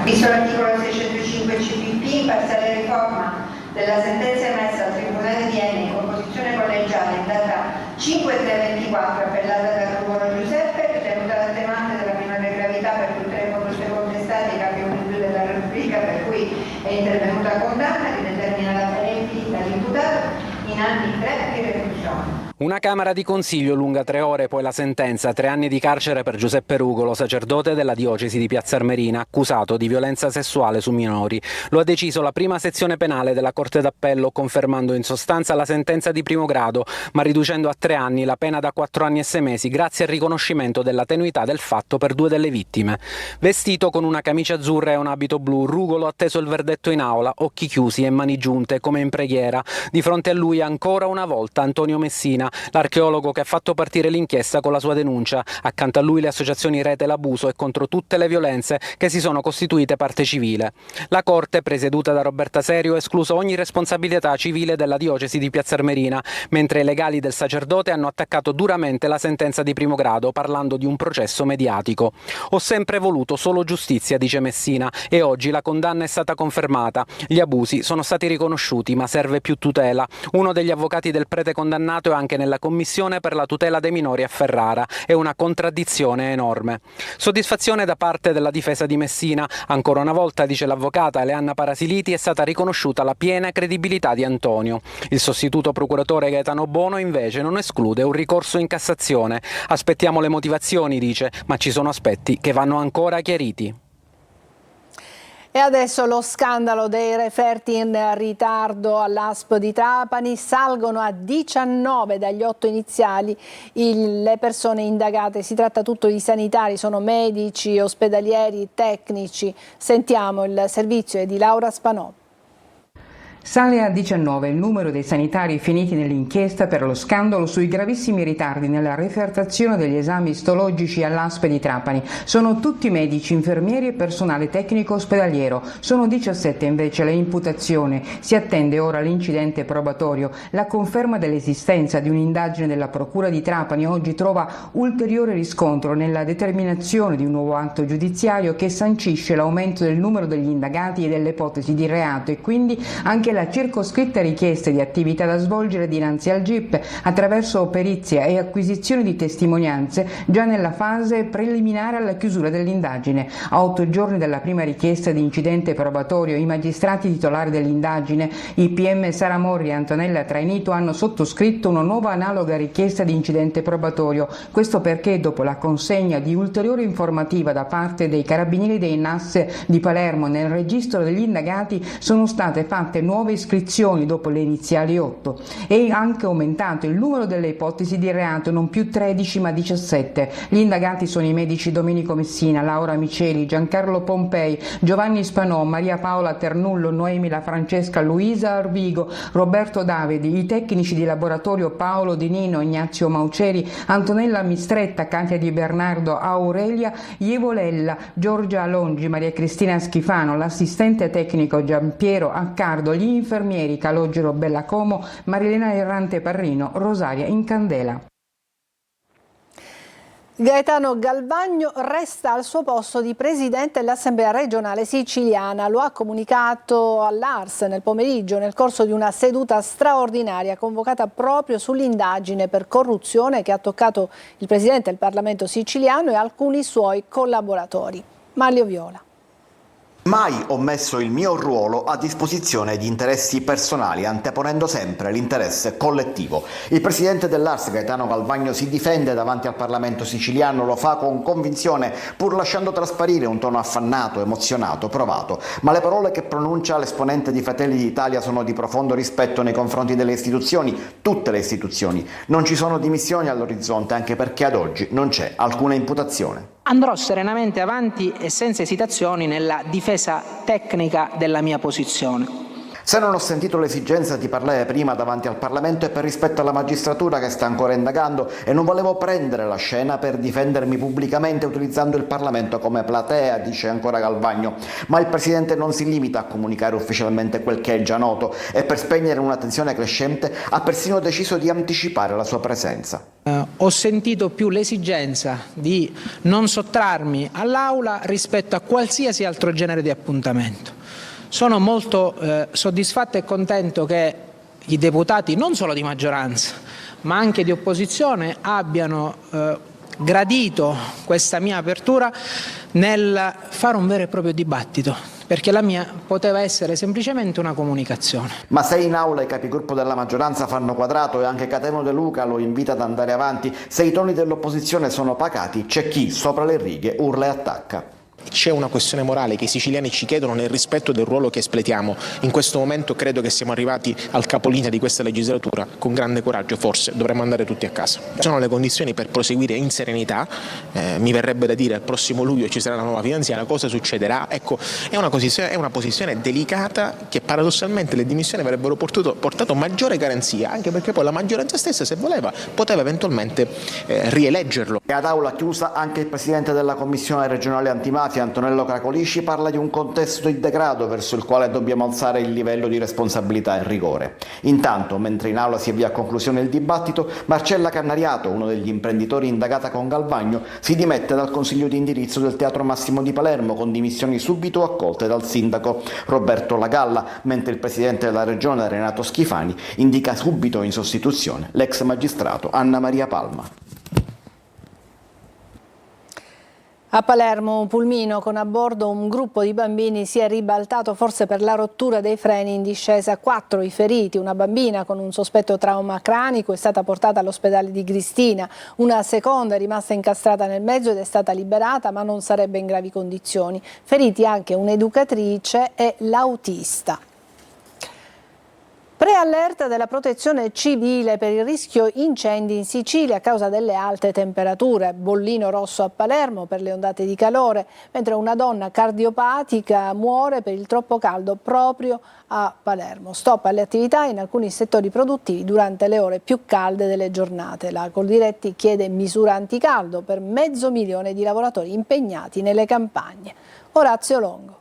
Visto l'articolo 605 CPP, in parziale riforma della sentenza emessa al Tribunale di Enna in composizione collegiale in data 5/3/24 appellata da Rugolo Giuseppe, ritenuta l'attenuante della minore gravità per tutte le condotte contestate ai capi 1 e 2 della Repubblica, per cui è intervenuta condanna che determina la pena infinita all'imputato in anni 3 di reclusione. Una Camera di Consiglio lunga 3 ore, poi la sentenza: 3 anni di carcere per Giuseppe Rugolo, sacerdote della diocesi di Piazza Armerina, accusato di violenza sessuale su minori. Lo ha deciso la prima sezione penale della Corte d'Appello, confermando in sostanza la sentenza di primo grado, ma riducendo a 3 anni la pena da 4 anni e 6 mesi, grazie al riconoscimento della tenuità del fatto per 2 delle vittime. Vestito con una camicia azzurra e un abito blu, Rugolo ha atteso il verdetto in aula, occhi chiusi e mani giunte, come in preghiera. Di fronte a lui ancora una volta Antonio Messina, l'archeologo che ha fatto partire l'inchiesta con la sua denuncia. Accanto a lui le associazioni Rete l'Abuso e Contro tutte le violenze, che si sono costituite parte civile. La Corte, presieduta da Roberta Serio, ha escluso ogni responsabilità civile della diocesi di Piazza Armerina, mentre i legali del sacerdote hanno attaccato duramente la sentenza di primo grado, parlando di un processo mediatico. Ho sempre voluto solo giustizia, dice Messina, e oggi la condanna è stata confermata. Gli abusi sono stati riconosciuti, ma serve più tutela. Uno degli avvocati del prete condannato è anche nella Commissione per la tutela dei minori a Ferrara. È una contraddizione enorme. Soddisfazione da parte della difesa di Messina. Ancora una volta, dice l'avvocata Eleanna Parasiliti, è stata riconosciuta la piena credibilità di Antonio. Il sostituto procuratore Gaetano Bono invece non esclude un ricorso in Cassazione. Aspettiamo le motivazioni, dice, ma ci sono aspetti che vanno ancora chiariti. E adesso lo scandalo dei referti in ritardo all'ASP di Trapani. Salgono a 19 dagli 8 iniziali le persone indagate. Si tratta tutto di sanitari, sono medici, ospedalieri, tecnici. Sentiamo il servizio di Laura Spanò. Sale a 19 il numero dei sanitari finiti nell'inchiesta per lo scandalo sui gravissimi ritardi nella refertazione degli esami istologici all'ASP di Trapani. Sono tutti medici, infermieri e personale tecnico ospedaliero. Sono 17 invece le imputazioni. Si attende ora l'incidente probatorio. La conferma dell'esistenza di un'indagine della Procura di Trapani oggi trova ulteriore riscontro nella determinazione di un nuovo atto giudiziario che sancisce l'aumento del numero degli indagati e delle ipotesi di reato e quindi anche la circoscritta richiesta di attività da svolgere dinanzi al GIP attraverso perizia e acquisizione di testimonianze già nella fase preliminare alla chiusura dell'indagine. A 8 giorni dalla prima richiesta di incidente probatorio, i magistrati titolari dell'indagine, i PM Sara Morri e Antonella Trainito, hanno sottoscritto una nuova analoga richiesta di incidente probatorio. Questo perché dopo la consegna di ulteriore informativa da parte dei carabinieri dei NAS di Palermo nel registro degli indagati sono state fatte nuove iscrizioni dopo le iniziali 8 e anche aumentato il numero delle ipotesi di reato, non più 13 ma 17. Gli indagati sono i medici Domenico Messina, Laura Miceli, Giancarlo Pompei, Giovanni Spanò, Maria Paola Ternullo, Noemi La Francesca, Luisa Arvigo, Roberto Davidi, i tecnici di laboratorio Paolo Di Nino, Ignazio Mauceri, Antonella Mistretta, Katia Di Bernardo, Aurelia Ievolella, Giorgia Alongi, Maria Cristina Schifano, l'assistente tecnico Giampiero Accardo, gli infermieri Calogero Bellacomo, Marilena Errante Parrino, Rosaria Incandela. Gaetano Galvagno resta al suo posto di presidente dell'Assemblea regionale siciliana. Lo ha comunicato all'Ars nel pomeriggio nel corso di una seduta straordinaria convocata proprio sull'indagine per corruzione che ha toccato il presidente del Parlamento siciliano e alcuni suoi collaboratori. Manlio Viola. Mai ho messo il mio ruolo a disposizione di interessi personali, anteponendo sempre l'interesse collettivo. Il presidente dell'Ars, Gaetano Galvagno, si difende davanti al Parlamento siciliano, lo fa con convinzione, pur lasciando trasparire un tono affannato, emozionato, provato. Ma le parole che pronuncia l'esponente di Fratelli d'Italia sono di profondo rispetto nei confronti delle istituzioni, tutte le istituzioni. Non ci sono dimissioni all'orizzonte, anche perché ad oggi non c'è alcuna imputazione. Andrò serenamente avanti e senza esitazioni nella difesa tecnica della mia posizione. Se non ho sentito l'esigenza di parlare prima davanti al Parlamento è per rispetto alla magistratura che sta ancora indagando e non volevo prendere la scena per difendermi pubblicamente utilizzando il Parlamento come platea, dice ancora Galvagno. Ma il Presidente non si limita a comunicare ufficialmente quel che è già noto e per spegnere una tensione crescente ha persino deciso di anticipare la sua presenza. Ho sentito più l'esigenza di non sottrarmi all'Aula rispetto a qualsiasi altro genere di appuntamento. Sono molto soddisfatto e contento che i deputati, non solo di maggioranza, ma anche di opposizione, abbiano gradito questa mia apertura nel fare un vero e proprio dibattito, perché la mia poteva essere semplicemente una comunicazione. Ma se in aula i capigruppo della maggioranza fanno quadrato e anche Cateno De Luca lo invita ad andare avanti, se i toni dell'opposizione sono pacati, c'è chi sopra le righe urla e attacca. C'è una questione morale che i siciliani ci chiedono nel rispetto del ruolo che espletiamo. In questo momento credo che siamo arrivati al capolinea di questa legislatura. Con grande coraggio forse dovremmo andare tutti a casa. Sono le condizioni per proseguire in serenità. Mi verrebbe da dire al prossimo luglio ci sarà la nuova finanziaria, cosa succederà? Ecco, è una posizione delicata che paradossalmente le dimissioni avrebbero portato maggiore garanzia, anche perché poi la maggioranza stessa, se voleva, poteva eventualmente rieleggerlo. E ad aula chiusa anche il presidente della Commissione regionale antimafia Antonello Cracolici parla di un contesto di degrado verso il quale dobbiamo alzare il livello di responsabilità e rigore. Intanto, mentre in aula si avvia a conclusione il dibattito, Marcella Cannariato, uno degli imprenditori indagata con Galvagno, si dimette dal consiglio di indirizzo del Teatro Massimo di Palermo con dimissioni subito accolte dal sindaco Roberto Lagalla, mentre il presidente della regione Renato Schifani indica subito in sostituzione l'ex magistrato Anna Maria Palma. A Palermo un pulmino con a bordo un gruppo di bambini si è ribaltato forse per la rottura dei freni in discesa. 4 i feriti, una bambina con un sospetto trauma cranico è stata portata all'ospedale di Gristina, una seconda è rimasta incastrata nel mezzo ed è stata liberata ma non sarebbe in gravi condizioni. Feriti anche un'educatrice e l'autista. Preallerta della Protezione Civile per il rischio incendi in Sicilia a causa delle alte temperature. Bollino rosso a Palermo per le ondate di calore, mentre una donna cardiopatica muore per il troppo caldo proprio a Palermo. Stop alle attività in alcuni settori produttivi durante le ore più calde delle giornate. La Coldiretti chiede misura anticaldo per 500.000 di lavoratori impegnati nelle campagne. Orazio Longo.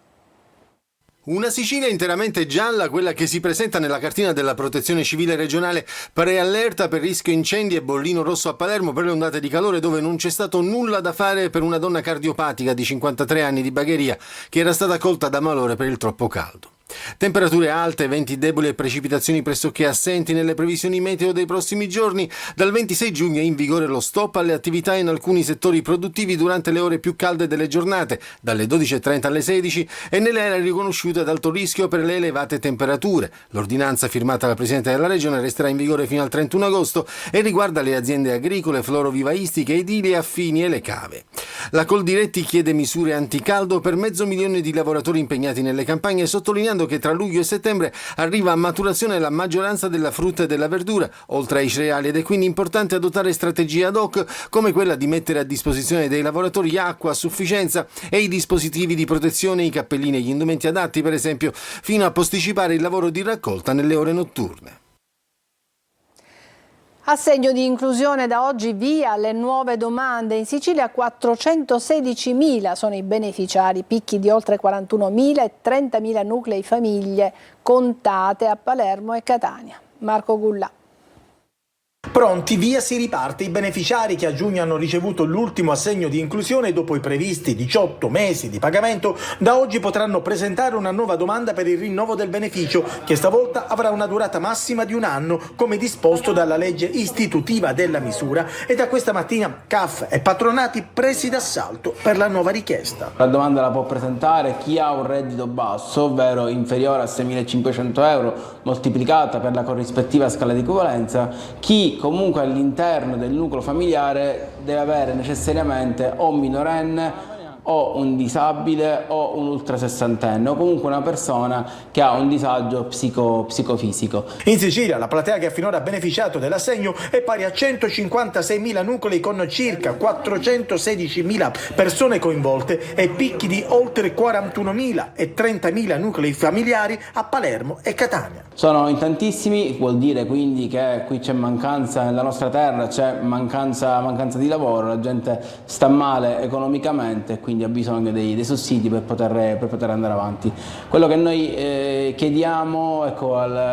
Una Sicilia interamente gialla, quella che si presenta nella cartina della Protezione Civile regionale, preallerta per rischio incendi e bollino rosso a Palermo per le ondate di calore, dove non c'è stato nulla da fare per una donna cardiopatica di 53 anni di Bagheria che era stata colta da malore per il troppo caldo. Temperature alte, venti deboli e precipitazioni pressoché assenti nelle previsioni meteo dei prossimi giorni. Dal 26 giugno è in vigore lo stop alle attività in alcuni settori produttivi durante le ore più calde delle giornate, dalle 12.30 alle 16, e nelle aree riconosciute ad alto rischio per le elevate temperature. L'ordinanza firmata dal Presidente della Regione resterà in vigore fino al 31 agosto e riguarda le aziende agricole, florovivaistiche, edili, affini e le cave. La Coldiretti chiede misure anticaldo per 500.000 di lavoratori impegnati nelle campagne, sottolineando che tra luglio e settembre arriva a maturazione la maggioranza della frutta e della verdura, oltre ai cereali, ed è quindi importante adottare strategie ad hoc come quella di mettere a disposizione dei lavoratori acqua a sufficienza e i dispositivi di protezione, i cappellini e gli indumenti adatti, per esempio, fino a posticipare il lavoro di raccolta nelle ore notturne. A segno di inclusione da oggi via alle nuove domande. In Sicilia 416.000 sono i beneficiari, picchi di oltre 41.000 e 30.000 nuclei famiglie contate a Palermo e Catania. Marco Gullà. Pronti, via si riparte. I beneficiari che a giugno hanno ricevuto l'ultimo assegno di inclusione dopo i previsti 18 mesi di pagamento, da oggi potranno presentare una nuova domanda per il rinnovo del beneficio, che stavolta avrà una durata massima di 1 anno, come disposto dalla legge istitutiva della misura, e da questa mattina CAF e patronati presi d'assalto per la nuova richiesta. La domanda la può presentare chi ha un reddito basso, ovvero inferiore a 6.500 euro, moltiplicata per la corrispettiva scala di equivalenza, chi comunque all'interno del nucleo familiare deve avere necessariamente o un minorenne o un disabile o un ultrasessantenne o comunque una persona che ha un disagio psicofisico. In Sicilia la platea che ha finora beneficiato dell'assegno è pari a 156.000 nuclei con circa 416.000 persone coinvolte e picchi di oltre 41.000 e 30.000 nuclei familiari a Palermo e Catania. Sono in tantissimi, vuol dire quindi che qui c'è mancanza nella nostra terra, c'è mancanza di lavoro, la gente sta male economicamente, quindi ha bisogno dei sussidi per poter andare avanti. Quello che noi chiediamo,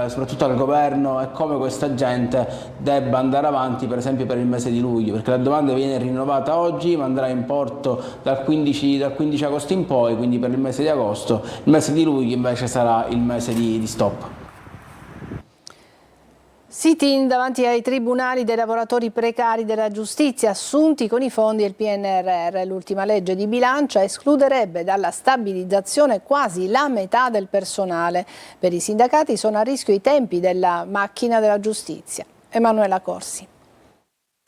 soprattutto al governo, è come questa gente debba andare avanti, per esempio per il mese di luglio, perché la domanda viene rinnovata oggi ma andrà in porto dal 15 agosto in poi, quindi per il mese di agosto. Il mese di luglio invece sarà il mese di stop. Sit-in davanti ai tribunali dei lavoratori precari della giustizia assunti con i fondi del PNRR. L'ultima legge di bilancio escluderebbe dalla stabilizzazione quasi la metà del personale. Per i sindacati sono a rischio i tempi della macchina della giustizia. Emanuela Corsi.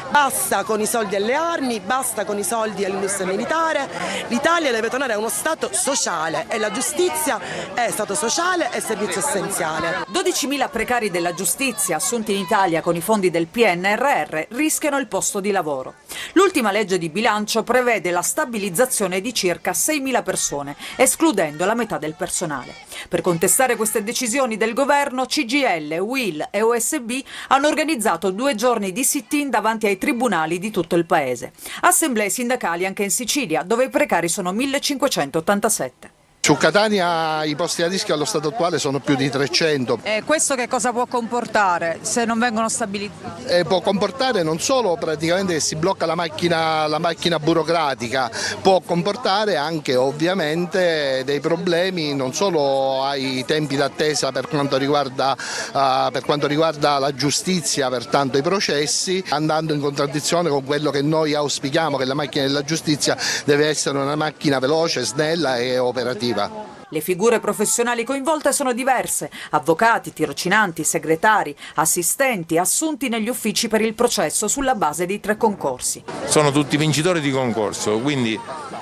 Basta con i soldi alle armi, basta con i soldi all'industria militare, l'Italia deve tornare a uno Stato sociale e la giustizia è Stato sociale e servizio essenziale. 12.000 precari della giustizia assunti in Italia con i fondi del PNRR rischiano il posto di lavoro. L'ultima legge di bilancio prevede la stabilizzazione di circa 6.000 persone, escludendo la metà del personale. Per contestare queste decisioni del governo, CGIL, UIL e OSB hanno organizzato 2 giorni di sit-in davanti ai ai tribunali di tutto il paese. Assemblee sindacali anche in Sicilia, dove i precari sono 1587. Su Catania i posti a rischio allo stato attuale sono più di 300. E questo che cosa può comportare se non vengono stabilizzati? Può comportare non solo praticamente che si blocca la macchina burocratica, può comportare anche ovviamente dei problemi non solo ai tempi d'attesa per quanto riguarda la giustizia, pertanto i processi, andando in contraddizione con quello che noi auspichiamo, che la macchina della giustizia deve essere una macchina veloce, snella e operativa. Le figure professionali coinvolte sono diverse: avvocati, tirocinanti, segretari, assistenti, assunti negli uffici per il processo sulla base di 3 concorsi. Sono tutti vincitori di concorso, quindi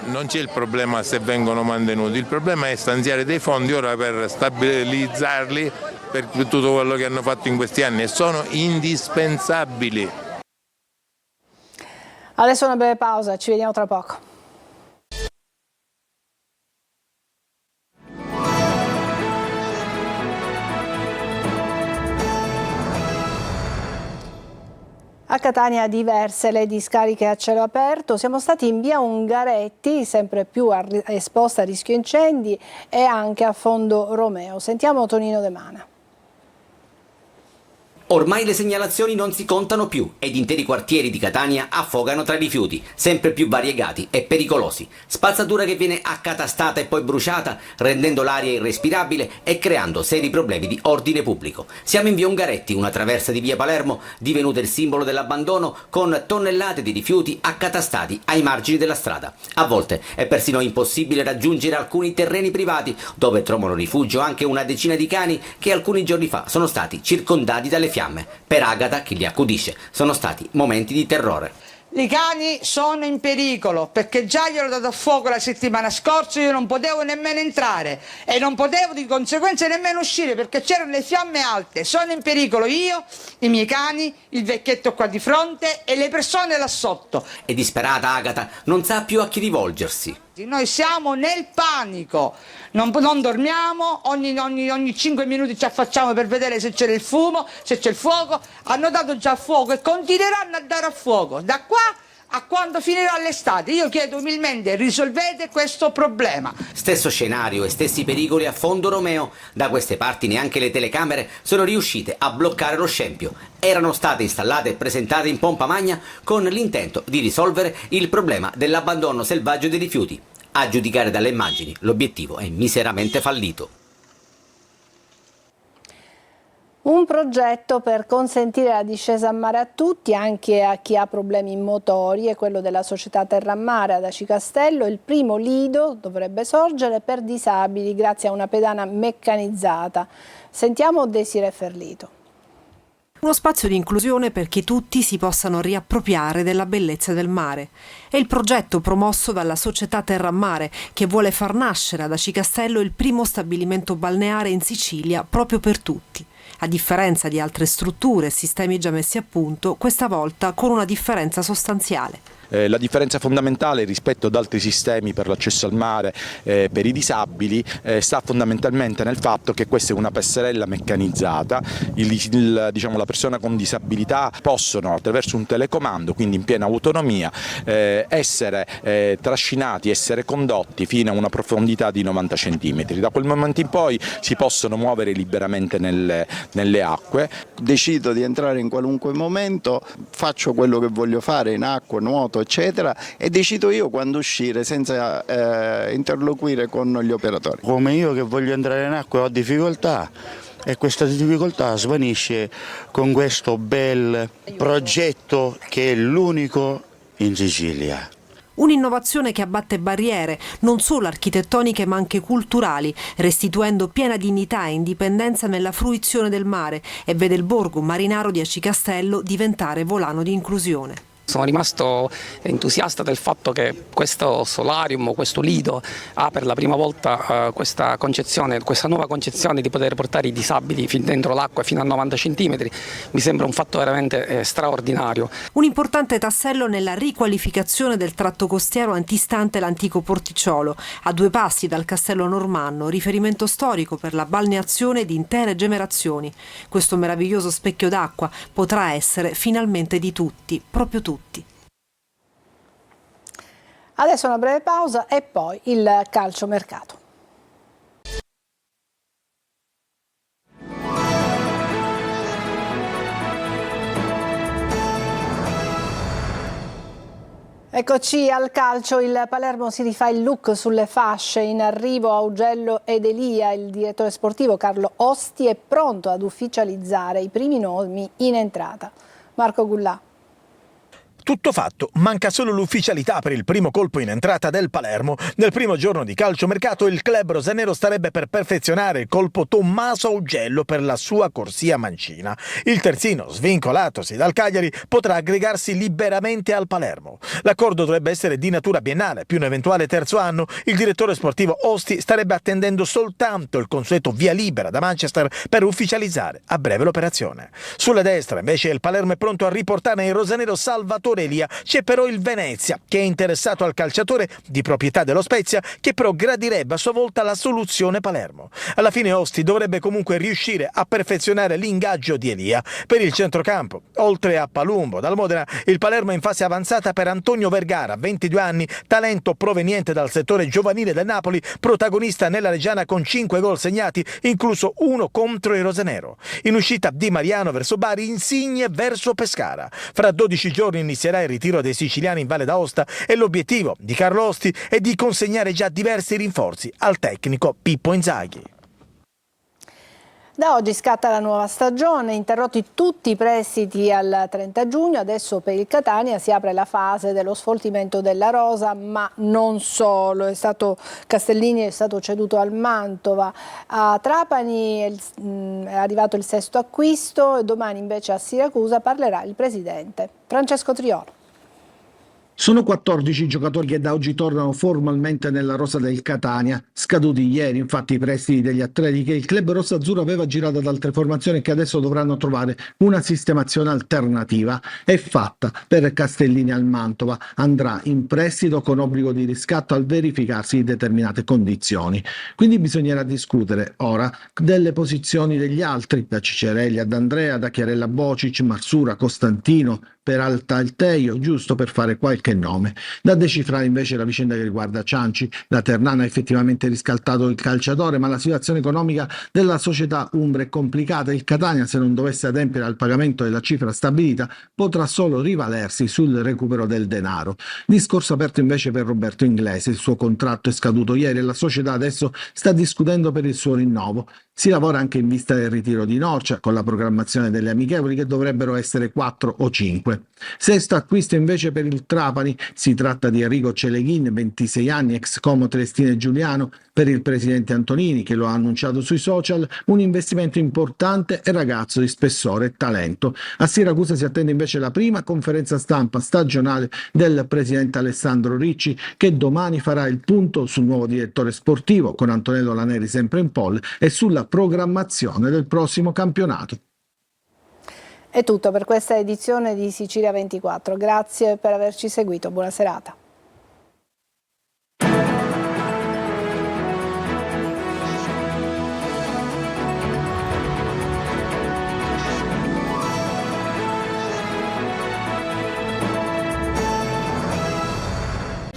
non c'è il problema se vengono mantenuti, il problema è stanziare dei fondi ora per stabilizzarli per tutto quello che hanno fatto in questi anni e sono indispensabili. Adesso una breve pausa, ci vediamo tra poco. A Catania diverse le discariche a cielo aperto, siamo stati in via Ungaretti, sempre più esposta a rischio incendi, e anche a Fondo Romeo. Sentiamo Tonino De Mana. Ormai le segnalazioni non si contano più ed interi quartieri di Catania affogano tra rifiuti, sempre più variegati e pericolosi. Spazzatura che viene accatastata e poi bruciata, rendendo l'aria irrespirabile e creando seri problemi di ordine pubblico. Siamo in via Ungaretti, una traversa di via Palermo, divenuta il simbolo dell'abbandono, con tonnellate di rifiuti accatastati ai margini della strada. A volte è persino impossibile raggiungere alcuni terreni privati, dove trovano rifugio anche una decina di cani che alcuni giorni fa sono stati circondati dalle fiamme. Per Agata, chi li accudisce, sono stati momenti di terrore. I cani sono in pericolo perché già gliel'ho dato a fuoco la settimana scorsa, io non potevo nemmeno entrare e non potevo di conseguenza nemmeno uscire perché c'erano le fiamme alte. Sono in pericolo io, i miei cani, il vecchietto qua di fronte e le persone là sotto. E disperata Agata non sa più a chi rivolgersi. Noi siamo nel panico, non dormiamo, ogni 5 minuti ci affacciamo per vedere se c'è il fumo, se c'è il fuoco. Hanno dato già a fuoco e continueranno a dare a fuoco da qua a quando finirà l'estate. Io chiedo umilmente, risolvete questo problema. Stesso scenario e stessi pericoli a Fondo Romeo. Da queste parti neanche le telecamere sono riuscite a bloccare lo scempio. Erano state installate e presentate in pompa magna con l'intento di risolvere il problema dell'abbandono selvaggio dei rifiuti. A giudicare dalle immagini, l'obiettivo è miseramente fallito. Un progetto per consentire la discesa a mare a tutti, anche a chi ha problemi motori, è quello della società Terramare ad Aci Castello. Il primo lido dovrebbe sorgere per disabili grazie a una pedana meccanizzata. Sentiamo Desiree Ferlito. Uno spazio di inclusione perché tutti si possano riappropriare della bellezza del mare. È il progetto promosso dalla società Terramare che vuole far nascere ad Aci Castello il primo stabilimento balneare in Sicilia proprio per tutti. A differenza di altre strutture e sistemi già messi a punto, questa volta con una differenza sostanziale. La differenza fondamentale rispetto ad altri sistemi per l'accesso al mare per i disabili sta fondamentalmente nel fatto che questa è una passerella meccanizzata. La persona con disabilità possono attraverso un telecomando, quindi in piena autonomia, essere trascinati, essere condotti fino a una profondità di 90 cm. Da quel momento in poi si possono muovere liberamente nelle acque. Decido di entrare in qualunque momento, faccio quello che voglio fare in acqua, nuoto eccetera, e decido io quando uscire senza interloquire con gli operatori. Come io che voglio entrare in acqua ho difficoltà e questa difficoltà svanisce con questo bel progetto che è l'unico in Sicilia. Un'innovazione che abbatte barriere, non solo architettoniche ma anche culturali, restituendo piena dignità e indipendenza nella fruizione del mare e vede il borgo marinaro di Aci Castello diventare volano di inclusione. Sono rimasto entusiasta del fatto che questo solarium, questo lido, ha per la prima volta questa nuova concezione di poter portare i disabili fin dentro l'acqua fino a 90 cm. Mi sembra un fatto veramente straordinario. Un importante tassello nella riqualificazione del tratto costiero antistante l'antico porticciolo, a 2 passi dal Castello Normanno, riferimento storico per la balneazione di intere generazioni. Questo meraviglioso specchio d'acqua potrà essere finalmente di tutti, proprio tutti. Adesso una breve pausa e poi il calciomercato. Eccoci al calcio, il Palermo si rifà il look sulle fasce, in arrivo Augello ed Elia, il direttore sportivo Carlo Osti è pronto ad ufficializzare i primi nomi in entrata. Marco Gullà. Tutto fatto, manca solo l'ufficialità per il primo colpo in entrata del Palermo. Nel primo giorno di calciomercato il club rosanero starebbe per perfezionare il colpo Tommaso Augello per la sua corsia mancina. Il terzino, svincolatosi dal Cagliari, potrà aggregarsi liberamente al Palermo. L'accordo dovrebbe essere di natura biennale, più un eventuale terzo anno. Il direttore sportivo Osti starebbe attendendo soltanto il consueto via libera da Manchester per ufficializzare a breve l'operazione. Sulla destra, invece, il Palermo è pronto a riportare in rosanero Salvatore Elia. C'è però il Venezia, che è interessato al calciatore di proprietà dello Spezia, che però gradirebbe a sua volta la soluzione Palermo. Alla fine Osti dovrebbe comunque riuscire a perfezionare l'ingaggio di Elia. Per il centrocampo, oltre a Palumbo dal Modena, il Palermo è in fase avanzata per Antonio Vergara, 22 anni, talento proveniente dal settore giovanile del Napoli, protagonista nella Reggiana con 5 gol segnati, incluso uno contro il rosanero. In uscita Di Mariano verso Bari, Insigne verso Pescara. Fra 12 giorni inizierà il ritiro dei siciliani in Valle d'Aosta e l'obiettivo di Carlo Osti è di consegnare già diversi rinforzi al tecnico Pippo Inzaghi. Da oggi scatta la nuova stagione, interrotti tutti i prestiti al 30 giugno, adesso per il Catania si apre la fase dello sfoltimento della rosa, ma non solo, Castellini è stato ceduto al Mantova, a Trapani è arrivato il 6° acquisto e domani invece a Siracusa parlerà il presidente Francesco Triolo. Sono 14 i giocatori che da oggi tornano formalmente nella rosa del Catania. Scaduti ieri infatti i prestiti degli atleti che il club rossazzurro aveva girato ad altre formazioni che adesso dovranno trovare una sistemazione alternativa. È fatta per Castellini al Mantova, andrà in prestito con obbligo di riscatto al verificarsi di determinate condizioni. Quindi bisognerà discutere ora delle posizioni degli altri, da Cicerelli ad Andrea, da Chiarella Bocic, Marsura, Costantino, Peralta Alteio, giusto per fare qualche nome. Da decifrare invece la vicenda che riguarda Cianci. La Ternana ha effettivamente riscaldato il calciatore, ma la situazione economica della società umbra è complicata. Il Catania, se non dovesse adempiere al pagamento della cifra stabilita, potrà solo rivalersi sul recupero del denaro. Discorso aperto invece per Roberto Inglese. Il suo contratto è scaduto ieri e la società adesso sta discutendo per il suo rinnovo. Si lavora anche in vista del ritiro di Norcia, con la programmazione delle amichevoli che dovrebbero essere 4 o 5. Sesto acquisto invece per il Trapani, si tratta di Enrico Celeghin, 26 anni, ex Como Triestino e Giuliano, per il presidente Antonini che lo ha annunciato sui social, un investimento importante e ragazzo di spessore e talento. A Siracusa si attende invece la prima conferenza stampa stagionale del presidente Alessandro Ricci, che domani farà il punto sul nuovo direttore sportivo con Antonello Laneri sempre in pole e sulla programmazione del prossimo campionato. È tutto per questa edizione di Sicilia 24, grazie per averci seguito, buona serata.